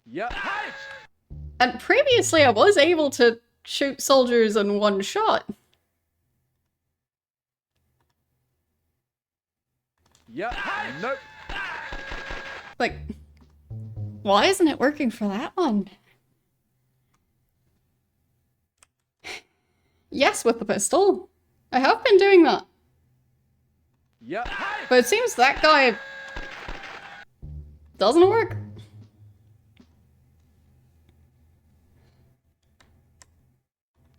Yep. Halt! And previously I was able to shoot soldiers in one shot. Yep. Halt! Nope. Like, why isn't it working for that one? Yes, with the pistol. I have been doing that. Yep. Halt! But it seems that guy doesn't work.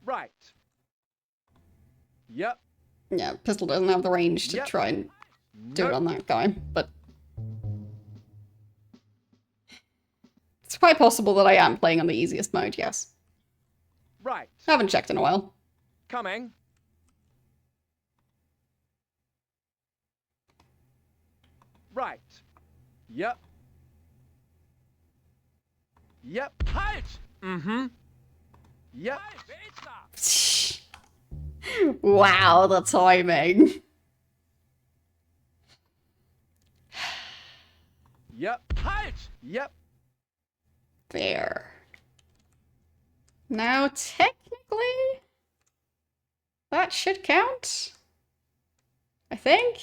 Right. Yep. Yeah, pistol doesn't have the range to Yep. try and do it Nope. on that guy, but... That's quite possible that I am playing on the easiest mode, yes. Right. I haven't checked in a while. Coming. Right. Yep. Yep. Halt! Mm-hmm. Yep. Wow, the timing. Yep. Halt! Yep. There. Now, technically, that should count. I think.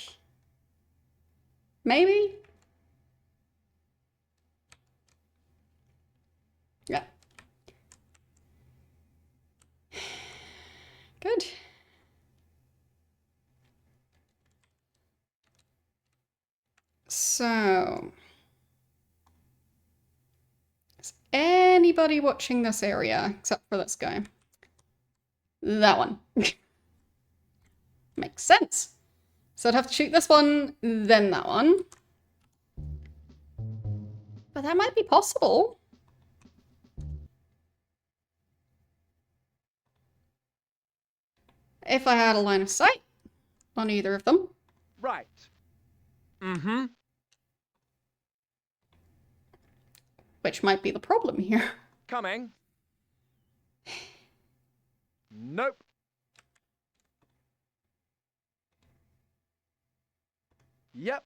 Maybe. Yeah. Good. So, is anybody watching this area except for this guy? That one. Makes sense. So I'd have to shoot this one, then that one. But that might be possible. If I had a line of sight on either of them. Right. Mm-hmm. Which might be the problem here. Coming. Nope. Yep.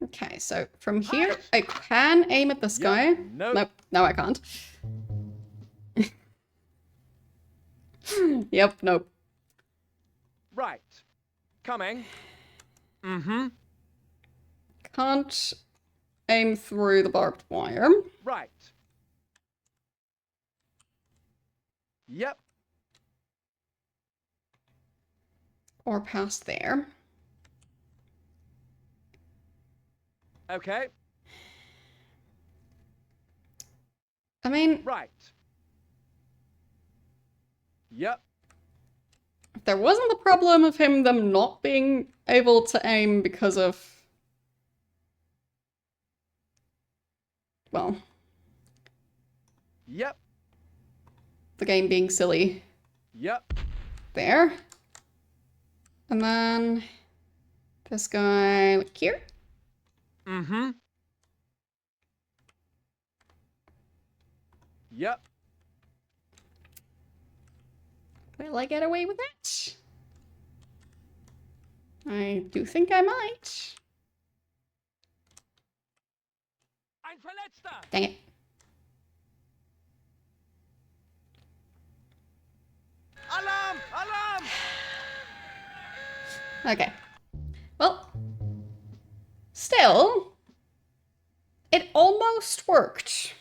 Okay, so from here, I can aim at this guy. Nope. Nope, no I can't. Yep, nope. Right. Coming. Mm-hmm. Can't aim through the barbed wire. Right. Yep. Or past there. Okay. I mean, Right. Yep. if there wasn't the problem of them not being able to aim because of... well, Yep. the game being silly Yep. there. And then this guy like here. Mm-hmm. Yep. Will I get away with that? I do think I might. Ein Verletzter! Dang it. Alarm! Alarm! Okay. Well, still, it almost worked.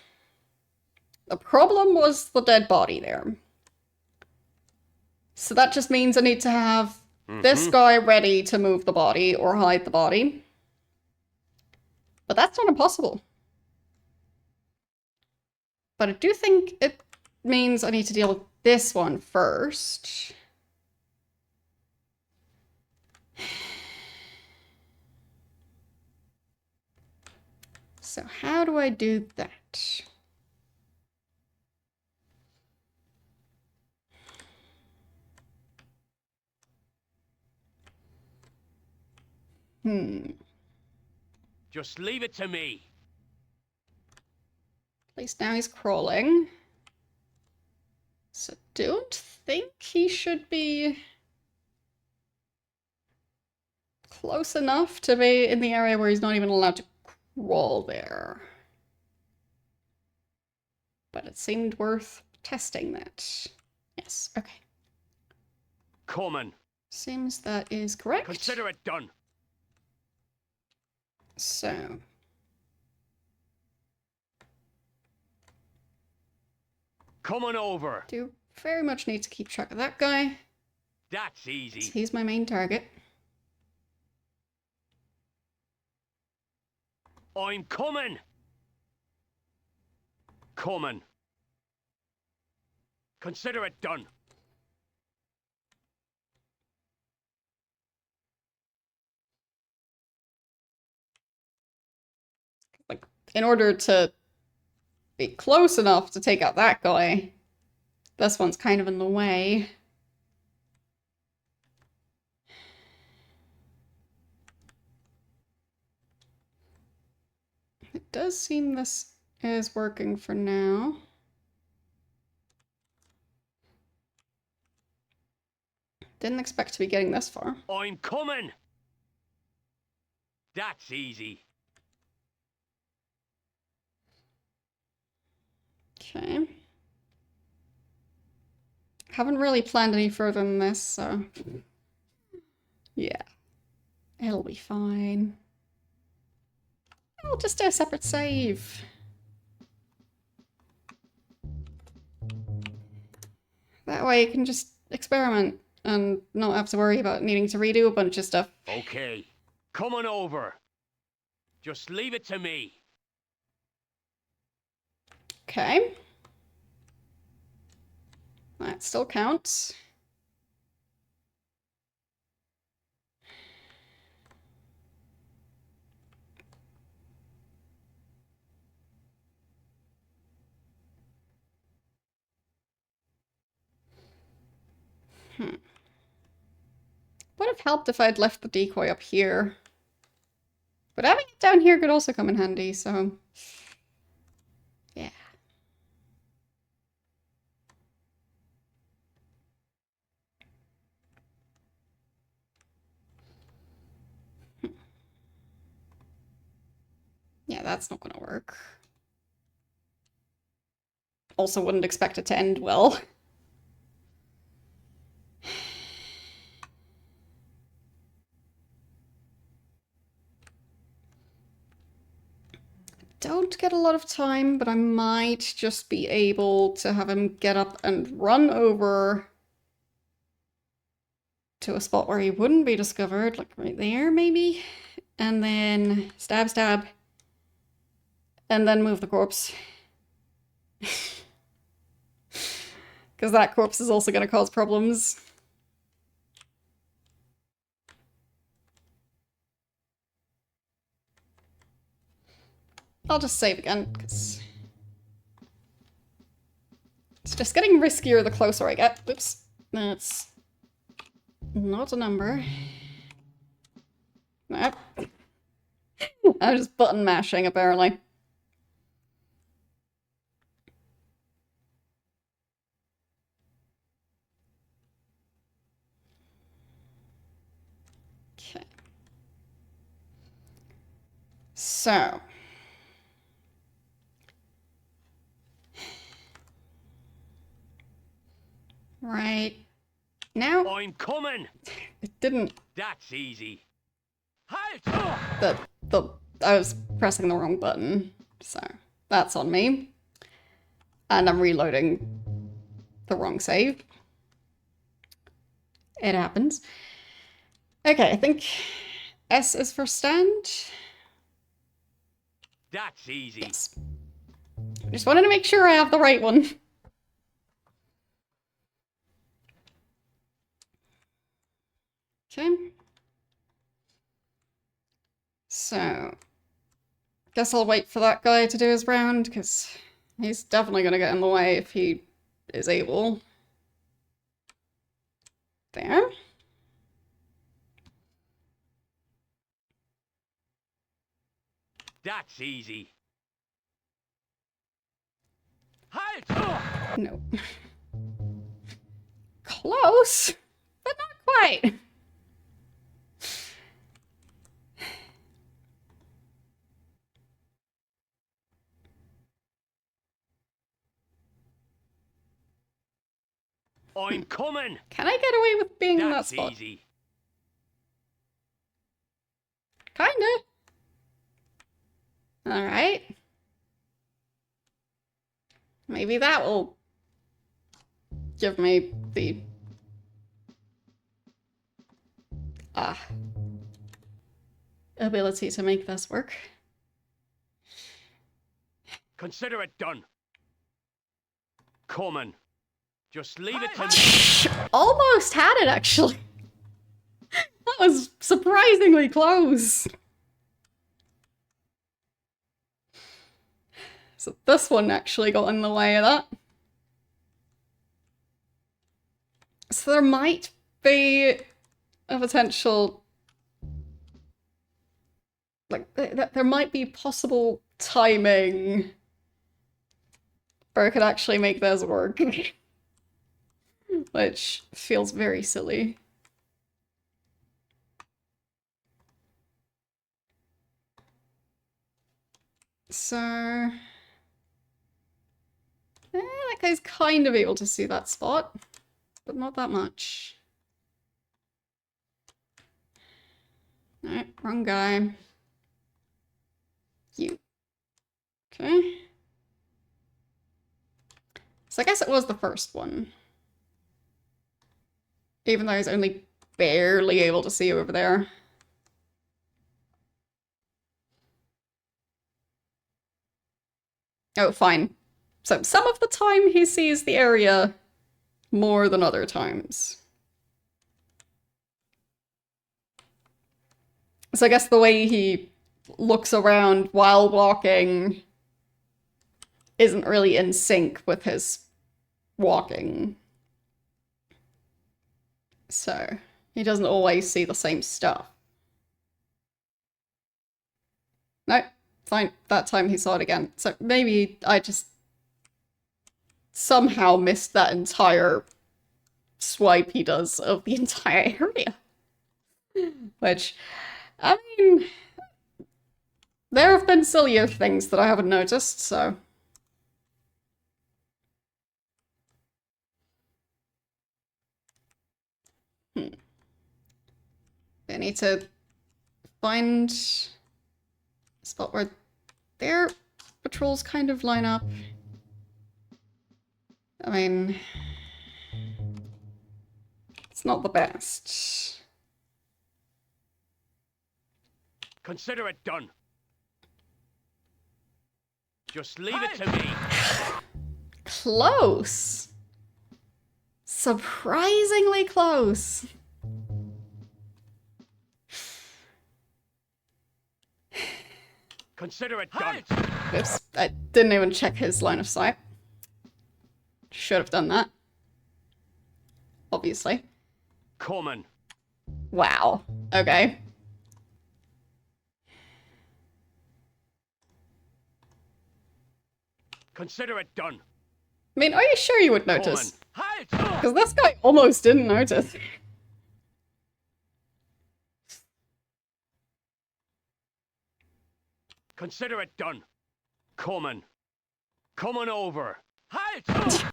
The problem was the dead body there. So that just means I need to have this guy ready to move the body or hide the body. But that's not impossible. But I do think it means I need to deal with this one first. So how do I do that? Just leave it to me. At least now he's crawling. So don't think he should be close enough to be in the area where he's not even allowed to crawl there. But it seemed worth testing that. Yes, okay. Coming. Seems that is correct. Consider it done. So. Coming over. Do very much need to keep track of that guy. That's easy. He's my main target. I'm coming. Coming. Consider it done. Like in order to be close enough to take out that guy, this one's kind of in the way. It does seem this is working for now. Didn't expect to be getting this far. I'm coming! That's easy. Okay. Haven't really planned any further than this, so... yeah. It'll be fine. I'll just do a separate save. That way you can just experiment and not have to worry about needing to redo a bunch of stuff. Okay, coming over. Just leave it to me. Okay. That still counts. Would have helped if I'd left the decoy up here. But having it down here could also come in handy, so... yeah. Yeah, that's not gonna work. Also wouldn't expect it to end well. Don't get a lot of time, but I might just be able to have him get up and run over to a spot where he wouldn't be discovered, like right there, maybe? And then stab, stab. And then move the corpse. Because that corpse is also going to cause problems. I'll just save again, because it's just getting riskier the closer I get. Oops. That's not a number. Nope. I'm just button mashing, apparently. Okay. So... right now, I'm coming! it didn't. That's easy. Halt! I was pressing the wrong button, so that's on me. And I'm reloading the wrong save. It happens. Okay, I think S is for stand. That's easy. Yes. Just wanted to make sure I have the right one. Okay. So, guess I'll wait for that guy to do his round, because he's definitely going to get in the way if he is able. There. That's easy. Halt! No. Close, but not quite. I'm coming! Can I get away with being in that That's spot? easy. Kinda. Alright. Maybe that will give me the... ability to make this work. Consider it done. Coming. Just leave it to me. Almost had it, actually. That was surprisingly close. So this one actually got in the way of that. So there might be a potential... Like, there might be possible timing where it could actually make this work. Which feels very silly. So... that guy's kind of able to see that spot, but not that much. No, wrong guy. You. Okay. So I guess it was the first one. Even though I was only barely able to see over there. Oh, fine. So some of the time he sees the area more than other times. So I guess the way he looks around while walking isn't really in sync with his walking. So he doesn't always see the same stuff. No, fine. That time he saw it again. So maybe I just somehow missed that entire swipe he does of the entire area. Which, I mean, there have been sillier things that I haven't noticed, so... I need to find a spot where their patrols kind of line up. I mean, it's not the best. Consider it done. Just leave it to me. Close. Surprisingly close. Consider it done. Oops, I didn't even check his line of sight. Should have done that. Obviously. Coming. Wow. Okay. Consider it done. I mean, are you sure you would notice? Halt! Because this guy almost didn't notice. Consider it done. Coming. Coming over. Halt!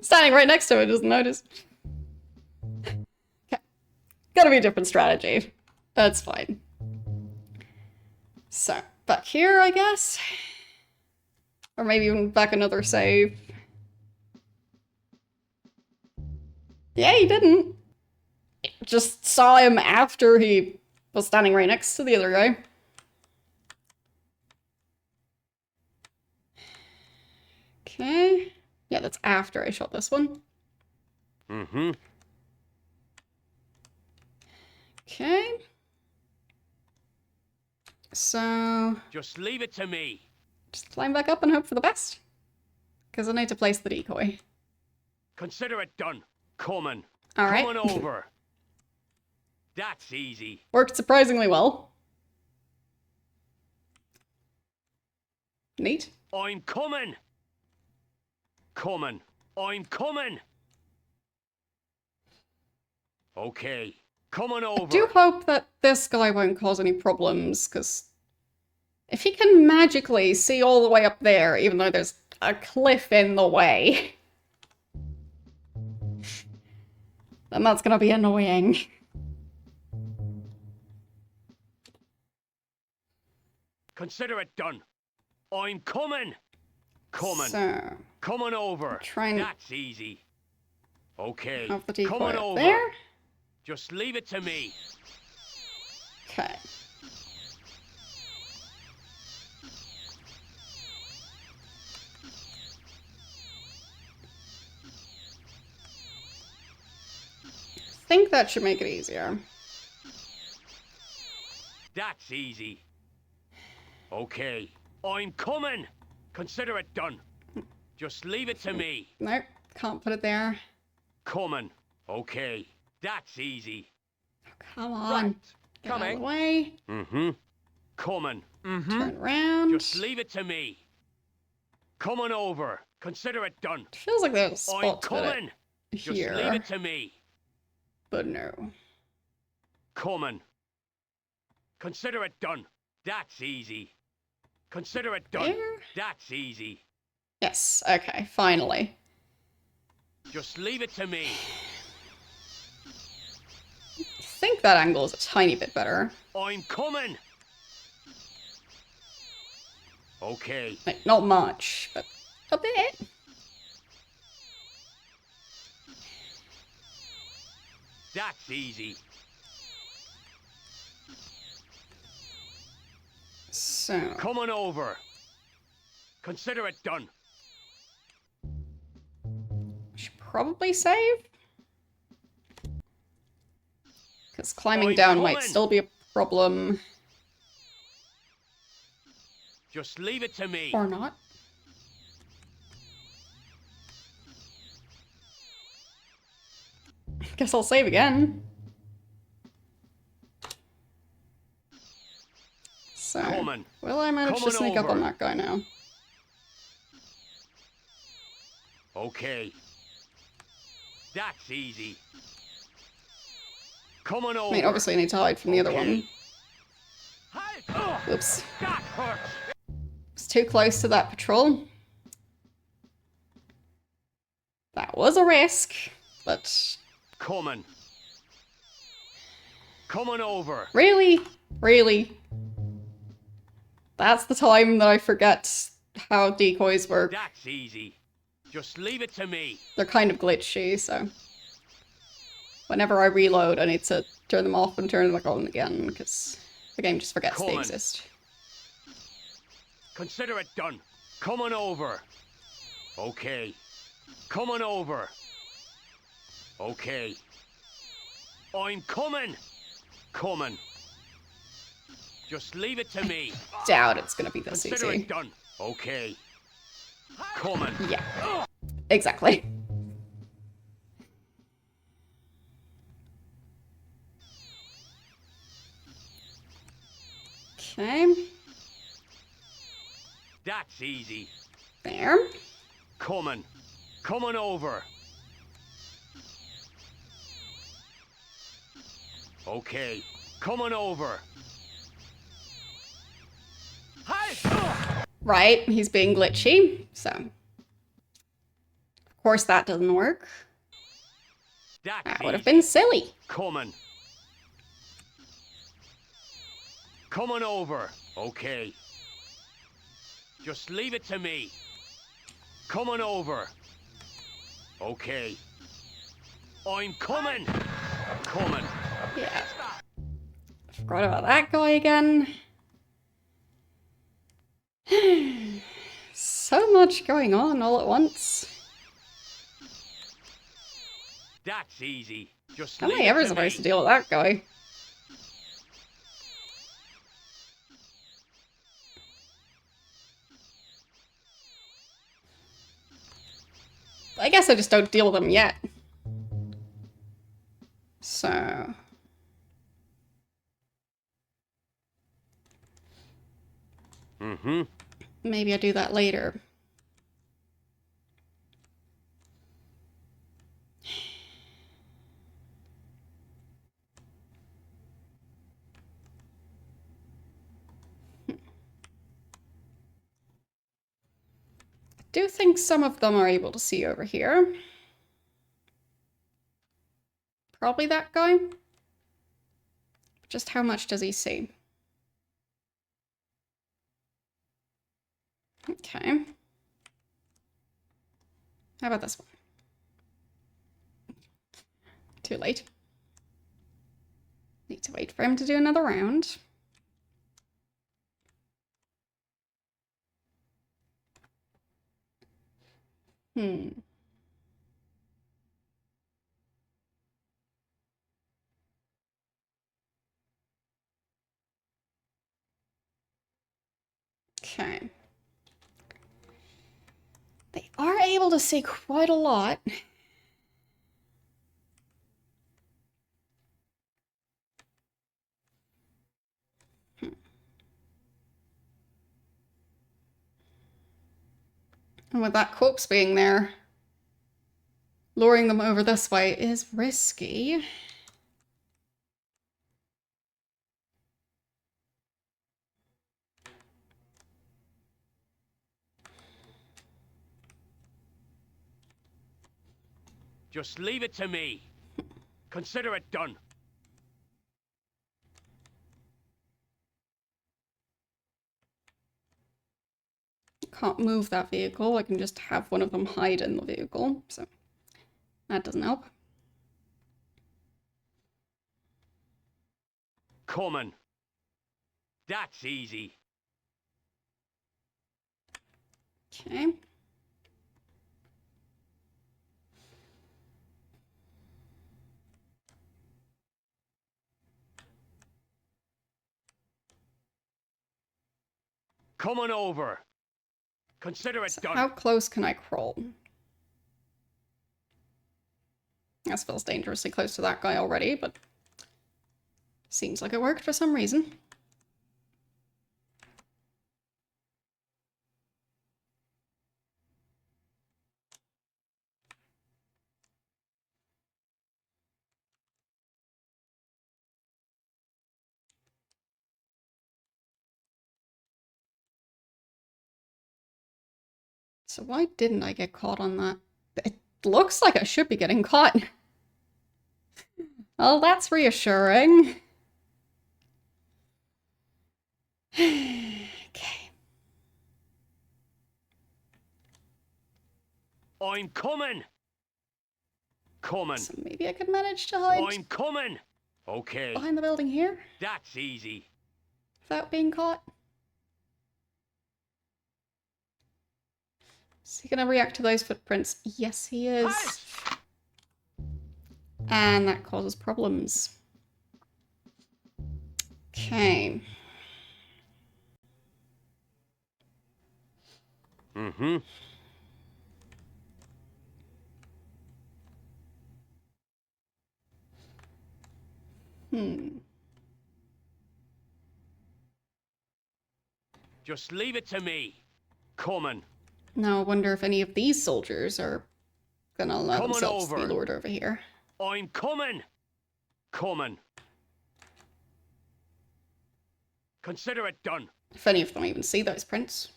Standing right next to it doesn't notice. Okay. Gotta be a different strategy. That's fine. So, back here, I guess? Or maybe even back another save. Yeah, he didn't. Just saw him after he was standing right next to the other guy. Okay. Yeah, that's after I shot this one. Mm-hmm. Okay. So... Just leave it to me. just climb back up and hope for the best. Because I need to place the decoy. Consider it done. Coming. Alright. Coming over. That's easy. Worked surprisingly well. Neat. I'm coming. Coming. I'm coming. Okay. Coming over. I do hope that this guy won't cause any problems, because if he can magically see all the way up there, even though there's a cliff in the way, then that's gonna be annoying. Consider it done. I'm coming. Coming. So, Coming over. try and That's easy. Okay. have the decoy Coming up over. there. Just leave it to me. Okay. I think that should make it easier. That's easy. Okay. I'm coming! Consider it done. Just leave it to me. Nope, can't put it there. Coming. Okay. That's easy. Come on. Get out of the way. Mm-hmm. Coming. Turn around. Just leave it to me. Coming over. Consider it done. Feels like there's a I'm spot to put coming. it Just here. leave it to me. But no. Coming. Consider it done. That's easy. Consider it done. There? That's easy. Yes, okay, finally. Just leave it to me. I think that angle is a tiny bit better. I'm coming. Okay. Like, not much, but a bit. That's easy. So, Coming over. Consider it done. should probably save. Because climbing I'm down might coming. still be a problem. Just leave it to me. Or not. Guess I'll save again. So, Coming. will I manage to Coming sneak up on over. that guy now? Okay. That's easy. Coming over. I mean, obviously I need to hide from the other one. Halt! Whoops. That hurts. It's too close to that patrol. That was a risk, but Coming. Coming over. really? Really? That's the time that I forget how decoys work. That's easy. Just leave it to me. They're kind of glitchy, so whenever I reload, I need to turn them off and turn them back on again, because the game just forgets they Coming. exist. Consider it done. Coming over. Okay. Coming over. Okay. I'm coming. Coming. Just leave it to me. Doubt it's gonna be this Consider easy. it done. Okay. Coming. Yeah, exactly. Okay, That's easy. there. Coming. Coming over. Okay. Coming over. Halt! Right, he's being glitchy, so of course that doesn't work. That's That would have easy. been silly. Coming. Coming over. Okay. Just leave it to me. Coming over. Okay. I'm coming. Coming. Yeah. Forgot about that guy again. So much going on all at once. That's easy. Just How am leave I it ever to supposed me. to deal with that guy? I guess I just don't deal with them yet. So... Mm-hmm. maybe I do that later. I do think some of them are able to see over here. Probably that guy. Just how much does he see? Okay. How about this one? Too late. Need to wait for him to do another round. Okay. able to see quite a lot. And with that corpse being there, luring them over this way is risky. Just leave it to me. Consider it done. Can't move that vehicle. I can just have one of them hide in the vehicle, so that doesn't help. Coming. That's easy. Okay. Coming over. Consider it So done. how close can I crawl? That feels dangerously close to that guy already, but seems like it worked for some reason. So why didn't I get caught on that? It looks like I should be getting caught. Well, that's reassuring. Okay. I'm coming. Coming. So maybe I could manage to hide I'm coming. Okay. behind the building here That's easy. without being caught. Is he gonna react to those footprints? Yes, he is. Halt! And that causes problems. Okay. Mm-hmm. Just leave it to me. Coming. Now I wonder if any of these soldiers are gonna allow Coming themselves to be over. lured over here. I'm coming. Coming. Consider it done. If any of them even see those prints.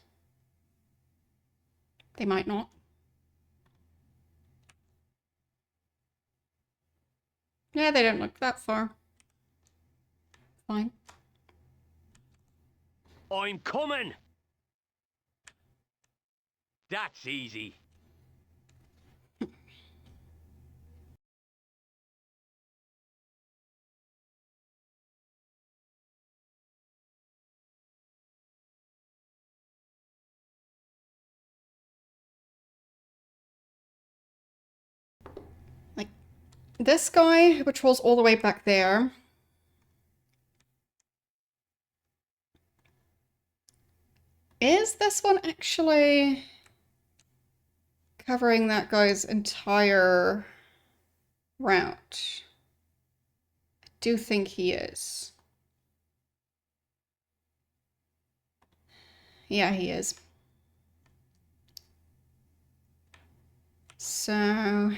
They might not. Yeah, they don't look that far. Fine. I'm coming. That's easy. Like, this guy who patrols all the way back there. Is this one actually covering that guy's entire route? I do think he is. Yeah, he is. So,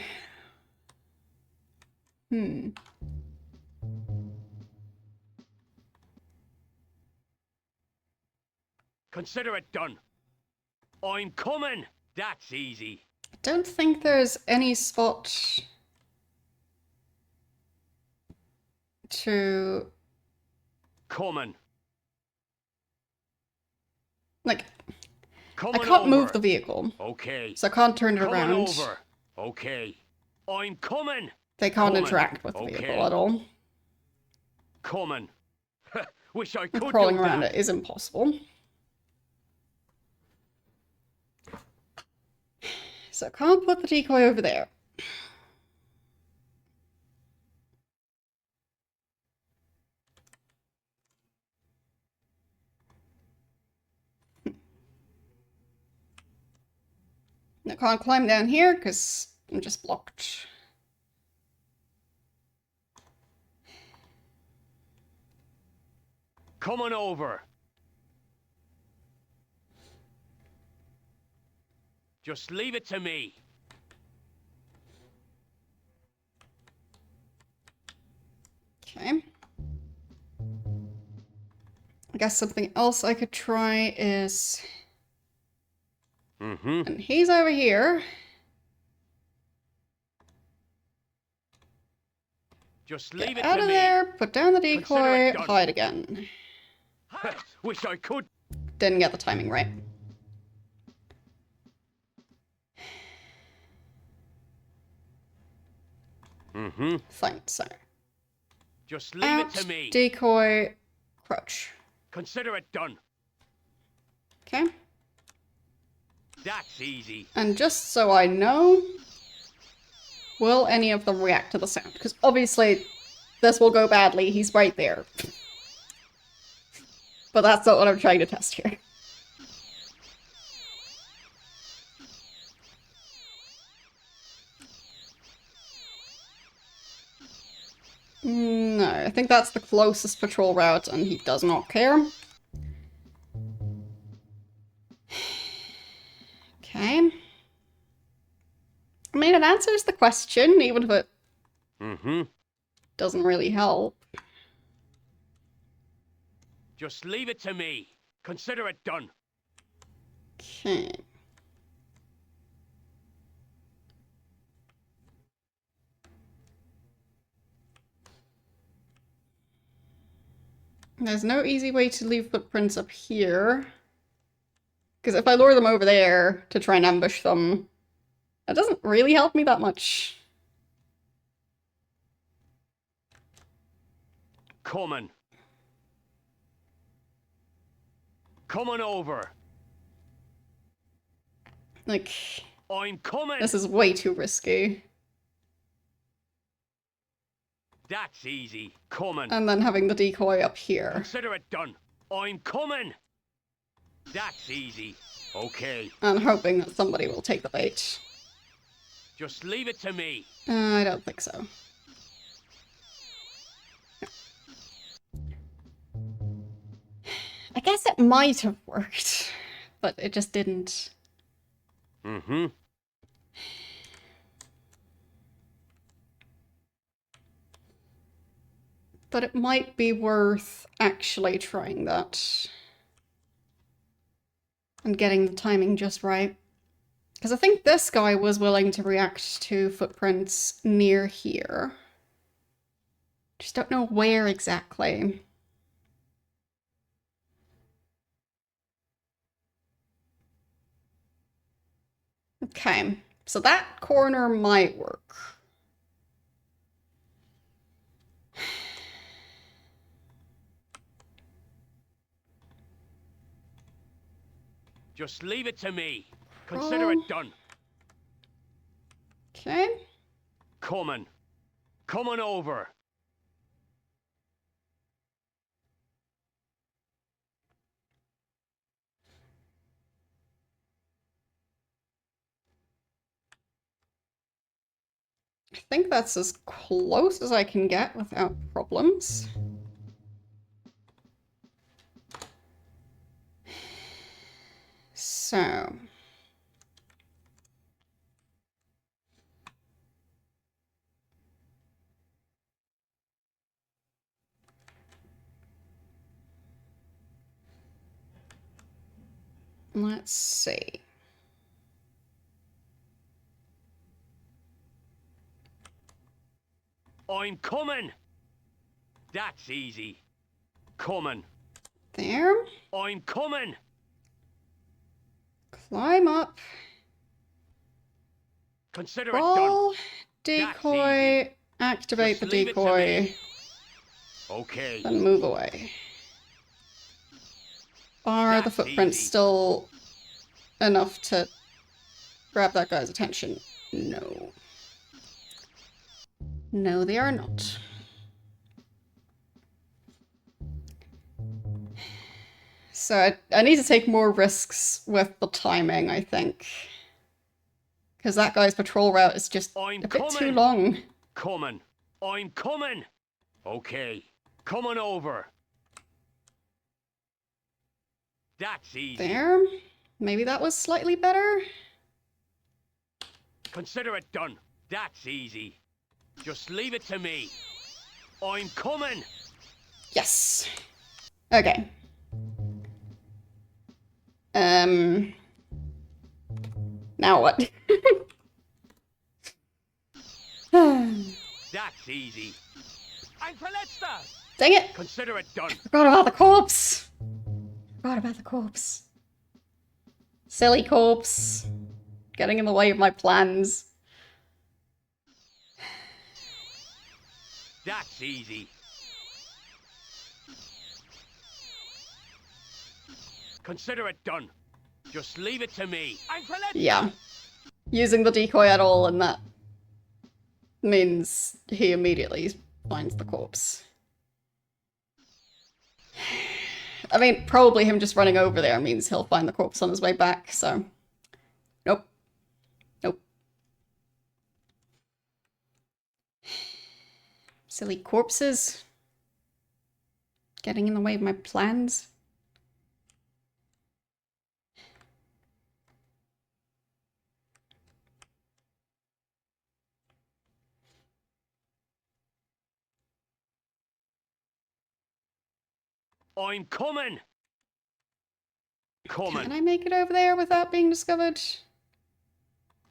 Consider it done. I'm coming. That's easy. I don't think there's any spot to, Coming. like, Coming I can't move over. the vehicle, Okay. so I can't turn it Coming around. over. Okay. I'm coming. They can't Coming. interact with the Okay. vehicle at all. Coming. Wish I could Crawling do around that. it is impossible. So I can't put the decoy over there. No, can't climb down here because I'm just blocked. Come on over. Just leave it to me. Okay. I guess something else I could try is... Mm-hmm. And he's over here. Just leave Get it out to of me. there, put down the Consider it decoy, done. hide again. Wish I could. Didn't get the timing right. Mm-hmm. Fine, so. Just leave Out, it to me. decoy, crouch. Consider it done. Okay. That's easy. And just so I know, will any of them react to the sound? Because obviously this will go badly, he's right there. But that's not what I'm trying to test here. No, I think that's the closest patrol route and he does not care. Okay. I mean, it answers the question, even if it Mm-hmm. doesn't really help. Just leave it to me. Consider it done. Okay. There's no easy way to leave footprints up here. Because if I lure them over there to try and ambush them, that doesn't really help me that much. Coming. Come on over. Like, I'm coming. this is way too risky. That's easy. Coming. And then having the decoy up here. Consider it done. I'm coming. That's easy. Okay. And hoping that somebody will take the bait. Just leave it to me. I don't think so. I guess it might have worked, but it just didn't. Mm-hmm. But it might be worth actually trying that. And getting the timing just right. Because I think this guy was willing to react to footprints near here. Just don't know where exactly. Okay, so that corner might work. Just leave it to me. Consider it done. Okay. Coming. Coming over. I think that's as close as I can get without problems. So... let's see. I'm coming. That's easy. Coming. There. I'm coming. Climb up. Consider it done. Roll. Decoy. Activate Just the leave it to decoy. me. Okay. Then move away. Are the That's footprints easy. still enough to grab that guy's attention? No. No, they are not. So I need to take more risks with the timing, I think. Because that guy's patrol route is just I'm a bit too coming. long. Coming. I'm coming. Okay. Coming over. That's easy. There. Maybe that was slightly better. Consider it done. That's easy. Just leave it to me. I'm coming. Yes. Okay. Now what? That's easy. Ein Verletzter! Dang it! Consider it done. Forgot about the corpse! Forgot about the corpse. Silly corpse. Getting in the way of my plans. That's easy. Consider it done. Just leave it to me. Ein Verletzter! Yeah. Using the decoy at all, and that means he immediately finds the corpse. I mean, probably him just running over there means he'll find the corpse on his way back, so... Nope. Nope. Silly corpses. Getting in the way of my plans. I'm coming. Coming. Can I make it over there without being discovered?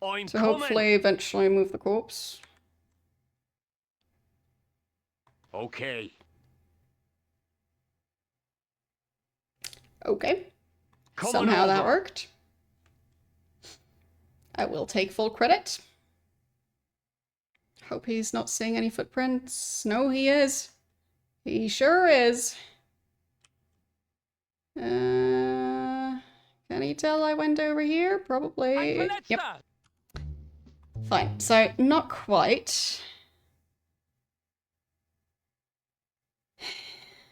I'm To coming. hopefully eventually move the corpse. Okay. Okay. Coming Somehow that over. worked. I will take full credit. Hope he's not seeing any footprints. No, he is. He sure is. Can he tell I went over here? Ein Probably. Verletzter! Yep. Fine. So, not quite.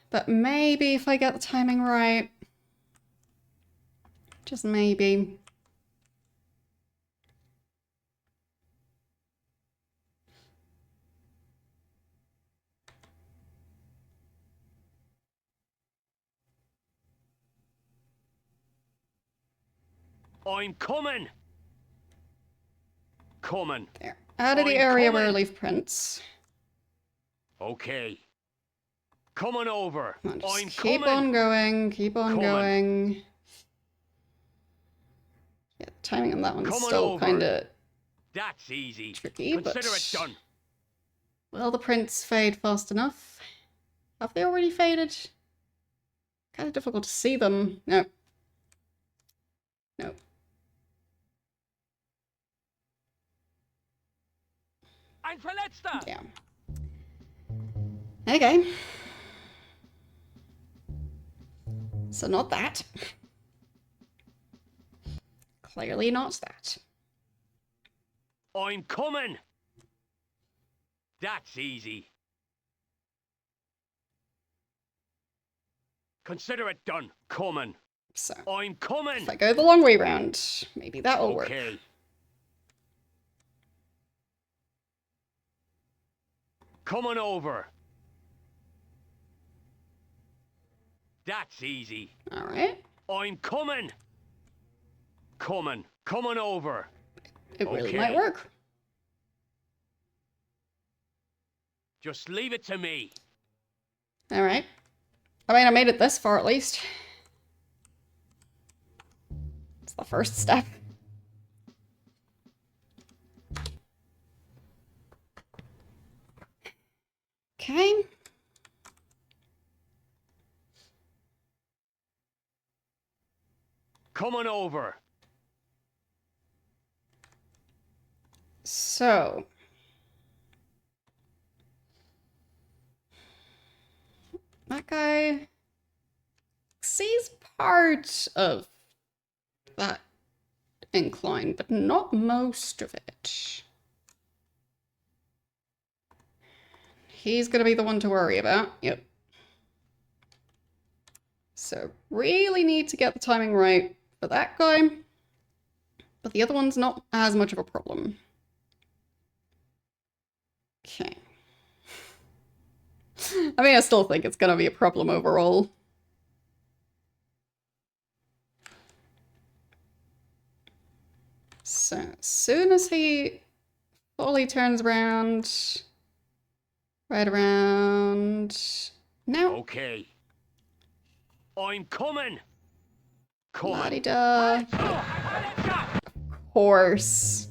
But maybe if I get the timing right. Just maybe. I'm coming. Coming. There. Out of the I'm area where I coming. leave prints. Okay. Coming over. Come on, just I'm keep coming. on going, keep on Coming. going. Yeah, timing on that one's Coming still over. kind of That's easy. tricky, Consider but... it done. Will the prints fade fast enough? Have they already faded? Kind of difficult to see them. No. No. Ein Verletzter! Yeah. Okay. So not that. Clearly not that. I'm coming. That's easy. Consider it done. Coming. So, I'm coming. if I go the long way round, maybe that will work. Okay. Coming over. That's easy. Alright. I'm coming. Coming. Coming over. It really Okay. might work. Just leave it to me. Alright. I mean, I made it this far at least. It's the first step. Okay. Coming over. So. That guy sees part of that incline, but not most of it. He's gonna be the one to worry about. Yep. So really need to get the timing right for that guy. but the other one's not as much of a problem. Okay. I mean, I still think it's gonna be a problem overall. So, as soon as he fully turns around, right around now. Okay. I'm coming. La-di-da. Of course.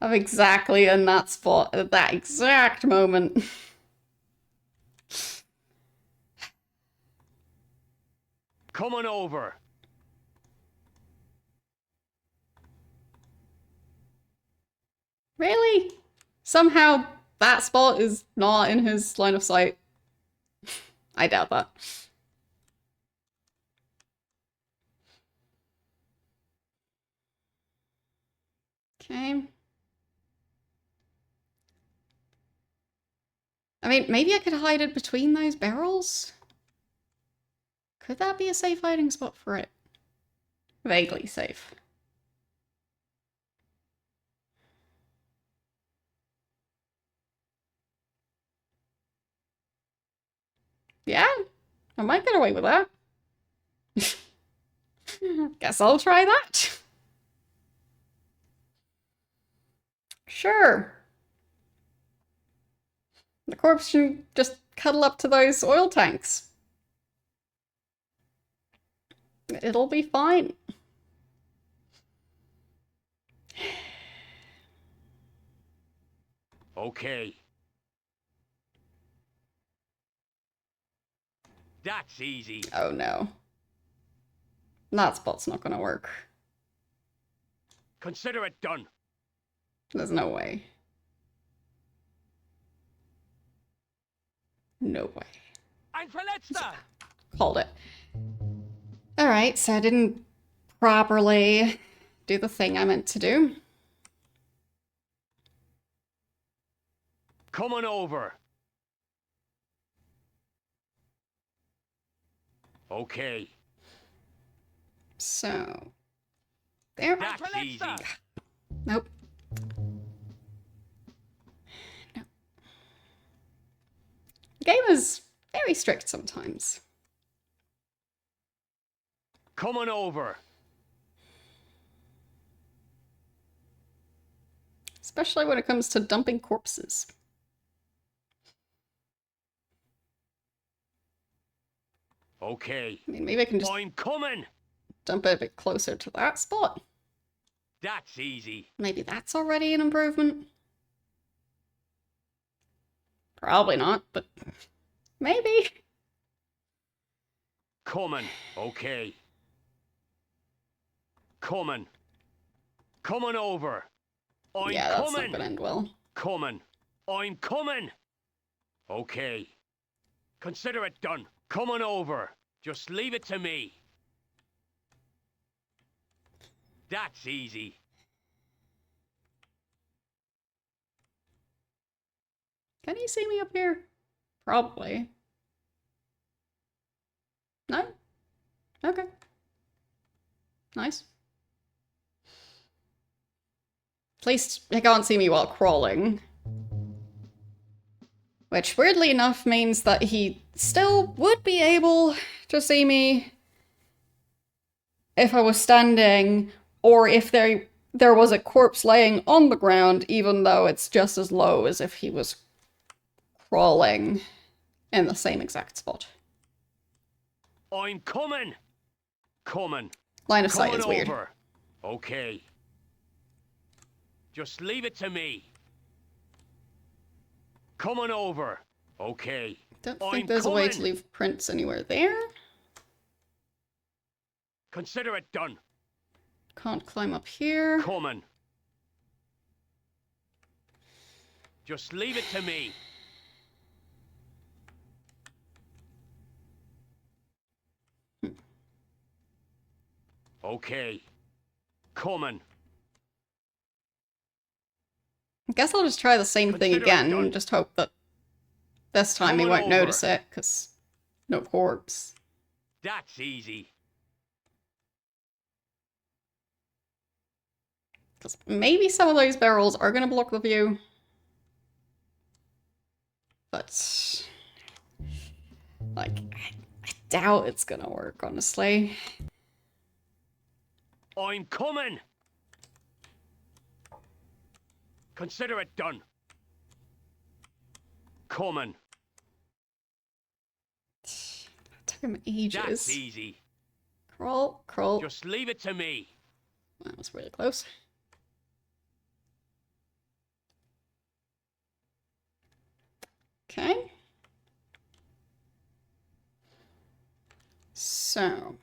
I'm exactly in that spot at that exact moment. Coming over. Really? Somehow that spot is not in his line of sight. I doubt that. Okay. I mean, maybe I could hide it between those barrels? Could that be a safe hiding spot for it? Vaguely safe. Yeah, I might get away with that. Guess I'll try that. Sure. The corpse can just cuddle up to those oil tanks. It'll be fine. Okay. That's easy. Oh no. That spot's not gonna work. Consider it done. There's no way. No way. Ein Verletzter! Called it. Alright, so I didn't properly do the thing I meant to do. Coming over. Okay. So, there. That's easy. Nope. No. The game is very strict sometimes. Coming over. Especially when it comes to dumping corpses. Okay. I mean, maybe I can just I'm coming. dump it a bit closer to that spot. That's easy. Maybe that's already an improvement. Probably not, but maybe. Coming. Okay. Coming. Coming over. I'm Yeah, that's coming. not gonna end well. Coming. I'm coming. Okay. Consider it done. Coming over. Just leave it to me. That's easy. Can you see me up here? Probably. No? Okay. Nice. At least he can't see me while crawling. Which, weirdly enough, means that he still would be able to see me if I was standing, or if there was a corpse laying on the ground, even though it's just as low as if he was crawling in the same exact spot. I'm coming. Coming. Line of sight Coming is weird. over. Okay. Just leave it to me. Coming over. Okay. Don't I'm think there's a way to coming. leave prints anywhere there. Consider it done. Can't climb up here. Coming. Just leave it to me. Okay. Coming. I guess I'll just try the same thing Consider it again done. and just hope that this time he Coming won't over. notice it, because no corpse. That's easy. Because maybe some of those barrels are going to block the view. But, like, I doubt it's going to work, honestly. I'm coming! Consider it done. Coming. That took him ages. That's easy. Crawl, crawl. Just leave it to me. That was really close. Okay. So.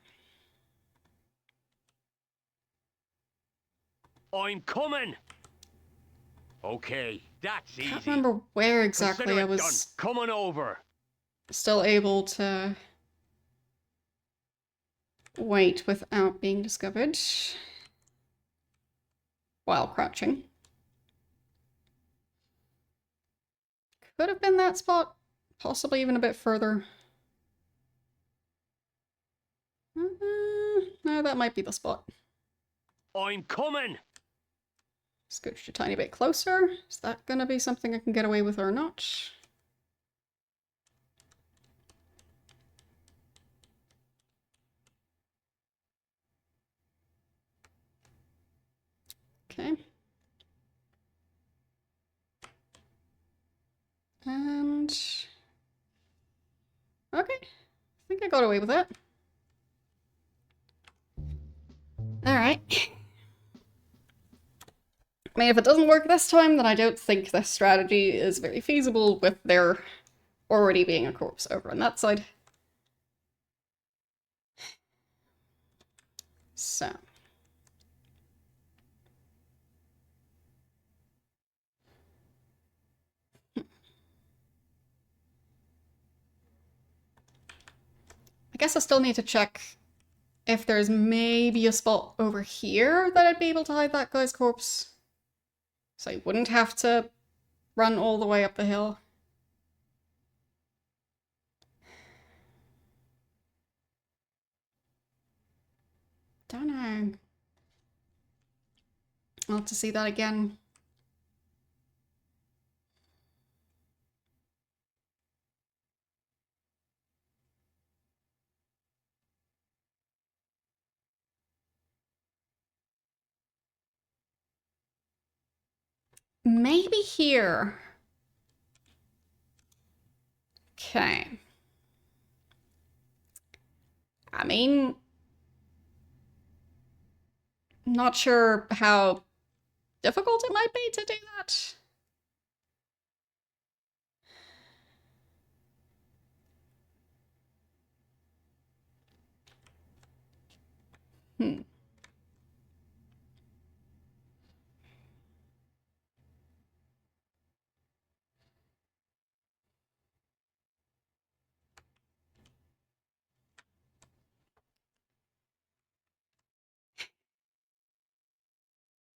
I'm coming! Okay, that's easy. Can't remember where exactly Consider I it was done. Coming over. still able to wait without being discovered while crouching. Could have been that spot, possibly even a bit further. No, that might be the spot. I'm coming! Scooch a tiny bit closer. Is that gonna be something I can get away with or not? Okay. And... okay. I think I got away with that. Alright. I mean, if it doesn't work this time, then I don't think this strategy is very feasible with there already being a corpse over on that side. So. I guess I still need to check if there's maybe a spot over here that I'd be able to hide that guy's corpse. So I wouldn't have to run all the way up the hill. Don't know. I'll have to see that again. Maybe here. Okay. I mean, not sure how difficult it might be to do that.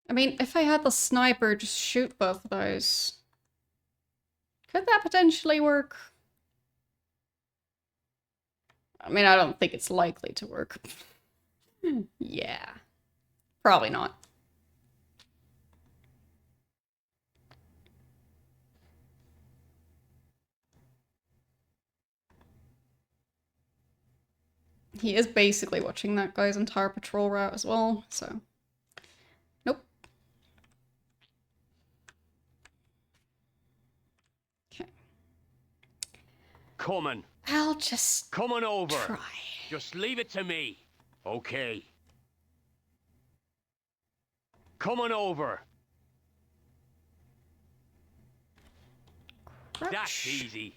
I mean, if I had the sniper just shoot both of those, could that potentially work? I mean, I don't think it's likely to work. Yeah. Probably not. He is basically watching that guy's entire patrol route as well, so... nope. Okay. Coming. I'll just Coming over. try. Just leave it to me. Okay. Coming over. Crouch. That's easy.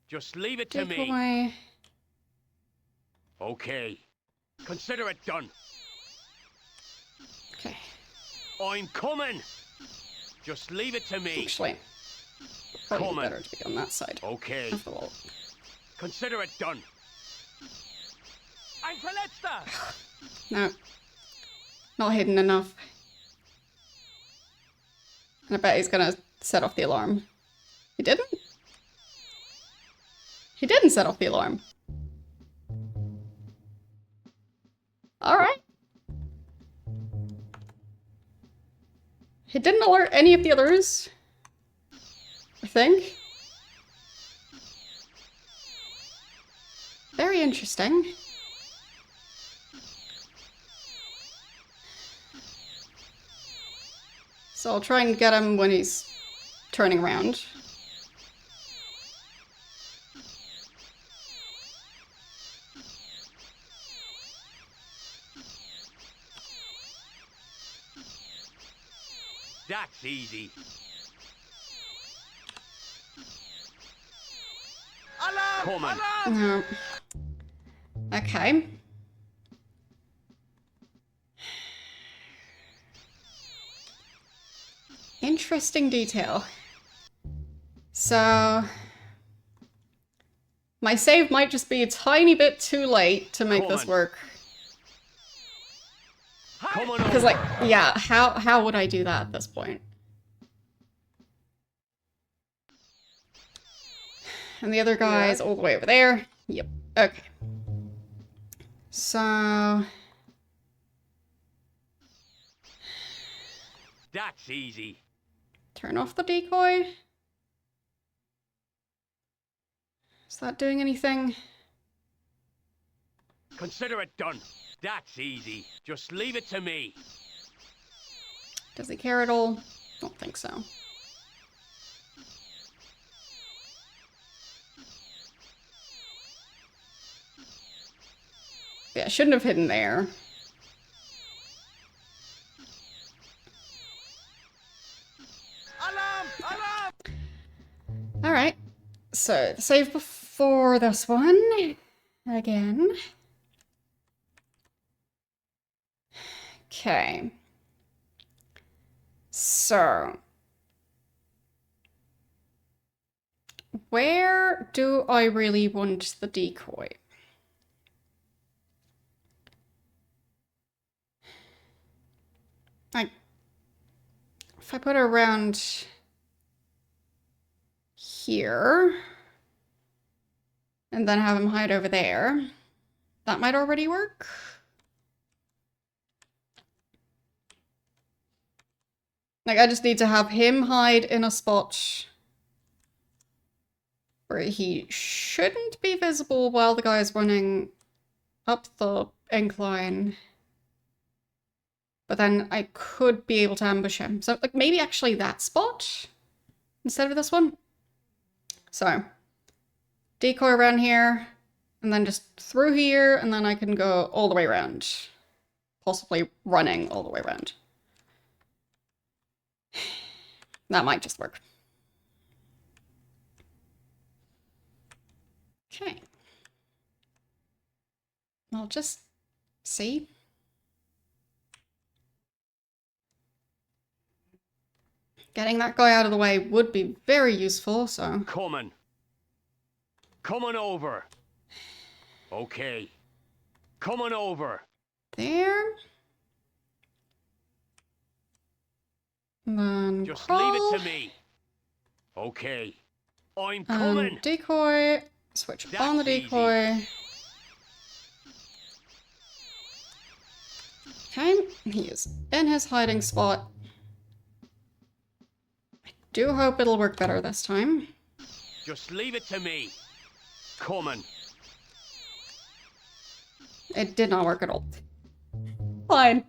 Just leave it to Take me. away. Okay. Consider it done. Okay. I'm coming. Just leave it to me. Actually, probably Coming. better to be on that side Okay. of the wall. Consider it done. Ein Verletzter! No. Not hidden enough. And I bet he's gonna set off the alarm. He didn't? He didn't set off the alarm. Alright. It didn't alert any of the others, I think. Very interesting. So I'll try and get him when he's turning around. That's easy. Alarm! Coming. Alarm! No. Okay. Interesting detail. So, my save might just be a tiny bit too late to make this Coming. work. Come on Because, over. like, yeah, how would I do that at this point? And the other guy's all the way over there. Yep. Okay. So, That's easy. turn off the decoy. Is that doing anything? Consider it done. That's easy. Just leave it to me. Does he care at all? Don't think so. Yeah, I shouldn't have hidden there. Alarm! Alarm! Alright. So, save before this one. Again. Okay. So. Where do I really want the decoy? Like, if I put it around here, and then have him hide over there, that might already work. Like, I just need to have him hide in a spot where he shouldn't be visible while the guy's running up the incline. But then I could be able to ambush him. So, like, maybe actually that spot instead of this one. So, decoy around here, and then just through here, and then I can go all the way around. Possibly running all the way around. That might just work. Okay. I'll just see. Getting that guy out of the way would be very useful, so... Coming. Coming over. Okay. Coming over. There. And then Just crawl. leave it to me. Okay. I'm coming. Decoy. Switch That's on the easy. decoy. Okay, he is in his hiding spot. I do hope it'll work better this time. Just leave it to me. Coming. It did not work at all. Fine.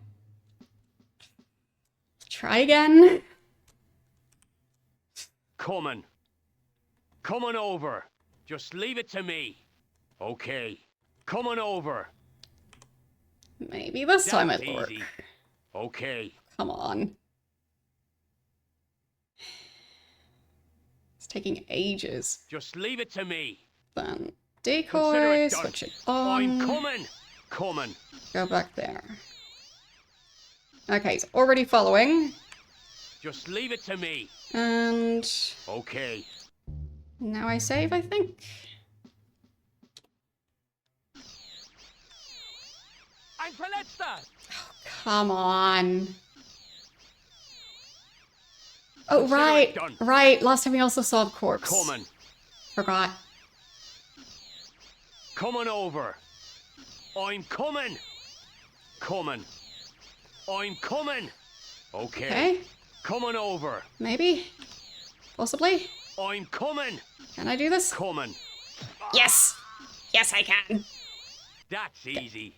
Try again. Coming. Coming over. Just leave it to me. Okay. Coming over. Maybe this time That's it'll work. easy. Okay. Come on. It's taking ages. Just leave it to me. Then Consider decoy, it done. switch it I'm on, coming. Coming. go back there. Okay, he's already following. Just leave it to me. And Okay. now I save, I think. Ein Verletzter! Come on. Oh, Consider right. it done. Right. Last time we also saw the corpse. Coming. Forgot. Coming over. I'm coming. Coming. I'm coming. Okay. Okay. Coming over. Maybe? Possibly? I'm coming. Can I do this? Coming. Yes! Yes, I can! That's easy.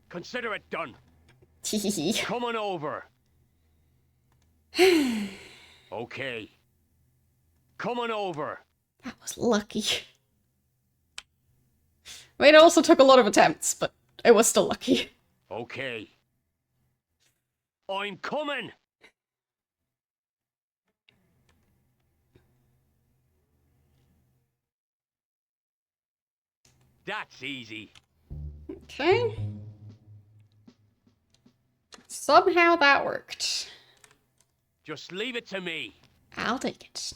Consider it done. Teehee. Coming over. Okay. Coming over. That was lucky. I mean, it also took a lot of attempts, but it was still lucky. Okay. I'm coming. That's easy. Okay. Somehow that worked. Just leave it to me. I'll take it.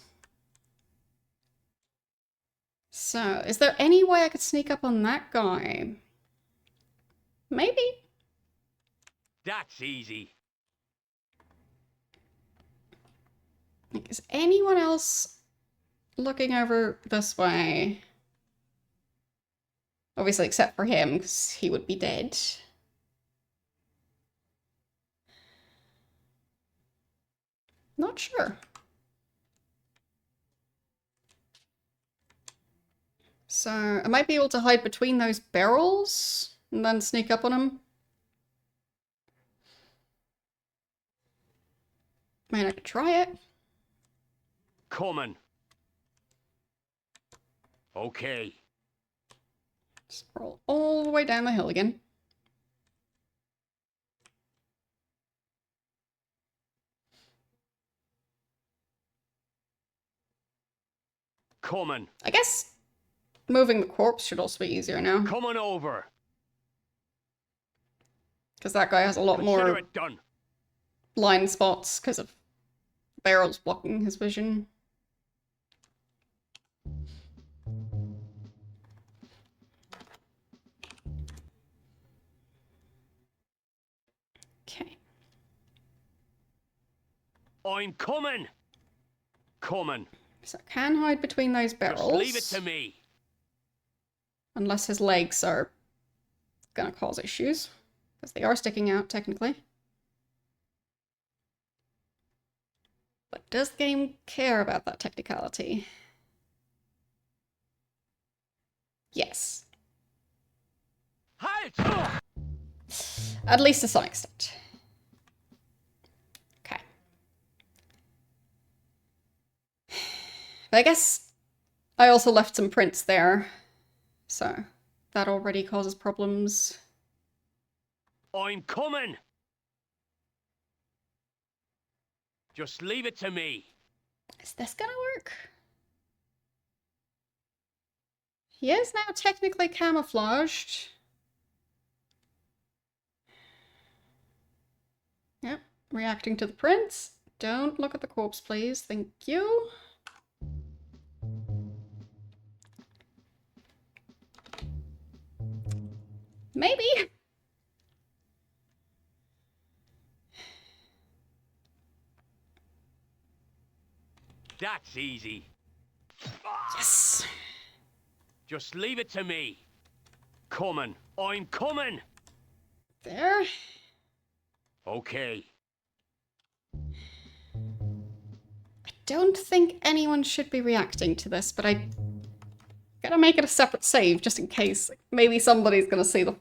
So, is there any way I could sneak up on that guy? Maybe. That's easy. Like, is anyone else looking over this way? Obviously, except for him, because he would be dead. Not sure. So, I might be able to hide between those barrels and then sneak up on him. I mean, I could try it. Coming. Okay. Just roll all the way down the hill again. Coming. I guess moving the corpse should also be easier now. Coming over. Because that guy has a lot Consider more it done. blind spots because of barrels blocking his vision. Okay. I'm coming. Coming. So I can hide between those barrels. Just leave it to me. Unless his legs are gonna cause issues. Because they are sticking out, technically. But does the game care about that technicality? Yes. Halt! At least to some extent. Okay. But I guess I also left some prints there. So that already causes problems. I'm coming. Just leave it to me. Is this gonna work? He is now technically camouflaged. Yep, reacting to the prints. Don't look at the corpse, please. Thank you. Maybe. That's easy. Yes. Just leave it to me. Coming. I'm coming. There. Okay. I don't think anyone should be reacting to this, but I gotta make it a separate save just in case. Like, maybe somebody's gonna see the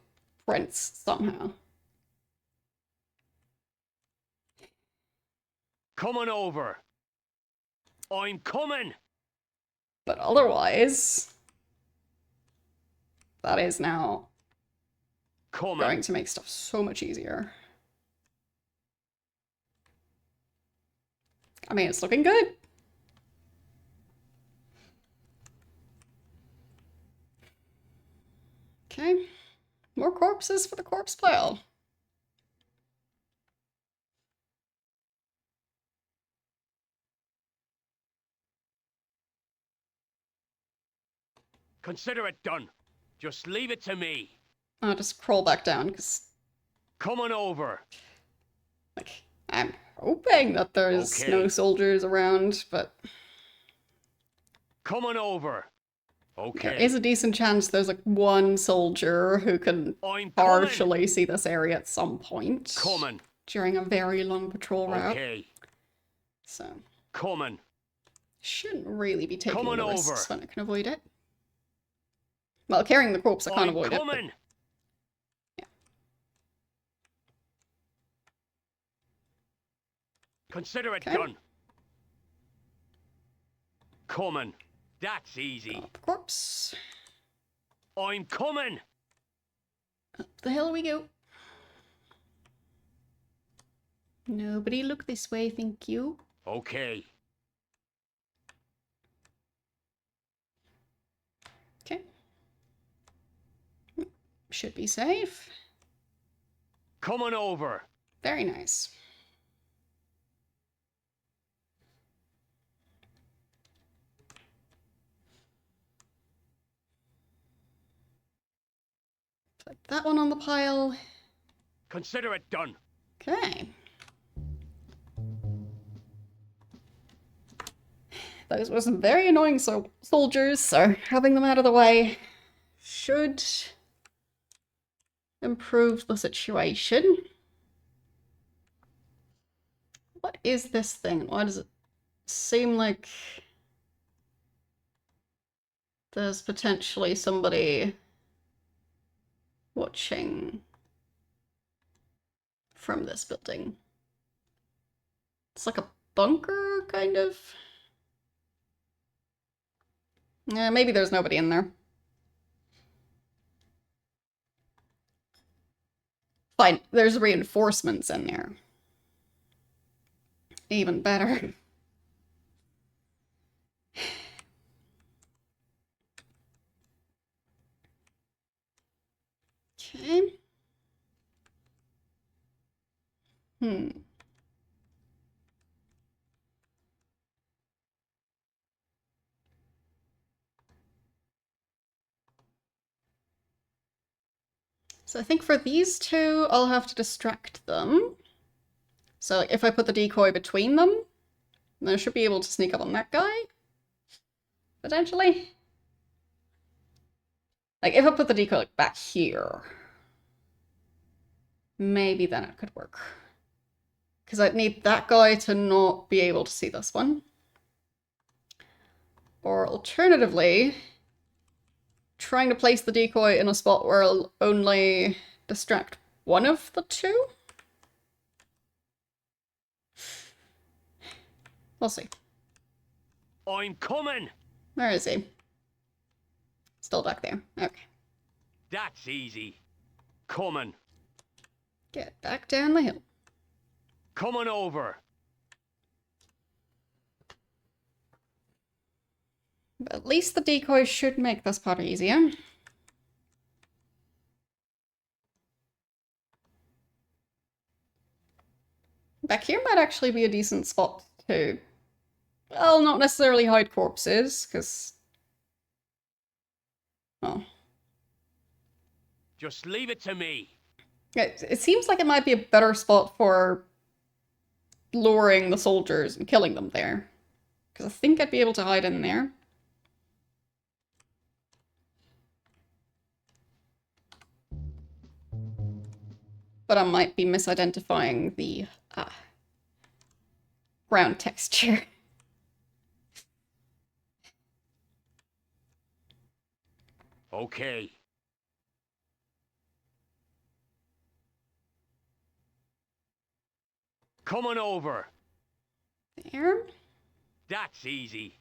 prints somehow. Coming over. I'm coming. But otherwise, that is now Coming. going to make stuff so much easier. I mean, it's looking good. Okay. More corpses for the corpse pile. Consider it done. Just leave it to me. I'll just crawl back down because, Coming over. like, I'm hoping that there's Okay. no soldiers around, but Coming over. there Okay. is a decent chance there's like one soldier who can I'm coming. partially see this area at some point Coming. during a very long patrol route. Okay. So, Coming. shouldn't really be taking Coming the risks over. when I can avoid it. Well, carrying the corpse, I can't I'm avoid it. coming. Yeah. Consider it Okay. done. Coming. That's easy. Got the corpse. I'm coming. Up the hill we go. Nobody look this way, thank you. Okay. Okay. Should be safe. Coming over. Very nice. Put that one on the pile. Consider it done. Okay. Those were some very annoying soldiers, so having them out of the way should improve the situation. What is this thing? Why does it seem like there's potentially somebody watching from this building? It's like a bunker, kind of. Yeah, maybe there's nobody in there. Fine, there's reinforcements in there. Even better. Okay. So I think for these two, I'll have to distract them. So if I put the decoy between them, then I should be able to sneak up on that guy. Potentially. Like, if I put the decoy back here, maybe then it could work. Because I'd need that guy to not be able to see this one. Or alternatively, trying to place the decoy in a spot where I'll only distract one of the two? We'll see. I'm coming. Where is he? Still back there. Okay. That's easy. Coming. Get back down the hill. Coming over. But at least the decoy should make this part easier. Back here might actually be a decent spot to, well, not necessarily hide corpses, because... Oh. Just leave it to me. It seems like it might be a better spot for luring the soldiers and killing them there. Because I think I'd be able to hide in there. But I might be misidentifying the ground texture. Okay. Coming over. There. That's easy.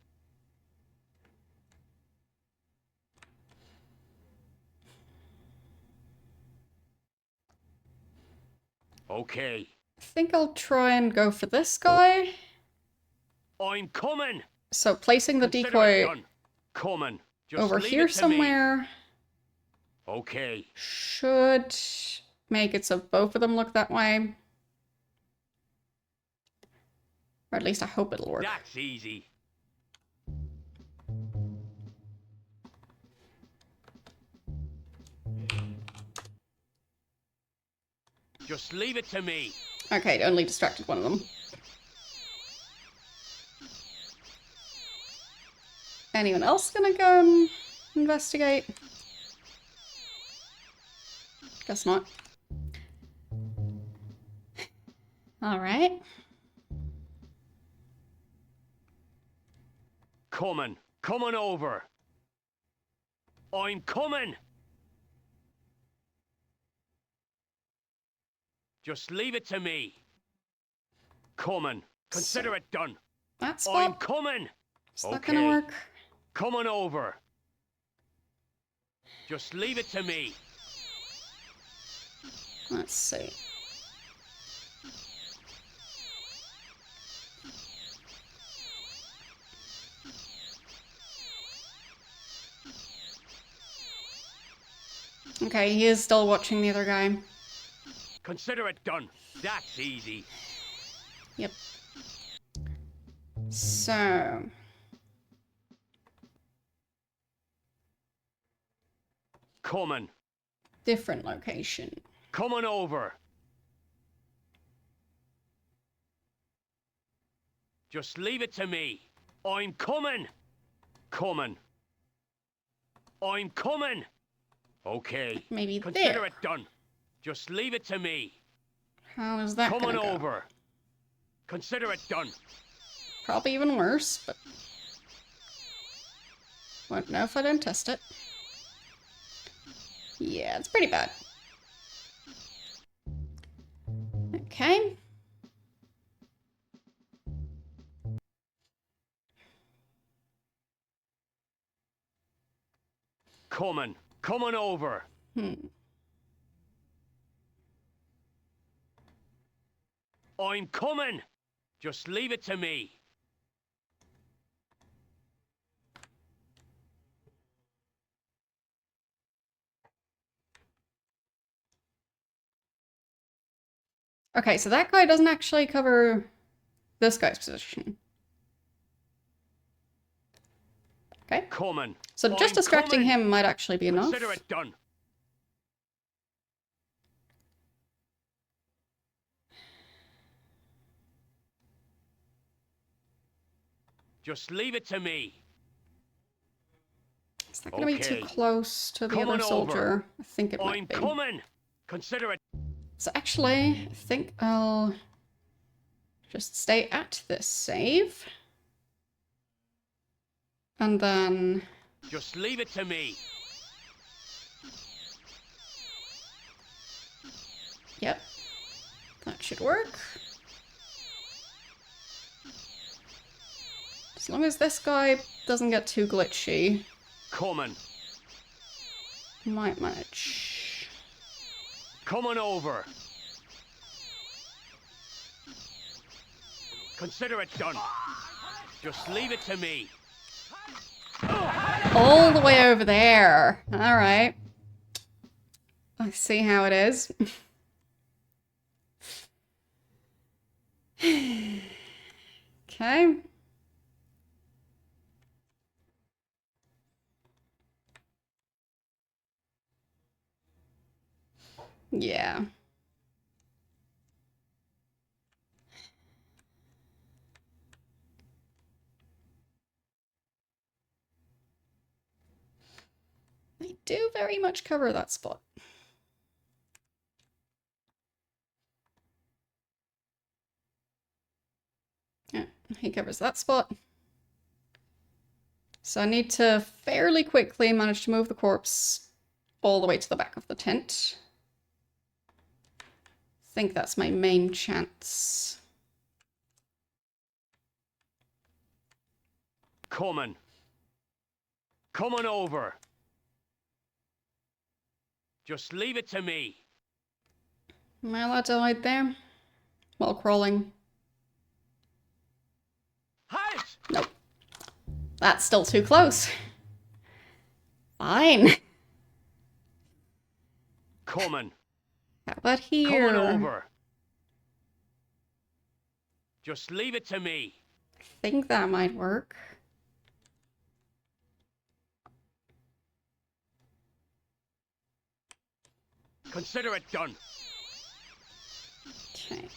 Okay. I think I'll try and go for this guy. I'm coming. So placing the Consider it decoy done. Coming. Just over leave here it to me. somewhere Okay. should make it so both of them look that way. Or at least I hope it'll work. That's easy. Just leave it to me. Okay, it only distracted one of them. Anyone else gonna go and investigate? Guess not. Alright. Coming. Coming over. I'm coming. Just leave it to me. Coming. Consider it done. That I'm spot. coming. Is that gonna work? Coming over. Just leave it to me. Let's see. Okay, he is still watching the other guy. Consider it done. That's easy. Yep. So... Coming. different location. Coming over. Just leave it to me. I'm coming. Coming. I'm coming. Okay. Maybe Consider there. it done. Just leave it to me. How is that Coming gonna go? over. Consider it done. Probably even worse, but... won't know if I don't test it. Yeah, it's pretty bad. Okay. Coming. Coming over. I'm coming. Just leave it to me. Okay, so that guy doesn't actually cover this guy's position. Okay. Coming. So just I'm distracting coming. him might actually be enough. Consider it done. Just leave it to me. It's not gonna be too Okay. close to the Coming other soldier. over. I think it might I'm be. coming. Consider it. So actually, I think I'll just stay at this save. And then... Just leave it to me. yep. That should work. As long as this guy doesn't get too glitchy, Coming. might manage. Coming over. Consider it done. Just leave it to me. All the way over there. Alright. I see how it is. Okay. Yeah. They do very much cover that spot. Yeah, he covers that spot. So I need to fairly quickly manage to move the corpse all the way to the back of the tent. I think that's my main chance. Coming. Coming over. Just leave it to me. Am I allowed to hide there? While crawling? Halt! Nope. That's still too close. Fine. Coming. How about here? Coming over. Just leave it to me. I think that might work. Consider it done. Okay.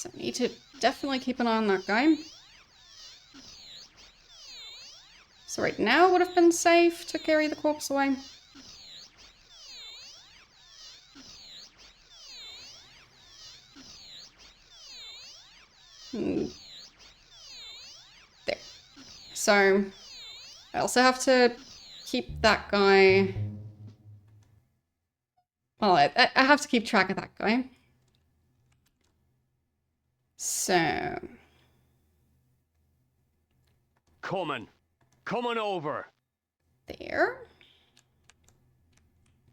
So I need to definitely keep an eye on that guy. So right now would have been safe to carry the corpse away. There. So I also have to keep that guy... Well, I have to keep track of that guy. So... Coming over. There.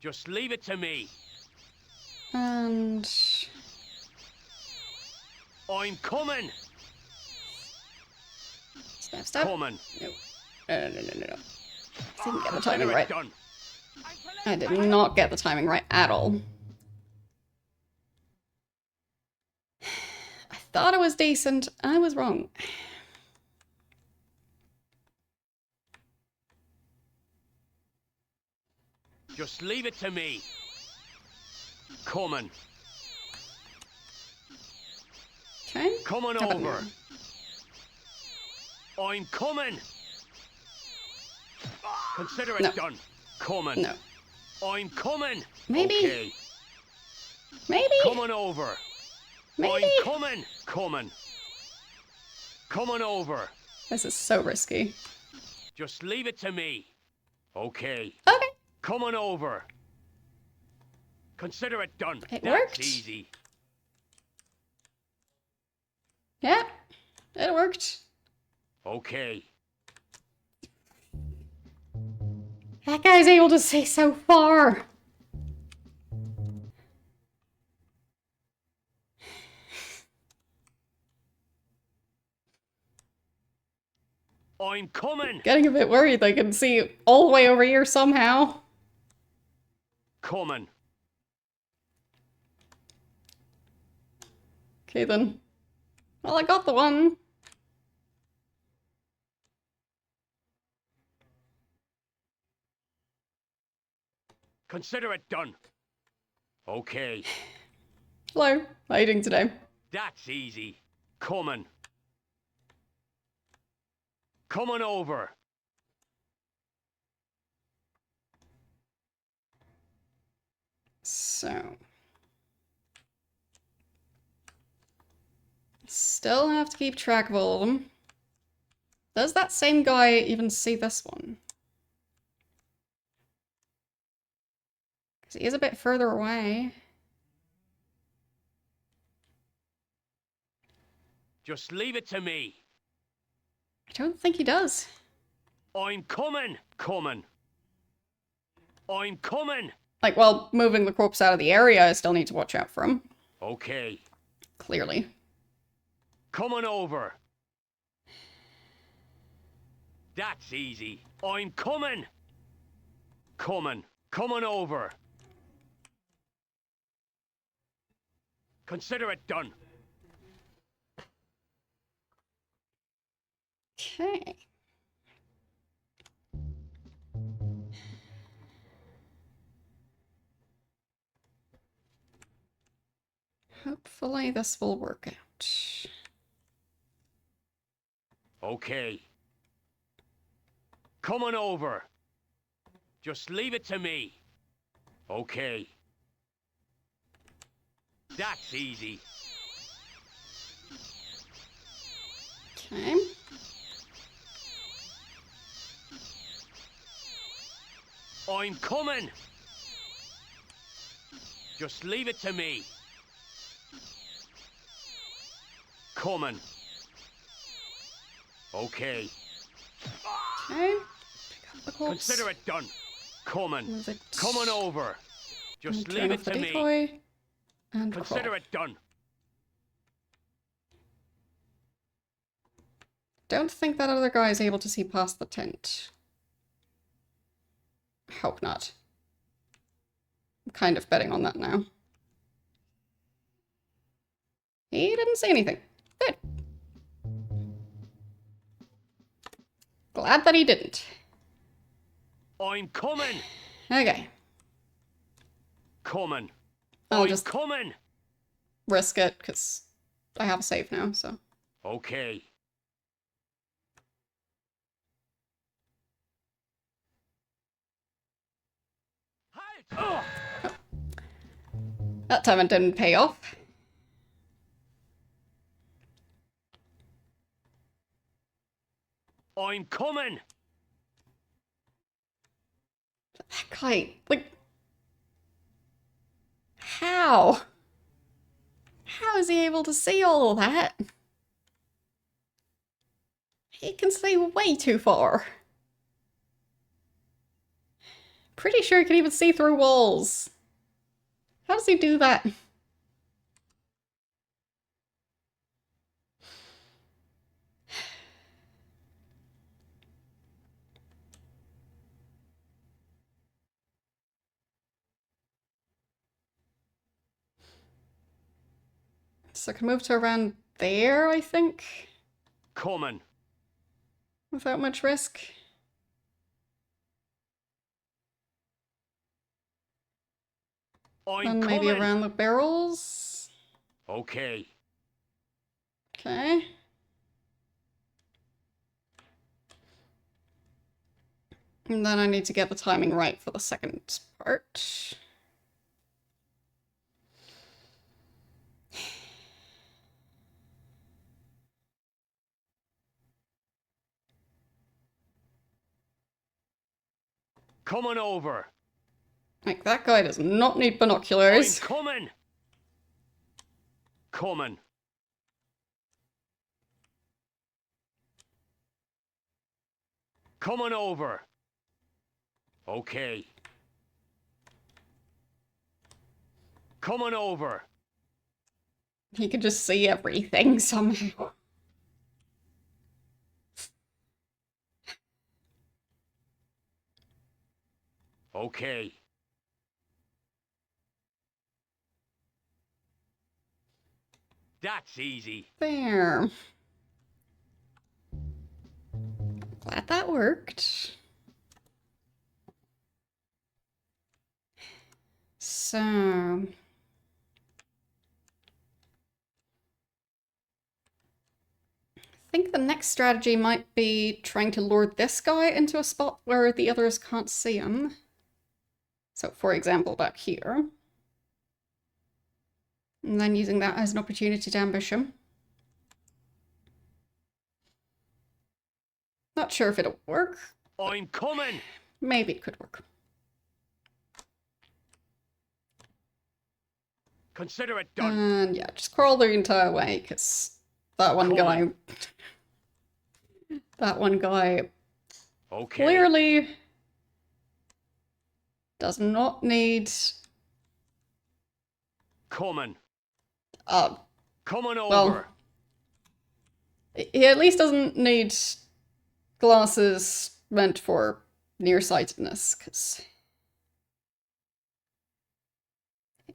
Just leave it to me. And... I'm coming. Stab, stab. Coming. No. No. I didn't get the timing Consider it right. done. I did not get the timing right at all. I thought it was decent. I was wrong. Just leave it to me. Coming. Okay. Coming How about over. now? I'm coming. Consider it No. done. Coming. No. I'm coming. Maybe. Okay. Maybe. Coming over. Maybe. I'm coming. Coming over. This is so risky. Just leave it to me. Okay. Okay. Coming over. Consider it done. It That's worked. easy. Yeah. It worked. Okay. That guy's able to see so far. I'm coming. Getting a bit worried they can see all the way over here somehow. Coming. Okay then. Well, I got the one. Consider it done. Okay. Hello. How are you doing today? That's easy. Coming. Coming over. So. Still have to keep track of all of them. Does that same guy even see this one? Because he is a bit further away. Just leave it to me. I don't think he does. I'm coming. I'm coming. Like, while moving the corpse out of the area, I still need to watch out for him. Okay. Clearly. Coming over. That's easy. I'm coming. Coming over. Consider it done. Okay. Hopefully this will work out. Okay. Coming over. Just leave it to me. Okay. That's easy. Okay. I'm coming. Just leave it to me. Coming. Okay. Okay. Pick up the corpse. Consider it done. Coming. Move it. Coming over. Just And leave turn it off the to me. decoy. And Consider crawl. it done. Don't think that other guy is able to see past the tent. Hope not. I'm kind of betting on that now. He didn't say anything. Good. Glad that he didn't. I'm coming. Okay. Coming. I'll I'm just coming. risk it, because I have a save now, so. Okay. Halt! That time it didn't pay off. I'm coming! That guy, like... How? How is he able to see all of that? He can see way too far. Pretty sure he can even see through walls. How does he do that? So I can move to around there, I think, Coming. without much risk. I'm And maybe coming! around the barrels. Okay. Okay. And then I need to get the timing right for the second part. Coming over. Like, that guy does not need I'm binoculars. coming! Coming. Coming over. Okay. Coming over. He can just see everything somehow. Okay. That's easy. There. Glad that worked. So... I think the next strategy might be trying to lure this guy into a spot where the others can't see him. So, for example, back here. And then using that as an opportunity to ambush him. Not sure if it'll work. I'm coming! Maybe it could work. Consider it done. And yeah, just crawl the entire way, because that one guy... That one guy Okay. clearly does not need... Coming. Uh, Coming over. well... He at least doesn't need glasses meant for nearsightedness, because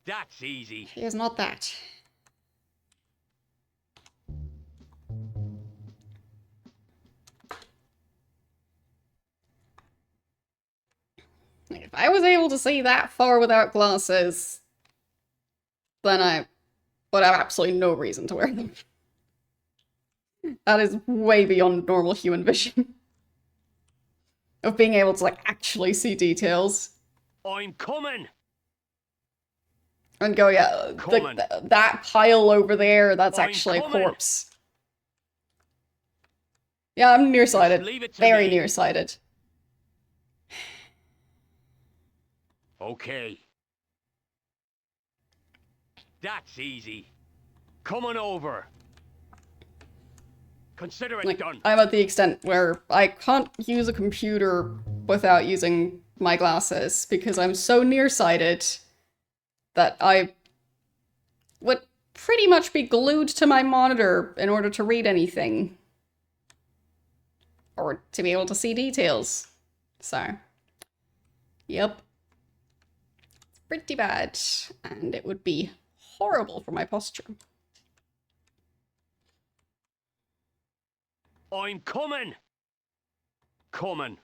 That's easy. he is not that. If I was able to see that far without glasses, then I would have absolutely no reason to wear them. That is way beyond normal human vision. Of being able to, like, actually see details. I'm coming! And go, yeah, Coming. that pile over there, that's I'm actually a coming. corpse. Yeah, I'm nearsighted. Just leave it to Very me. nearsighted. Okay. That's easy. Coming over. Consider it Like, done. I'm at the extent where I can't use a computer without using my glasses because I'm so nearsighted that I would pretty much be glued to my monitor in order to read anything. Or to be able to see details. So, yep. It's pretty bad. And it would be horrible for my posture. I'm coming! Coming.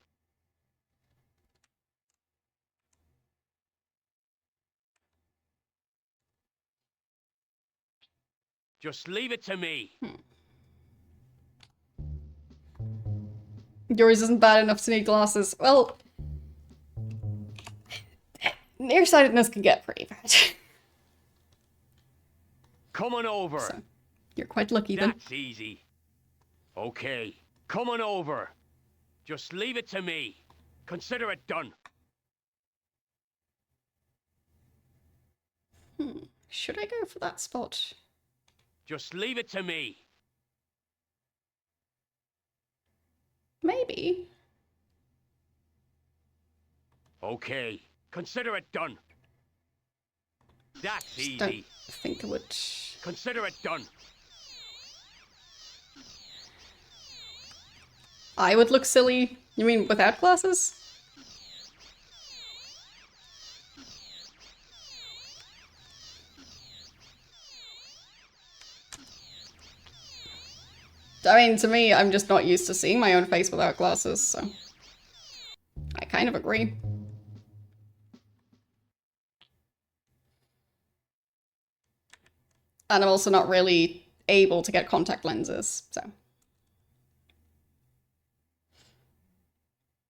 Just leave it to me. Yours isn't bad enough to need glasses. Well, nearsightedness can get pretty bad. Come on over. So, you're quite lucky then. That's easy. Okay, come on over. Just leave it to me. Consider it done. Should I go for that spot? Just leave it to me. Maybe. Okay, consider it done. That's Just don't easy. think it would... Consider it done. I would look silly. You mean without glasses? I mean, to me, I'm just not used to seeing my own face without glasses, so... I kind of agree. And I'm also not really able to get contact lenses, so...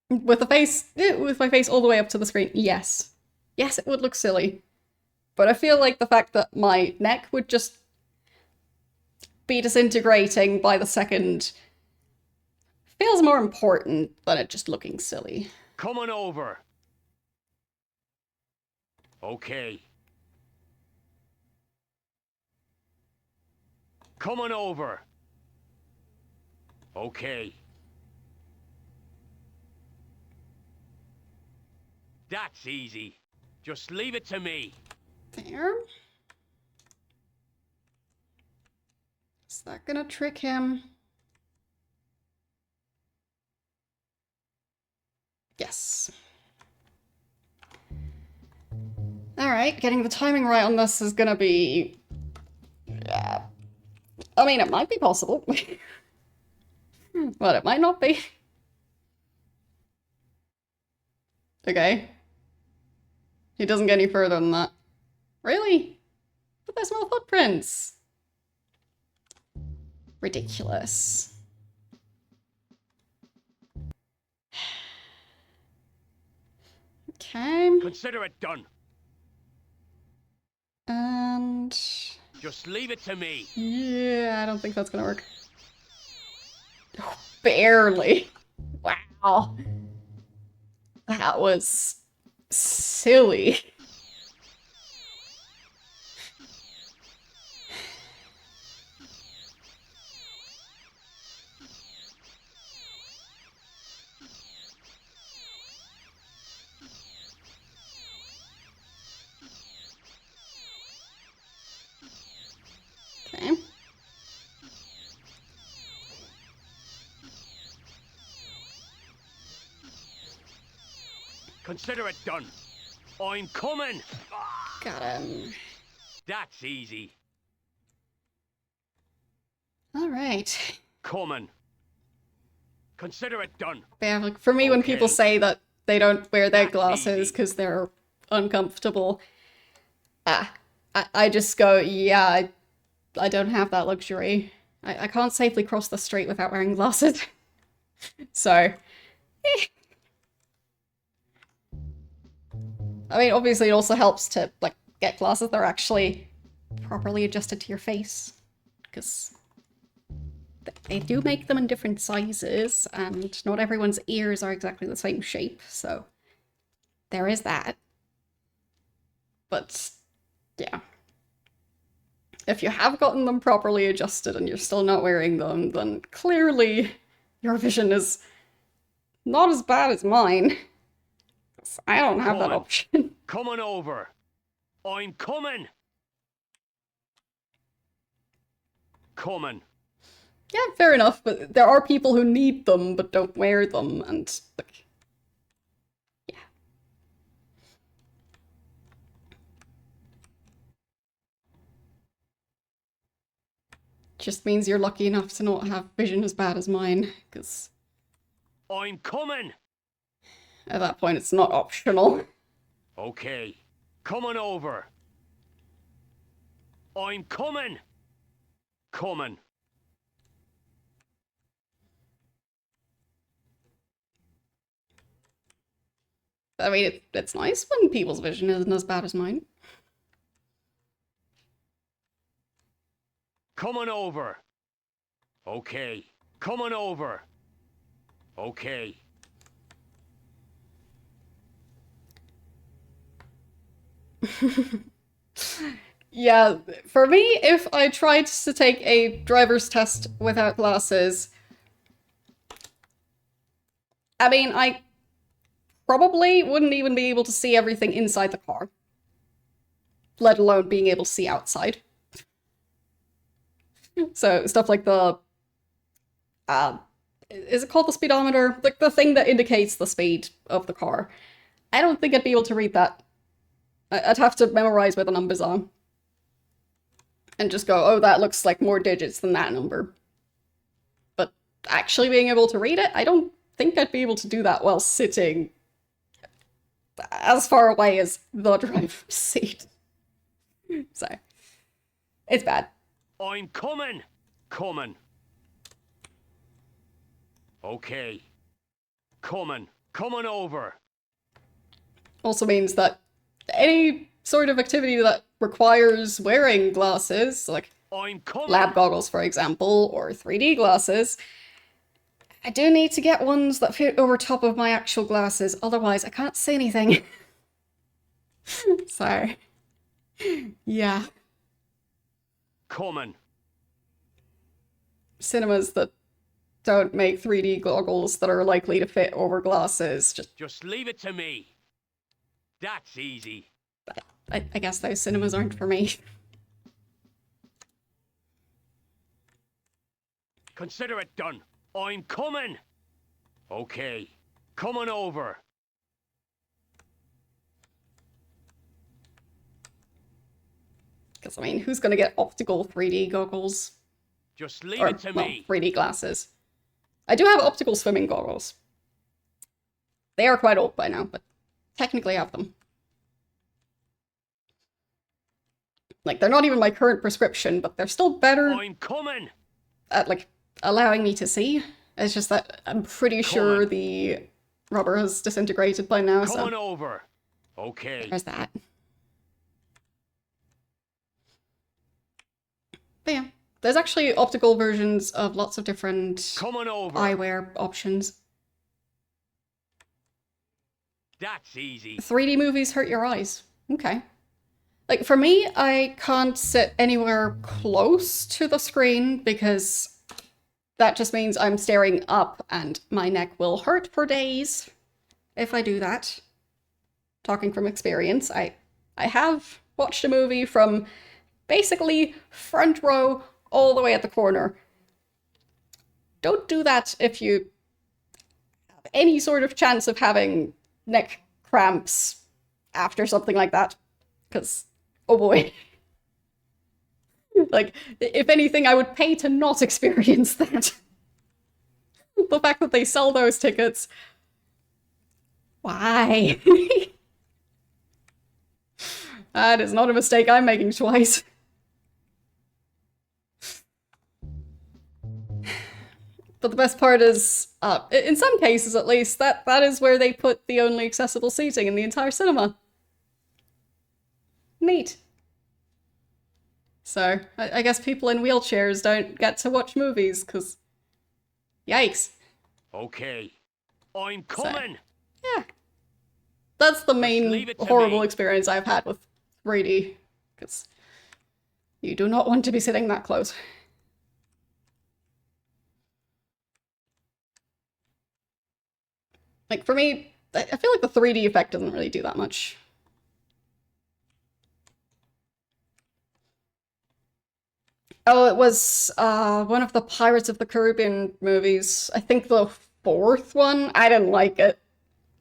With my face all the way up to the screen, yes. Yes, it would look silly. But I feel like the fact that my neck would just be disintegrating by the second feels more important than it just looking silly. Come on over. Okay. Come on over. Okay. That's easy. Just leave it to me. There. Is that gonna trick him? Yes. Alright, getting the timing right on this is gonna be... Yeah. I mean, it might be possible. But it might not be. Okay. He doesn't get any further than that. Really? But there's more footprints. Ridiculous. Okay. Consider it done. And... Just leave it to me. yeah, I don't think that's gonna work. Oh, barely. Wow. That was silly. Okay. Consider it done. I'm coming. Got him. That's easy. Alright. Coming. Consider it done. Yeah, like for me, when people Okay. say that they don't wear their That's glasses easy. because they're uncomfortable, I just go, yeah, I don't have that luxury. I can't safely cross the street without wearing glasses. So, I mean, obviously it also helps to, like, get glasses that are actually properly adjusted to your face, because they do make them in different sizes, and not everyone's ears are exactly the same shape, so there is that. But, yeah. If you have gotten them properly adjusted and you're still not wearing them, then clearly your vision is not as bad as mine. 'Cause I don't have that Come on. option. Come on over. I'm coming. Coming. Yeah, fair enough, but there are people who need them but don't wear them, and, like, yeah. Just means you're lucky enough to not have vision as bad as mine, because I'm coming. at that point it's not optional. Okay. Come on over. I'm coming. Coming. I mean, it's nice when people's vision isn't as bad as mine. Coming over. Okay. Coming over. Okay. Yeah, for me, if I tried to take a driver's test without glasses, I mean, I probably wouldn't even be able to see everything inside the car, let alone being able to see outside. So stuff like the, is it called the speedometer? Like the thing that indicates the speed of the car. I don't think I'd be able to read that. I'd have to memorize where the numbers are. And just go, oh, that looks like more digits than that number. But actually being able to read it, I don't think I'd be able to do that while sitting as far away as the driver's seat. So, it's bad. I'm coming. Coming. Okay. Coming. Coming over. Also means that any sort of activity that requires wearing glasses, like I'm coming. lab goggles, for example, or 3D glasses, I do need to get ones that fit over top of my actual glasses, otherwise I can't see anything. So, yeah. Coming. Cinemas that don't make 3D goggles that are likely to fit over glasses, Just leave it to me. That's easy. I guess those cinemas aren't for me. Consider it done. I'm coming. Okay. Coming over. Because, I mean, who's going to get optical 3D goggles? Just leave Or, it to well, me. 3D glasses. I do have optical swimming goggles. They are quite old by now, but technically have them. Like, they're not even my current prescription, but they're still better I'm coming. at, like, allowing me to see. It's just that I'm pretty sure Coming. the rubber has disintegrated by now, Coming so over. Okay. there's that. But yeah, there's actually optical versions of lots of different Coming over. eyewear options. That's easy. 3D movies hurt your eyes. Okay. Like, for me, I can't sit anywhere close to the screen because that just means I'm staring up and my neck will hurt for days if I do that. Talking from experience, I have watched a movie from basically front row all the way at the corner. Don't do that if you have any sort of chance of having neck cramps after something like that. Because, oh boy. Like, if anything, I would pay to not experience that. The fact that they sell those tickets. Why? That is not a mistake I'm making twice. But the best part is, in some cases at least, that is where they put the only accessible seating in the entire cinema. Neat. So, I guess people in wheelchairs don't get to watch movies, because... Yikes. Okay. I'm coming. Yeah. That's the main leave it to horrible me. experience I've had with 3D, because you do not want to be sitting that close. Like, for me, I feel like the 3D effect doesn't really do that much. Oh, it was one of the Pirates of the Caribbean movies. I think the fourth one. I didn't like it,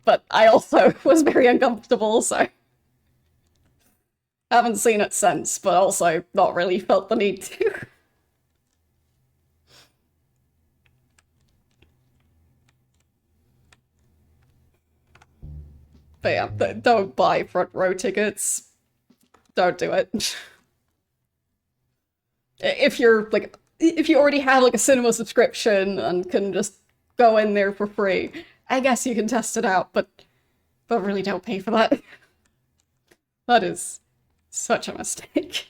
but I also was very uncomfortable, so haven't seen it since, but also not really felt the need to. But yeah, don't buy front row tickets. Don't do it. If you're like, if you already have like a cinema subscription and can just go in there for free, I guess you can test it out, but really don't pay for that. That is such a mistake.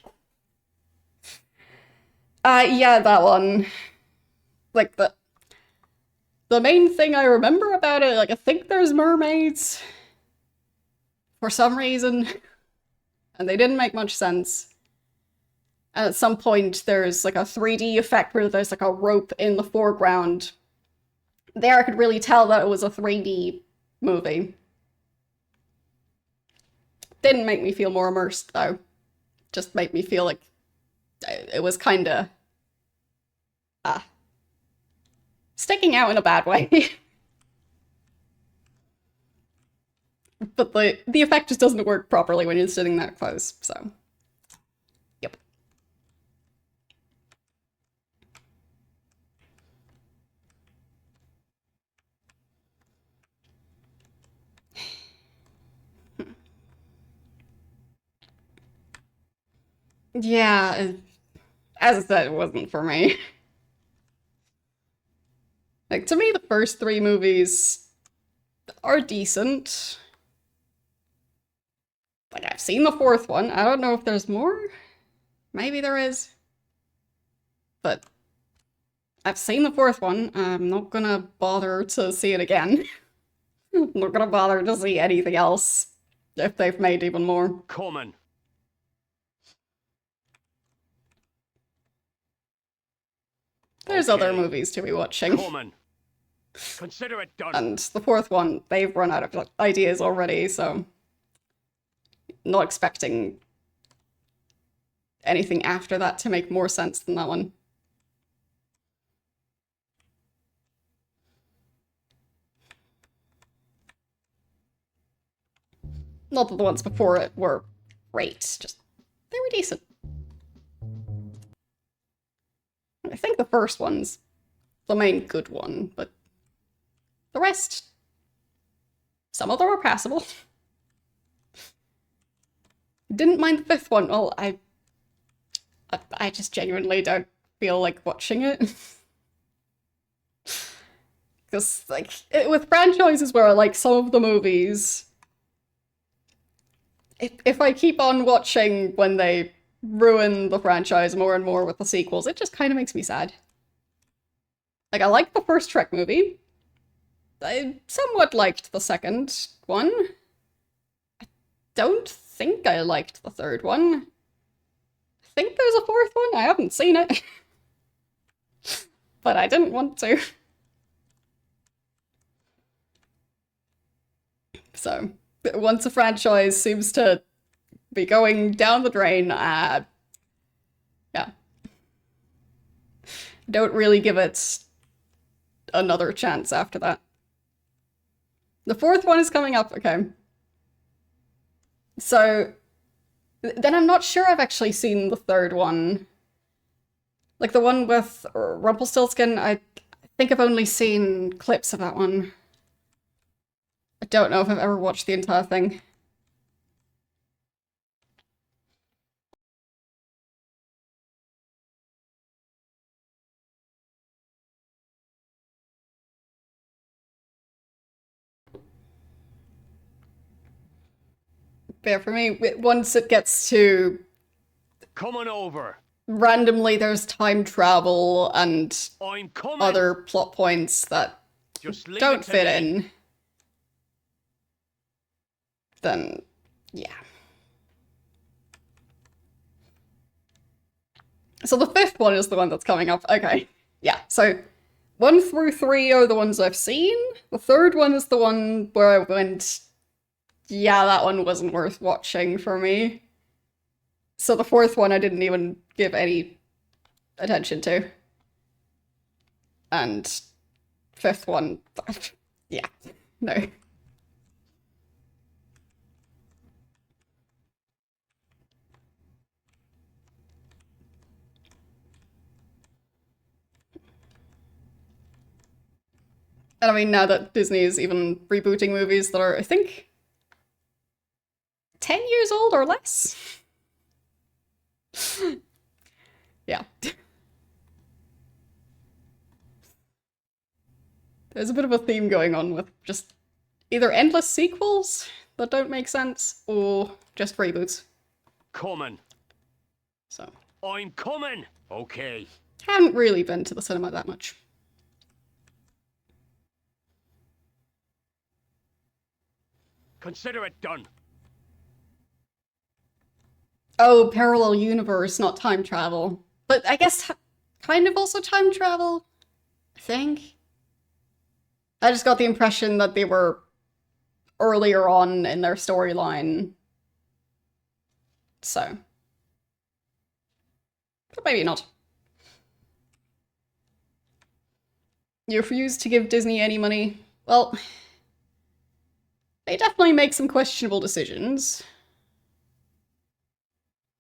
Yeah, that one. Like, the main thing I remember about it, like, I think there's mermaids for some reason, and they didn't make much sense. And at some point, there's like a 3D effect where there's like a rope in the foreground. There I could really tell that it was a 3D movie. Didn't make me feel more immersed, though. Just made me feel like it was kinda... sticking out in a bad way. But the effect just doesn't work properly when you're sitting that close, so... Yep. Yeah, as I said, it wasn't for me. Like, to me, the first three movies are decent. Like, I've seen the fourth one. I don't know if there's more. Maybe there is. But I've seen the fourth one. I'm not gonna bother to see it again. I'm not gonna bother to see anything else if they've made even more. Coming. There's other movies to be watching. Coming. Consider it done. And the fourth one, they've run out of ideas already, so... Not expecting anything after that to make more sense than that one. Not that the ones before it were great, just they were decent. I think the first one's the main good one, but the rest, some of them are passable. Didn't mind the fifth one. Well, I just genuinely don't feel like watching it. Because, like, with franchises where I like some of the movies, if I keep on watching when they ruin the franchise more and more with the sequels, it just kind of makes me sad. Like, I liked the first Trek movie. I somewhat liked the second one. I don't think I liked the third one. I think there's a fourth one. I haven't seen it. But I didn't want to. So, once a franchise seems to be going down the drain, yeah. Don't really give it another chance after that. The fourth one is coming up, okay. So, then I'm not sure I've actually seen the third one. Like the one with Rumpelstiltskin, I think I've only seen clips of that one. I don't know if I've ever watched the entire thing. But yeah, for me, once it gets to Coming over. randomly there's time travel and I'm coming. other plot points that Just leave don't it to fit me. in, then yeah. So the fifth one is the one that's coming up. Okay, yeah, so 1 through 3 are the ones I've seen. The third one is the one where I went, yeah, that one wasn't worth watching for me. So the fourth one I didn't even give any attention to. And fifth one, yeah, no. And I mean, now that Disney is even rebooting movies that are, I think, 10 years old or less? Yeah. There's a bit of a theme going on with just either endless sequels that don't make sense, or just reboots. Coming. So, I'm coming. Okay. haven't really been to the cinema that much. Consider it done. Oh, parallel universe, not time travel. But I guess kind of also time travel, I think. I just got the impression that they were earlier on in their storyline. So. But maybe not. You refuse to give Disney any money? Well, they definitely make some questionable decisions.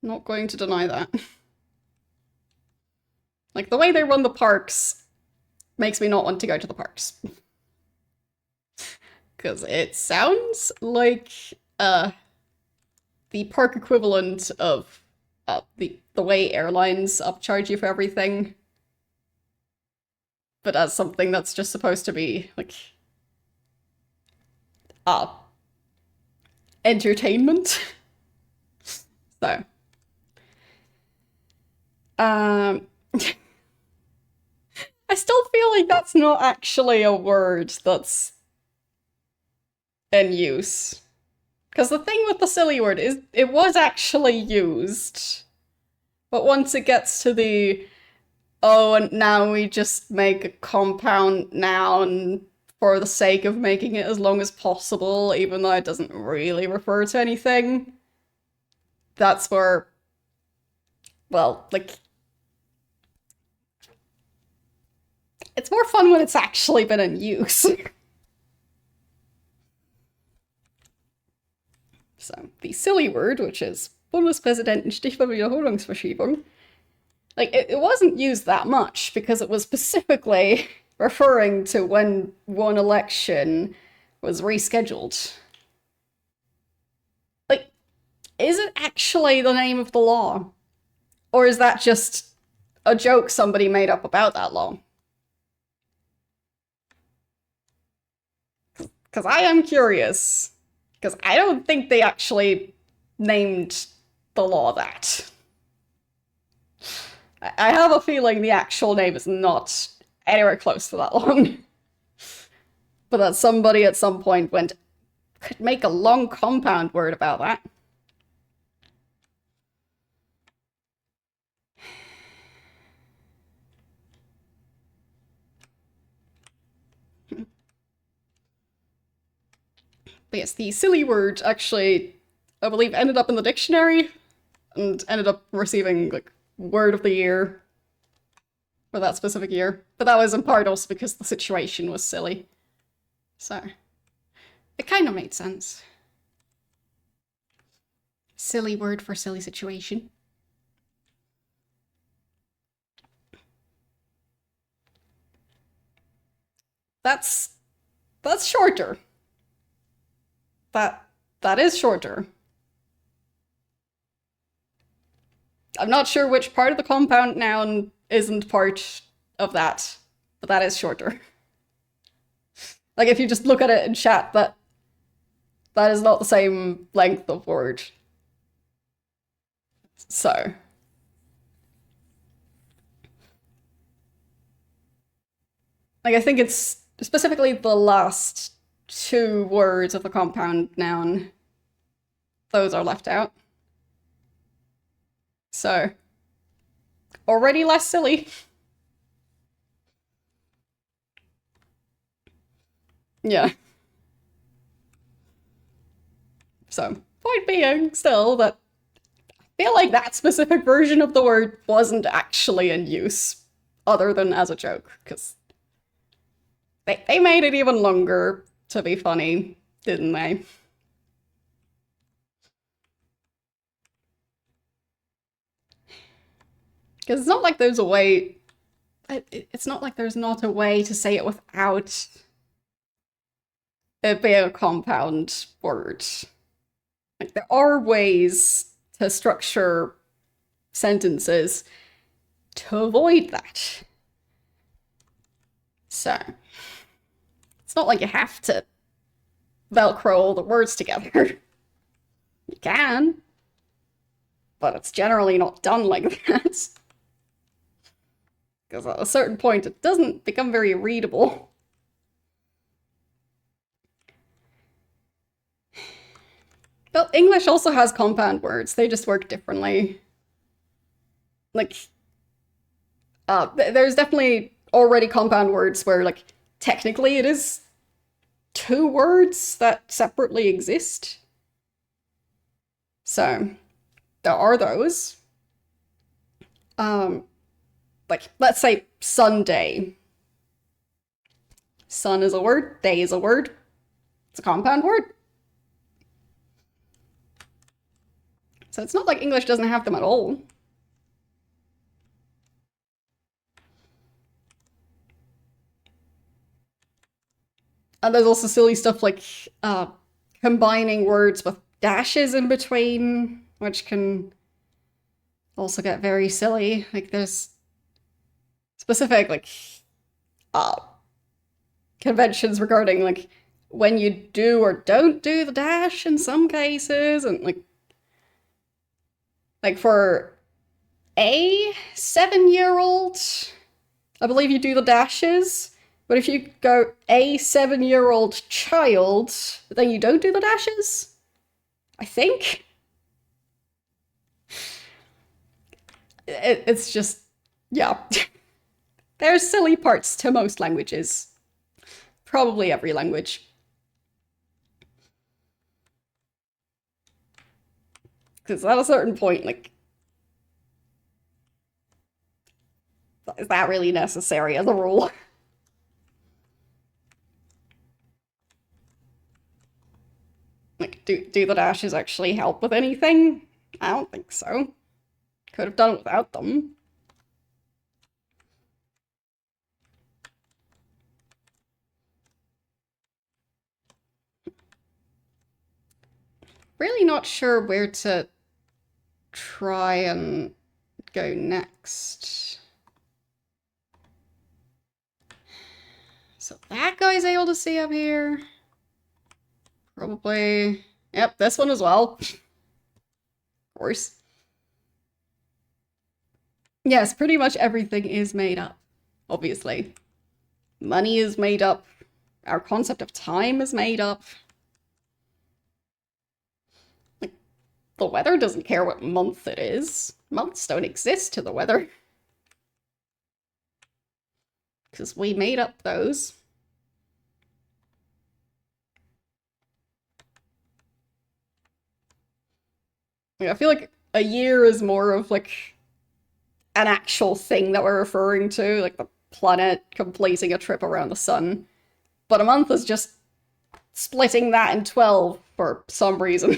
Not going to deny that. Like, the way they run the parks makes me not want to go to the parks. Because it sounds like the park equivalent of the way airlines upcharge you for everything. But as something that's just supposed to be, like, entertainment. So. I still feel like that's not actually a word that's in use. Because the thing with the silly word is it was actually used. But once it gets to the, oh, and now we just make a compound noun for the sake of making it as long as possible, even though it doesn't really refer to anything, that's where, well, like, it's more fun when it's actually been in use. So, the silly word, which is Bundespräsident Stichwahlwiederholungsverschiebung, like, it wasn't used that much because it was specifically referring to when one election was rescheduled. Like, is it actually the name of the law? Or is that just a joke somebody made up about that law? Because I am curious. Because I don't think they actually named the law that. I have a feeling the actual name is not anywhere close to that long. But that somebody at some point went, could make a long compound word about that. But yes, the silly word actually, I believe, ended up in the dictionary and ended up receiving, like, word of the year for that specific year. But that was in part also because the situation was silly. So, it kind of made sense. Silly word for silly situation. That's shorter. That is shorter. I'm not sure which part of the compound noun isn't part of that, but that is shorter. Like, if you just look at it in chat, that is not the same length of word. So. Like, I think it's specifically the last two words of the compound noun. Those are left out. So, already less silly. Yeah. So, point being, still, that I feel like that specific version of the word wasn't actually in use, other than as a joke, because they made it even longer to be funny, didn't they? Because it's not like there's a way... It's not like there's not a way to say it without it being a compound word. Like, there are ways to structure sentences to avoid that. So, it's not like you have to Velcro all the words together. You can, but it's generally not done like that. Because at a certain point, it doesn't become very readable. But English also has compound words. They just work differently. Like, there's definitely already compound words where, like, technically it is two words that separately exist. So, there are those. Like, let's say Sunday. Sun is a word, day is a word. It's a compound word. So it's not like English doesn't have them at all. And there's also silly stuff like combining words with dashes in between, which can also get very silly. Like there's specific like conventions regarding like when you do or don't do the dash in some cases, and like for a 7-year-old, I believe you do the dashes. But if you go a 7-year-old child, then you don't do the dashes? I think? It's just, yeah. There's silly parts to most languages. Probably every language. Because at a certain point, like, is that really necessary as a rule? Like, do the dashes actually help with anything? I don't think so. Could have done it without them. Really not sure where to try and go next. So that guy's able to see up here. Probably. Yep, this one as well. Of course. Yes, pretty much everything is made up, obviously. Money is made up. Our concept of time is made up. Like, the weather doesn't care what month it is. Months don't exist to the weather. Because we made up those. I feel like a year is more of like an actual thing that we're referring to, like the planet completing a trip around the sun. But a month is just splitting that in 12 for some reason.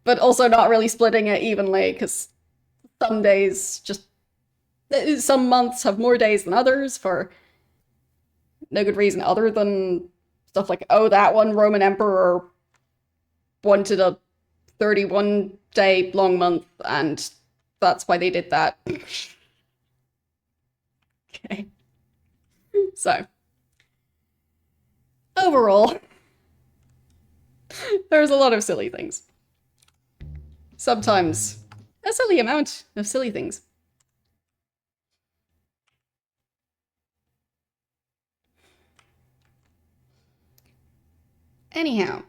But also not really splitting it evenly, because some days just... Some months have more days than others for no good reason other than stuff like, oh, that one Roman emperor wanted a 31-day long month, and that's why they did that. Okay. So, overall, there's a lot of silly things. Sometimes a silly amount of silly things. Anyhow,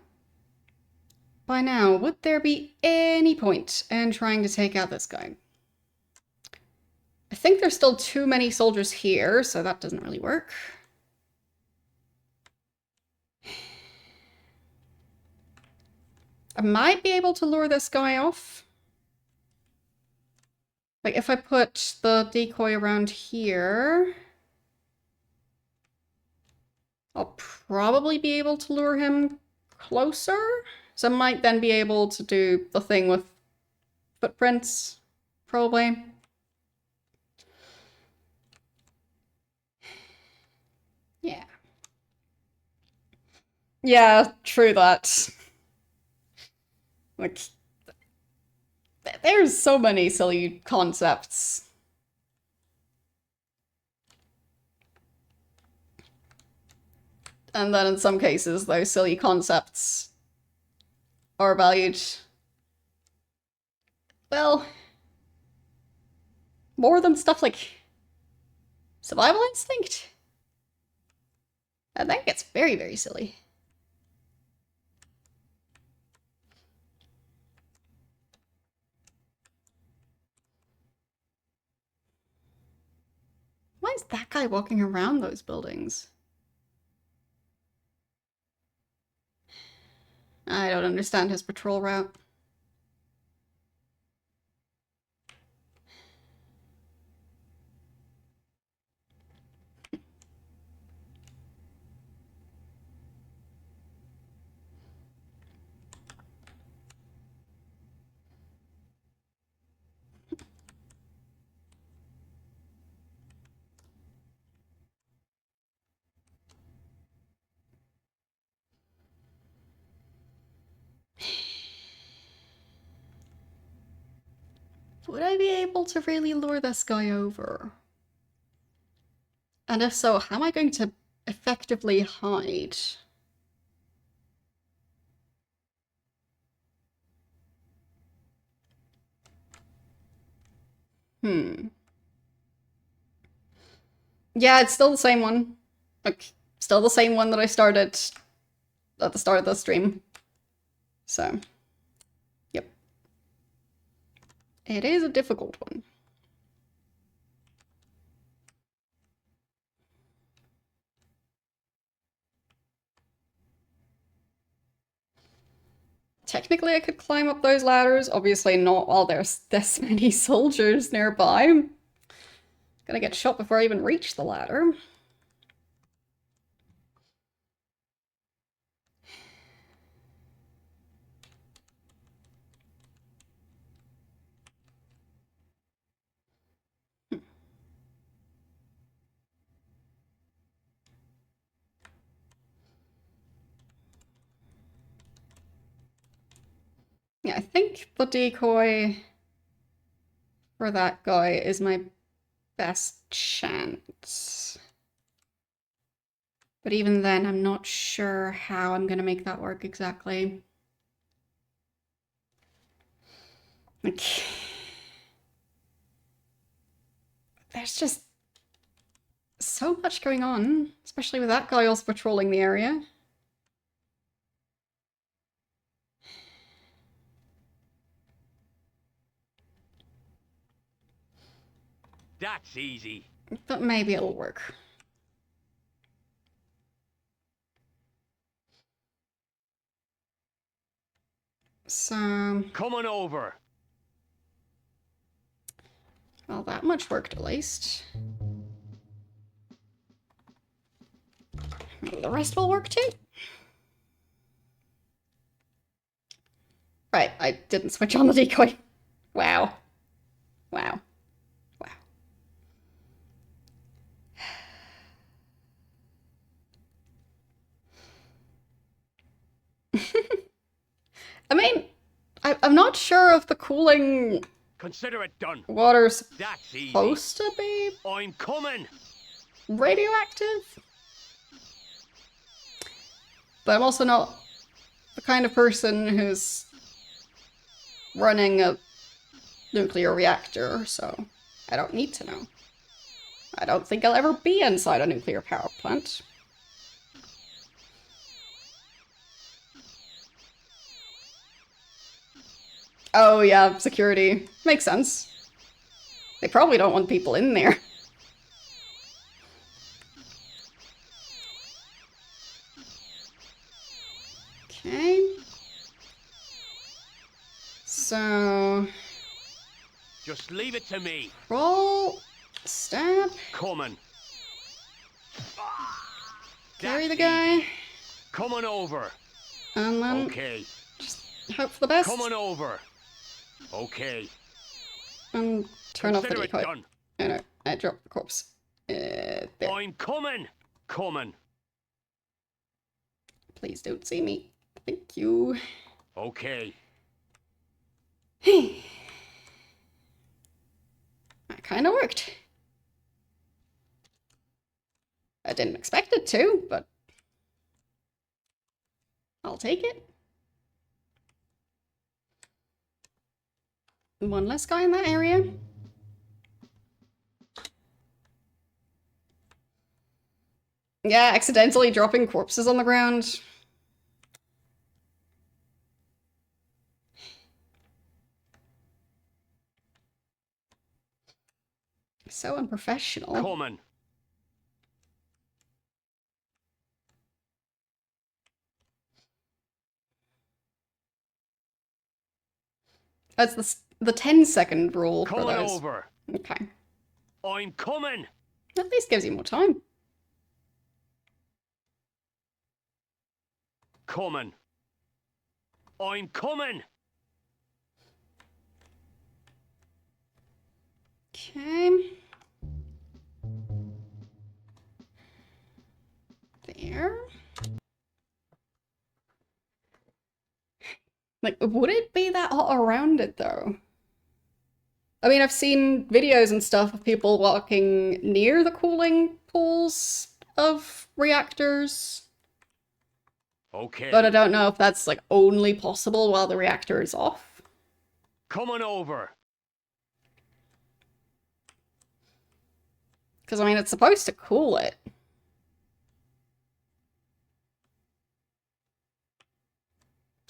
by now, would there be any point in trying to take out this guy? I think there's still too many soldiers here, so that doesn't really work. I might be able to lure this guy off. Like, if I put the decoy around here, I'll probably be able to lure him closer. So I might then be able to do the thing with footprints, probably. Yeah. Yeah, true that. Like, There's so many silly concepts. And then in some cases, those silly concepts are valued, well, more than stuff like survival instinct. And that gets very, very silly. Why is that guy walking around those buildings? I don't understand his patrol route. Would I be able to really lure this guy over? And if so, how am I going to effectively hide? Yeah, it's still the same one. Like, still the same one that I started at the start of the stream. So, yep. It is a difficult one. Technically, I could climb up those ladders. Obviously not while there's this many soldiers nearby. Gonna get shot before I even reach the ladder. Yeah, I think the decoy for that guy is my best chance. But even then, I'm not sure how I'm gonna make that work exactly. Like, there's just so much going on, especially with that guy also patrolling the area. That's easy. But maybe it'll work. So, Come on over. well, that much worked at least. Maybe the rest will work too. Right, I didn't switch on the decoy. Wow. Wow. Wow. I mean, I'm not sure if the cooling Consider it done. water's That's easy. supposed to be I'm coming. radioactive. But I'm also not the kind of person who's running a nuclear reactor, so I don't need to know. I don't think I'll ever be inside a nuclear power plant. Oh yeah, security. Makes sense. They probably don't want people in there. Okay. So... Just leave it to me. roll, stab, Coming. carry the That's guy, easy. Come on over. and then Okay. hope for the best, Come on over. Okay. and turn off the Consider it decoy. done. Oh no, I dropped the corpse. There. I'm coming. Coming. Please don't see me. Thank you. Okay. kind of worked. I didn't expect it to, but I'll take it. One less guy in that area. Yeah, accidentally dropping corpses on the ground. So unprofessional. Coming. That's the 10-second rule for Coming those. over. Okay. I'm coming. At least gives you more time. Coming. I'm coming. Okay. There. Like, would it be that hot around it, though? I mean, I've seen videos and stuff of people walking near the cooling pools of reactors. Okay. But I don't know if that's, like, only possible while the reactor is off. Coming over. Because, I mean, it's supposed to cool it.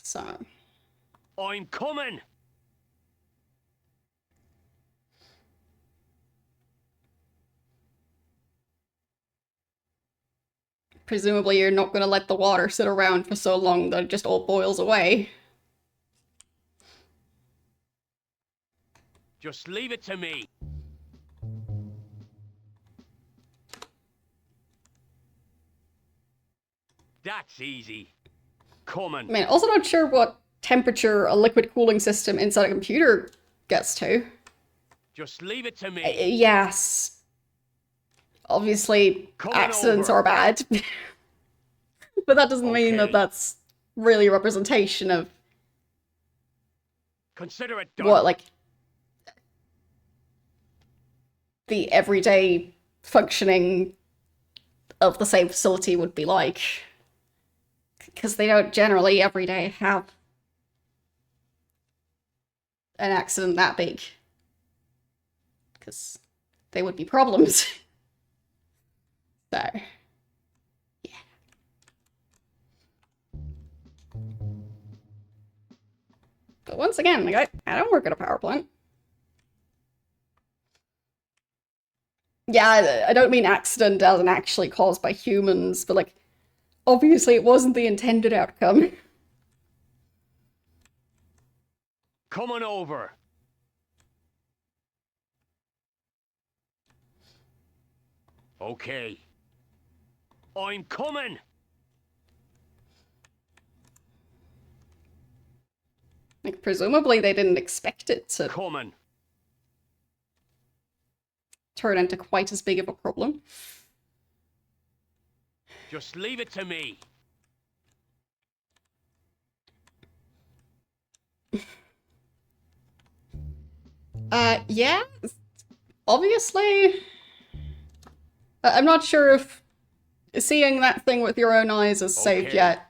So... I'm coming. Presumably you're not going to let the water sit around for so long that it just all boils away. Just leave it to me. That's easy. Coming. I mean, also not sure what temperature a liquid cooling system inside a computer gets to. Just leave it to me. Yes. Obviously, Coming accidents over. are bad. But that doesn't mean that Okay. that's really a representation of Consider it done. what, like, the everyday functioning of the same facility would be like. Because they don't generally every day have an accident that big. Because they would be problems. So, yeah. But once again, like, I don't work at a power plant. Yeah, I don't mean accident as in actually caused by humans, but like, obviously it wasn't the intended outcome. Coming over. Okay. I'm coming. Like, presumably they didn't expect it to Coming. turn into quite as big of a problem. Just leave it to me. Yeah, obviously. I'm not sure if seeing that thing with your own eyes is safe Okay. yet,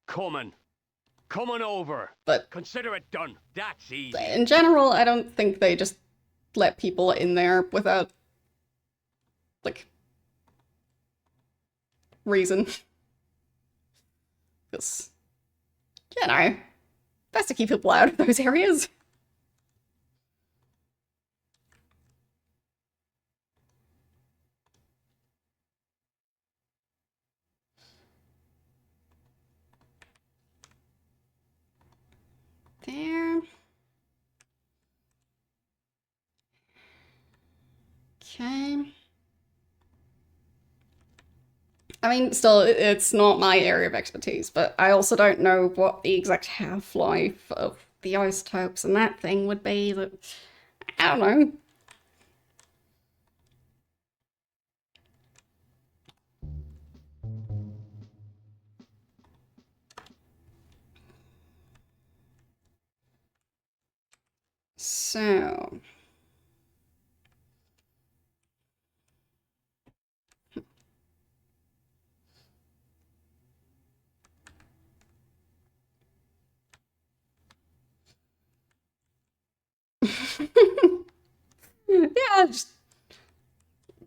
Coming. Coming over. but Consider it done. That's easy. in general, I don't think they just let people in there without, like, reason. Because, you know, best to keep people out of those areas. There. Okay. I mean, still, it's not my area of expertise, but I also don't know what the exact half-life of the isotopes and that thing would be. That I don't know. So... Yeah, just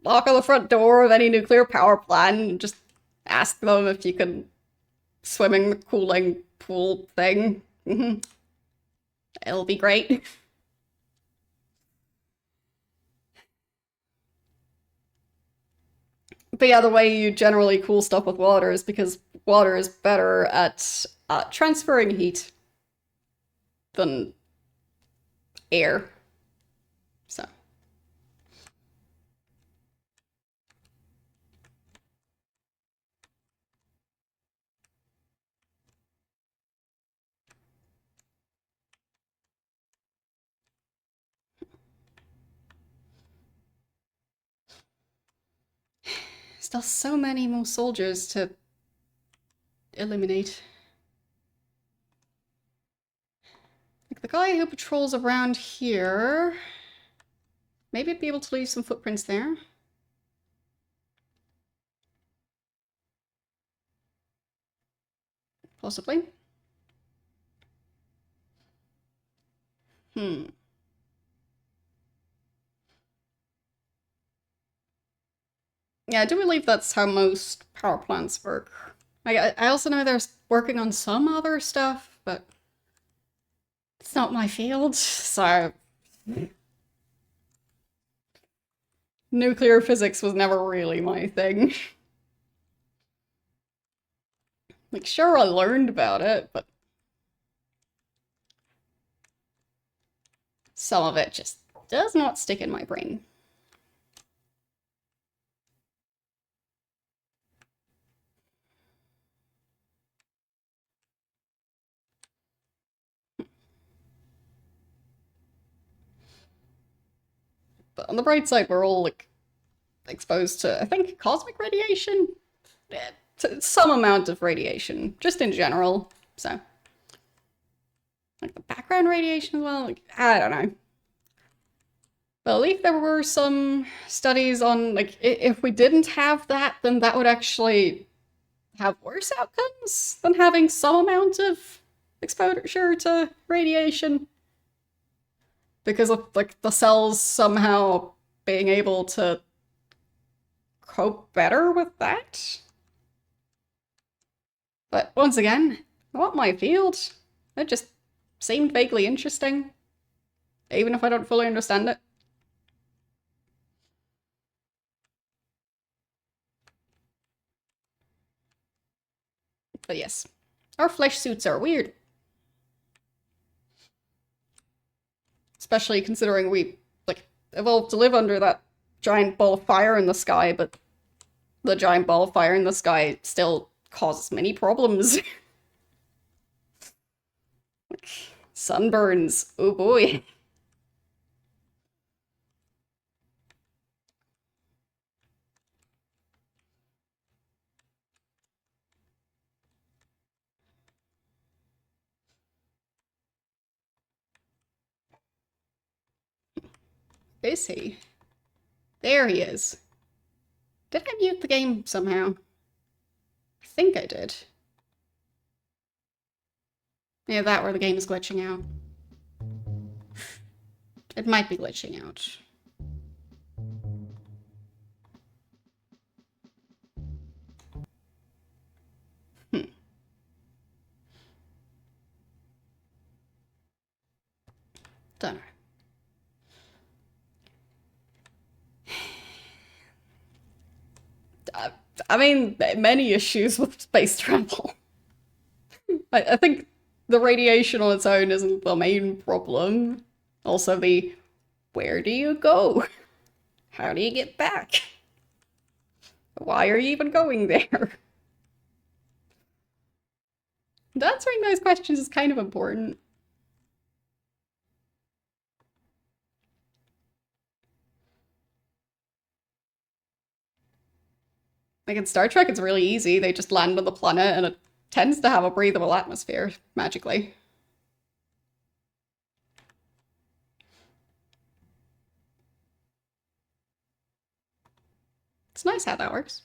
knock on the front door of any nuclear power plant and just ask them if you can swim in the cooling pool thing. It'll be great. But yeah, the way you generally cool stuff with water is because water is better at transferring heat than air. So. Still so many more soldiers to eliminate. Like the guy who patrols around here. Maybe I'd be able to leave some footprints there. Possibly. Yeah, I do believe that's how most power plants work. I also know they're working on some other stuff, but it's not my field, so... Nuclear physics was never really my thing. Like, sure, I learned about it, but... some of it just does not stick in my brain. But on the bright side, we're all, like, exposed to, I think, cosmic radiation? Yeah, some amount of radiation, just in general, so... like, the background radiation as well? Like, I don't know. But at least there were some studies on, like, if we didn't have that, then that would actually have worse outcomes than having some amount of exposure to radiation. Because of, like, the cells somehow being able to cope better with that. But once again, not my field. It just seemed vaguely interesting, even if I don't fully understand it. But yes, our flesh suits are weird. Especially considering we, like, evolved to live under that giant ball of fire in the sky, but the giant ball of fire in the sky still causes many problems. Like, sunburns, oh boy. Is he? There he is. Did I mute the game somehow? I think I did. Yeah, that or the game is glitching out. It might be glitching out. Don't know. I mean, many issues with space travel. I think the radiation on its own isn't the main problem. Also the, where do you go? How do you get back? Why are you even going there? Answering those questions is kind of important. Like in Star Trek, it's really easy. They just land on the planet and it tends to have a breathable atmosphere, magically. It's nice how that works.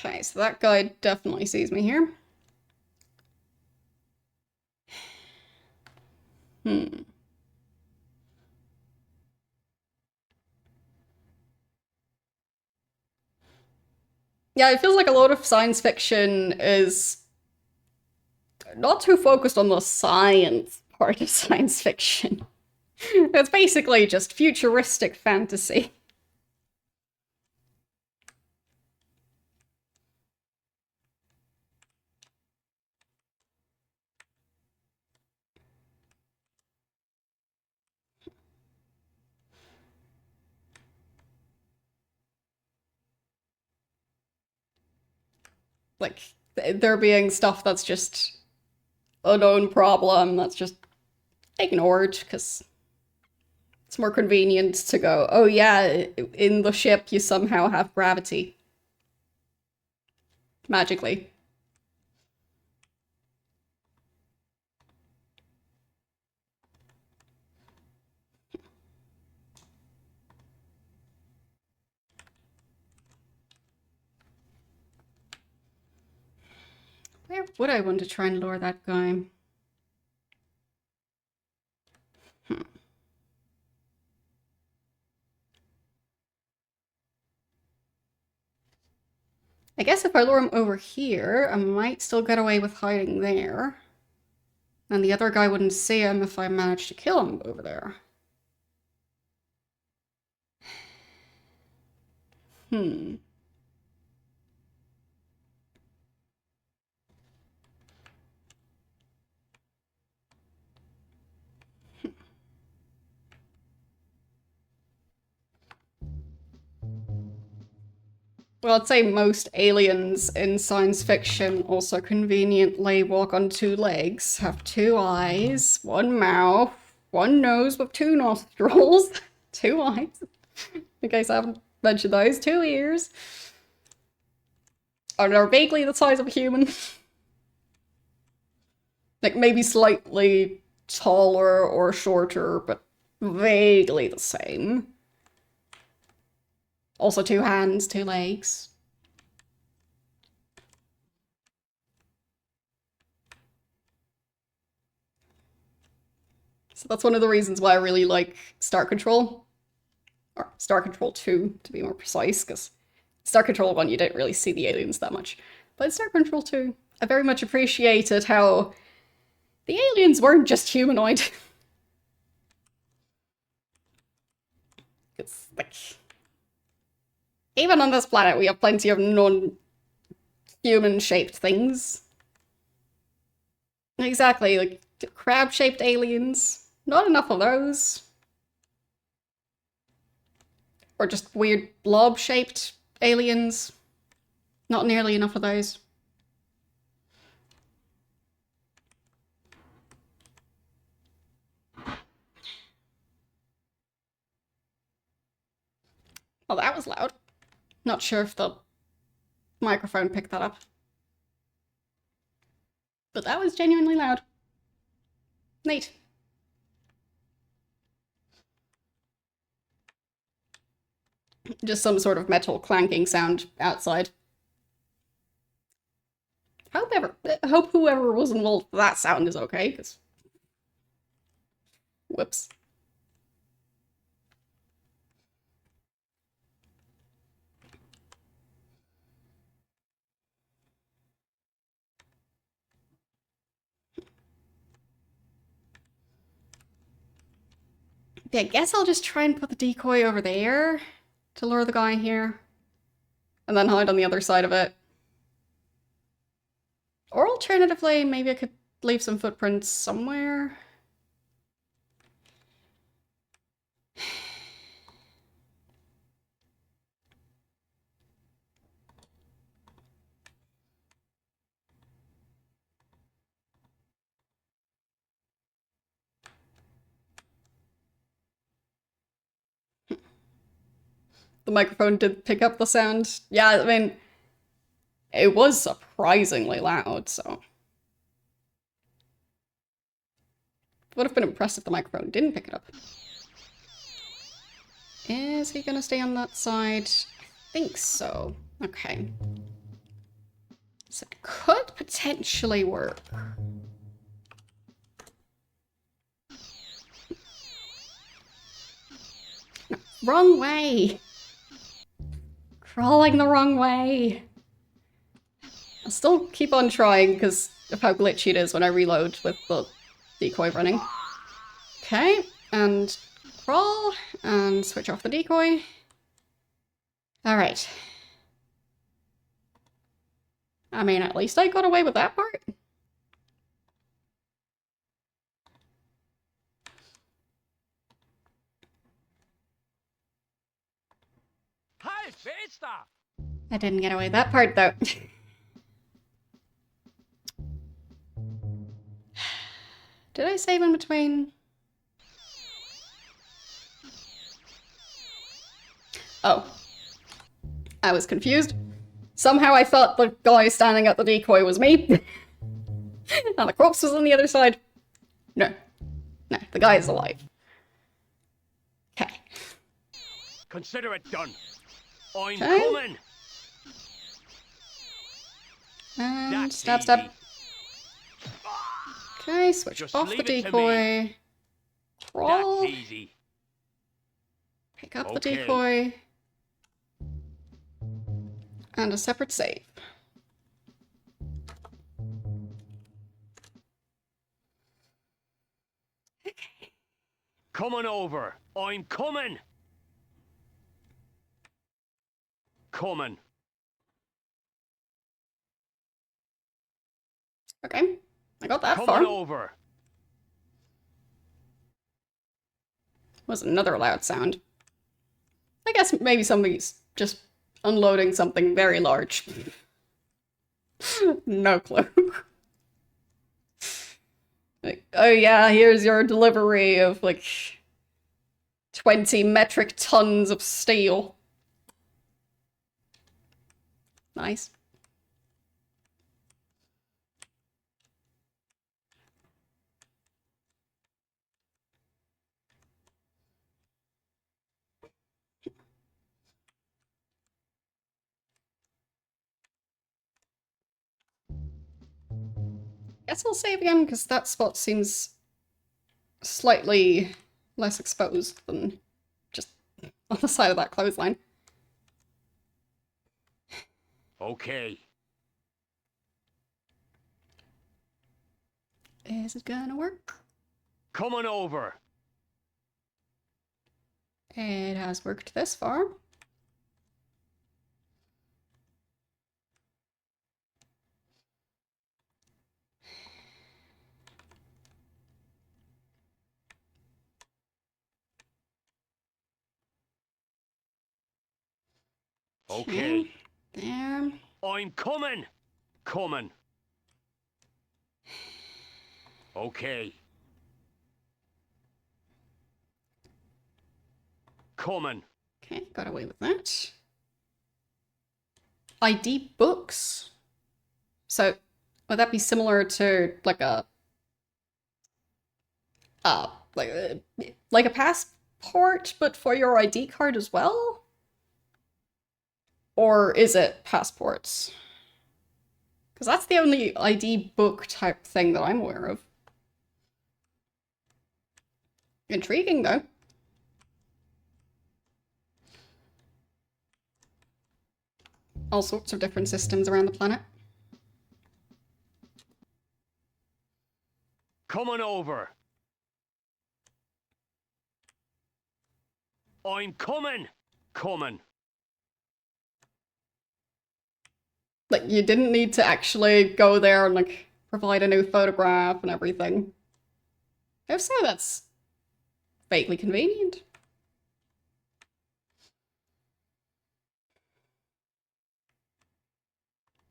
Okay, so that guy definitely sees me here. Yeah, it feels like a lot of science fiction is not too focused on the science part of science fiction. It's basically just futuristic fantasy. Like, there being stuff that's just a known problem that's just ignored because it's more convenient to go, oh yeah, in the ship you somehow have gravity. Magically. Where would I want to try and lure that guy? I guess if I lure him over here, I might still get away with hiding there. And the other guy wouldn't see him if I managed to kill him over there. Well, I'd say most aliens in science fiction also conveniently walk on two legs, have two eyes, one mouth, one nose with two nostrils, two eyes, in case I haven't mentioned those, two ears, and are vaguely the size of a human. Like, maybe slightly taller or shorter, but vaguely the same. Also two hands, two legs. So that's one of the reasons why I really like Star Control. Or Star Control 2, to be more precise, because Star Control 1 you don't really see the aliens that much. But in Star Control 2, I very much appreciated how the aliens weren't just humanoid. It's like, even on this planet, we have plenty of non-human-shaped things. Exactly, like crab-shaped aliens. Not enough of those. Or just weird blob-shaped aliens. Not nearly enough of those. Well, that was loud. Not sure if the microphone picked that up. But that was genuinely loud. Neat. Just some sort of metal clanking sound outside. Hope whoever was involved with that sound is okay, because... Whoops. Yeah, I guess I'll just try and put the decoy over there to lure the guy here. And then hide on the other side of it. Or alternatively, maybe I could leave some footprints somewhere. The microphone did pick up the sound. Yeah, I mean, it was surprisingly loud, so... Would have been impressed if the microphone didn't pick it up. Is he gonna stay on that side? I think so. Okay. So it could potentially work. No, wrong way! Crawling the wrong way! I'll still keep on trying because of how glitchy it is when I reload with the decoy running. Okay, and crawl, and switch off the decoy. Alright. I mean, at least I got away with that part. Halt! Wer ist da? I didn't get away with that part, though. Did I save in between? Oh. I was confused. Somehow I thought the guy standing at the decoy was me. And the corpse was on the other side. No. No, the guy is alive. Okay. Consider it done. I'm Okay. coming. And That's stab, stab. easy. Okay, switch Just off the leave it to decoy. Crawl. That's easy. Pick up the Okay. decoy. And a separate save. Coming over. I'm coming. Coming. Okay, I got that Coming far. over. Was another loud sound. I guess maybe somebody's just unloading something very large. No clue. Like, oh yeah, here's your delivery of like 20 metric tons of steel. Nice. Guess I'll save again, because that spot seems slightly less exposed than just on the side of that clothesline. Okay. Is it gonna work? Coming over. It has worked this far. Okay. There. I'm coming. Coming. Okay. Coming. Okay, got away with that. ID books. So, would that be similar to like a like a passport, but for your ID card as well? Or is it passports? Because that's the only ID book type thing that I'm aware of. Intriguing, though. All sorts of different systems around the planet. Coming over. I'm coming. Coming. Like, you didn't need to actually go there and, like, provide a new photograph and everything. If so, that's vaguely convenient.